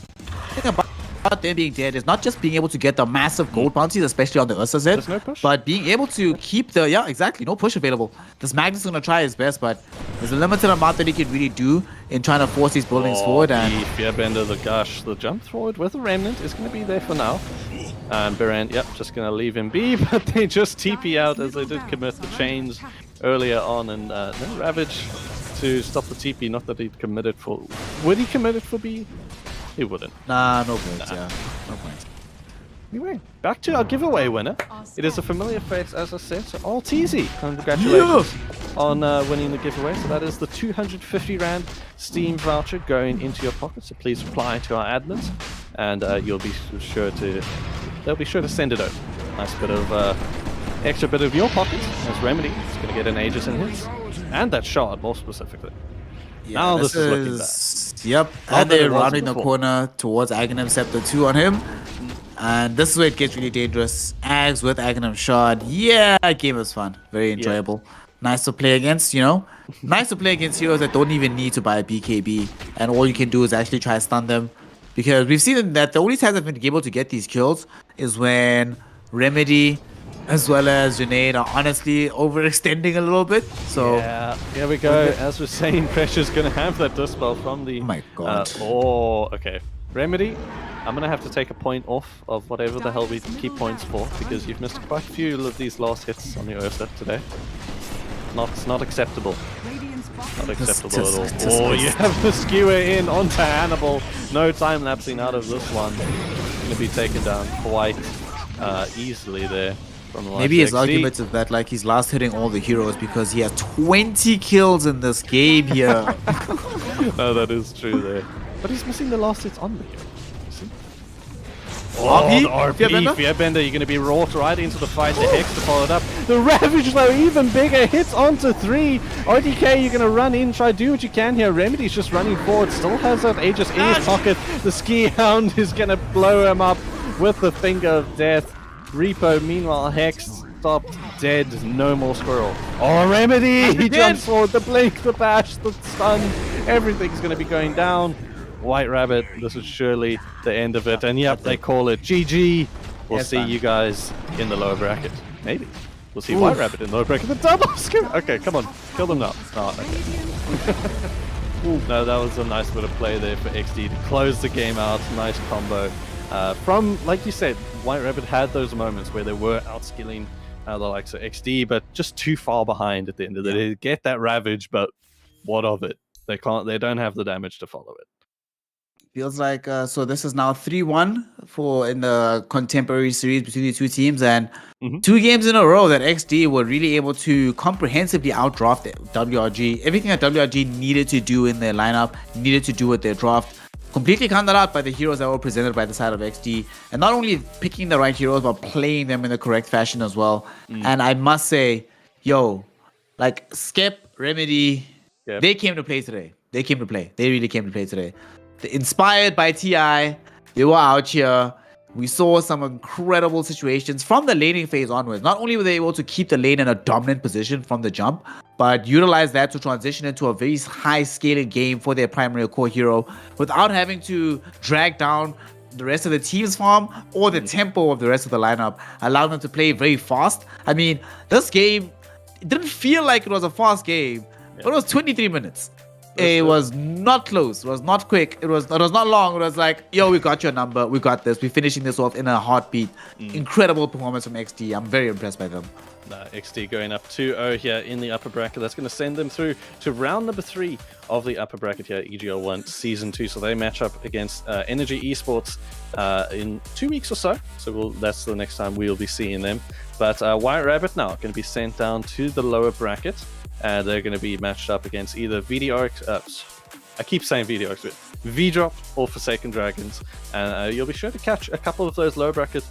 about them being dead is not just being able to get the massive gold bounties, especially on the Ursa set, no push, but being able to keep the... Yeah, exactly. No push available. This Magnus is going to try his best, but there's a limited amount that he can really do in trying to force these buildings forward. And Fearbender, the jump forward with the Remnant is going to be there for now. And Berend, yep, just going to leave him be, but they just TP out as they did commit the chains earlier on, and then Ravage to stop the TP. Not that he'd committed for... Would he commit it for B? He wouldn't. Nah, no points, yeah. No points. Anyway, back to our giveaway winner. It is a familiar face, as I said, so all TZ. Congratulations on winning the giveaway. So that is the 250 Rand Steam voucher going into your pocket. So please reply to our admins, and they'll be sure to send it over. Nice bit of extra bit of your pocket as Remedy is going to get an Aegis in his. And that shard, more specifically. Yeah, now this is looking bad. Yep, Not and that they're it wasn't rounding the before. corner towards Aghanim Scepter 2 on him. And this is where it gets really dangerous. Ags with Aghanim Shard. Yeah, that game was fun. Very enjoyable. Nice to play against, you know. Nice to play against heroes that don't even need to buy a BKB. And all you can do is actually try to stun them. Because we've seen that the only times I've been able to get these kills is when Remedy as well as Junaid are honestly overextending a little bit. So yeah, here we go. As we're saying, Pressure's going to have that dispel from the... Oh my god. Okay. Remedy, I'm going to have to take a point off of whatever the hell we keep points for, because you've missed quite a few of these last hits on your Ursa today. It's not acceptable. Not acceptable at all. Oh, you have the skewer in onto Hannibal. No time lapsing out of this one. Going to be taken down quite easily there. Maybe his argument is that like he's last hitting all the heroes because he has 20 kills in this game here. No, that is true there. But he's missing the last hits on the hero. See? Oh, the RP, Fearbender, you're going to be wrought right into the fight. The Hex to follow it up. The Ravage, though, even bigger. Hits onto 3. RDK, you're going to run in, try do what you can here. Remedy's just running forward. Still has that Aegis in his pocket. The Ski Hound is going to blow him up with the Finger of Death. Repo, meanwhile, Hex stopped dead. No more Squirrel. Oh, Remedy! He jumps forward. The Blink, the Bash, the Stun. Everything's going to be going down. White Rabbit, this is surely the end of it. And yep, they call it GG. We'll see you guys in the lower bracket. Maybe. We'll see White Rabbit in the lower bracket. The double skew! Okay, come on. Kill them now. Oh, okay. No, that was a nice bit of play there for Exdee to close the game out. Nice combo. From, like you said, White Rabbit had those moments where they were outskilling the likes of Exdee, but just too far behind at the end of the day. They get that Ravage, but what of it? They don't have the damage to follow it. Feels like so this is now 3-1 for in the contemporary series between the two teams, and 2 games in a row that Exdee were really able to comprehensively outdraft WRG. Everything that WRG needed to do in their lineup, needed to do with their draft, completely countered out by the heroes that were presented by the side of Exdee, and not only picking the right heroes but playing them in the correct fashion as well. And I must say, like Skep, Remedy, they came to play today. They came to play. They really came to play today. Inspired by TI, they were out here. We saw some incredible situations from the laning phase onwards. Not only were they able to keep the lane in a dominant position from the jump, but utilize that to transition into a very high scaling game for their primary core hero without having to drag down the rest of the team's farm or the tempo of the rest of the lineup, allowing them to play very fast. I mean, this game, it didn't feel like it was a fast game, but it was 23 minutes. It was not close. It was not quick. It was not long. It was like, yo, we got your number. We got this. We're finishing this off in a heartbeat. Incredible performance from Exdee. I'm very impressed by them. Exdee going up 2-0 here in the upper bracket. That's going to send them through to round number 3 of the upper bracket here, EGL 1 Season 2. So they match up against Energy Esports in 2 weeks or so. So that's the next time we'll be seeing them. But White Rabbit now going to be sent down to the lower bracket. And they're going to be matched up against either VDRX, I keep saying VDRX, but V-Drop or Forsaken Dragons. And you'll be sure to catch a couple of those lower bracket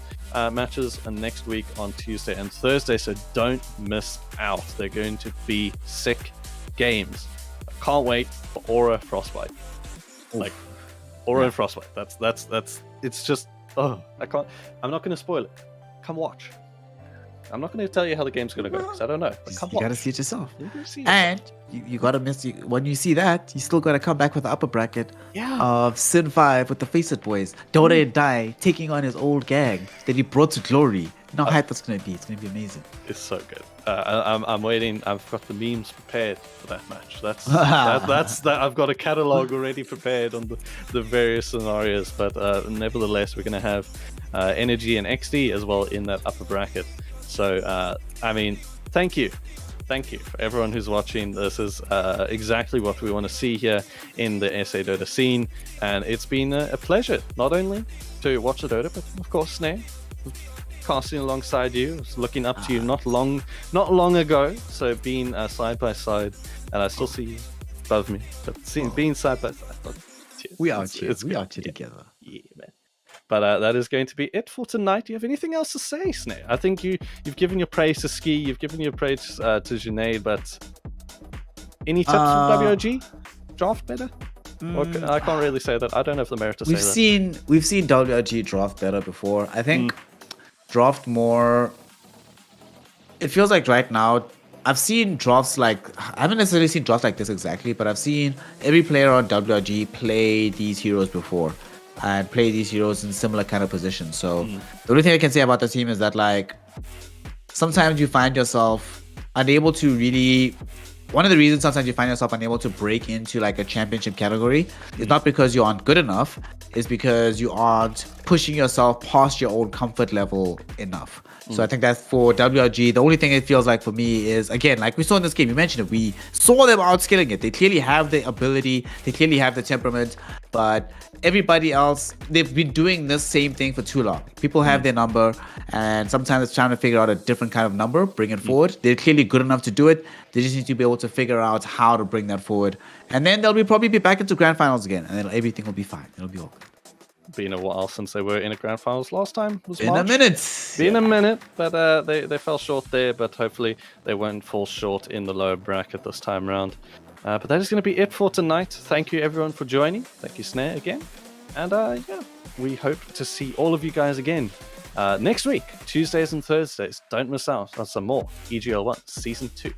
matches next week on Tuesday and Thursday, so don't miss out. They're going to be sick games. I can't wait for Aura Frostbite. Like, Aura and Frostbite. That's it's just, I'm not going to spoil it. Come watch. I'm not going to tell you how the game's going to go because I don't know. But come you got to see it yourself. And you got to miss when you see that, you still got to come back with the upper bracket of Sin 5 with the Face It Boys. Dota and Die taking on his old gang that he brought to glory. You know how hype that's going to be. It's going to be amazing. It's so good. I'm waiting. I've got the memes prepared for that match. That's I've got a catalog already prepared on the various scenarios. But nevertheless, we're going to have Energy and Exdee as well in that upper bracket. So, I mean, thank you for everyone who's watching. This is exactly what we want to see here in the SA Dota scene, and it's been a pleasure not only to watch the Dota, but of course Snare, casting alongside you, was looking up to you not long ago. So being side by side, and I still see you above me, but being side by side. We are here. We are together. Yeah, man. But that is going to be it for tonight. Do you have anything else to say, Snare? I think you've given your praise to Ski, you've given your praise to Junaid, but any tips from WOG? Draft better? Or I can't really say that. I don't have the merit to say that. We've seen WOG draft better before. I think draft more. It feels like right now, I've seen drafts like, I haven't necessarily seen drafts like this exactly, but I've seen every player on WOG play these heroes before and play these heroes in similar kind of positions. So the only thing I can say about the team is that, like, sometimes you find yourself unable to really. One of the reasons sometimes you find yourself unable to break into like a championship category is not because you aren't good enough, it's because you aren't pushing yourself past your own comfort level enough. So I think that's for WRG. The only thing it feels like for me is, again, like we saw in this game, you mentioned it, we saw them outskilling it. They clearly have the ability, they clearly have the temperament, but everybody else, they've been doing this same thing for too long. People have their number, and sometimes it's trying to figure out a different kind of number, bring it forward. They're clearly good enough to do it. They just need to be able to figure out how to bring that forward. And then they'll probably be back into grand finals again, and then everything will be fine. It'll be all good. Been a while since they were in a grand finals last time. Was Been March. a minute. Been a minute, but they fell short there. But hopefully they won't fall short in the lower bracket this time around. But that is going to be it for tonight. Thank you everyone for joining. Thank you, Snare, again. And yeah, we hope to see all of you guys again next week, Tuesdays and Thursdays. Don't miss out on some more EGL 1 Season 2.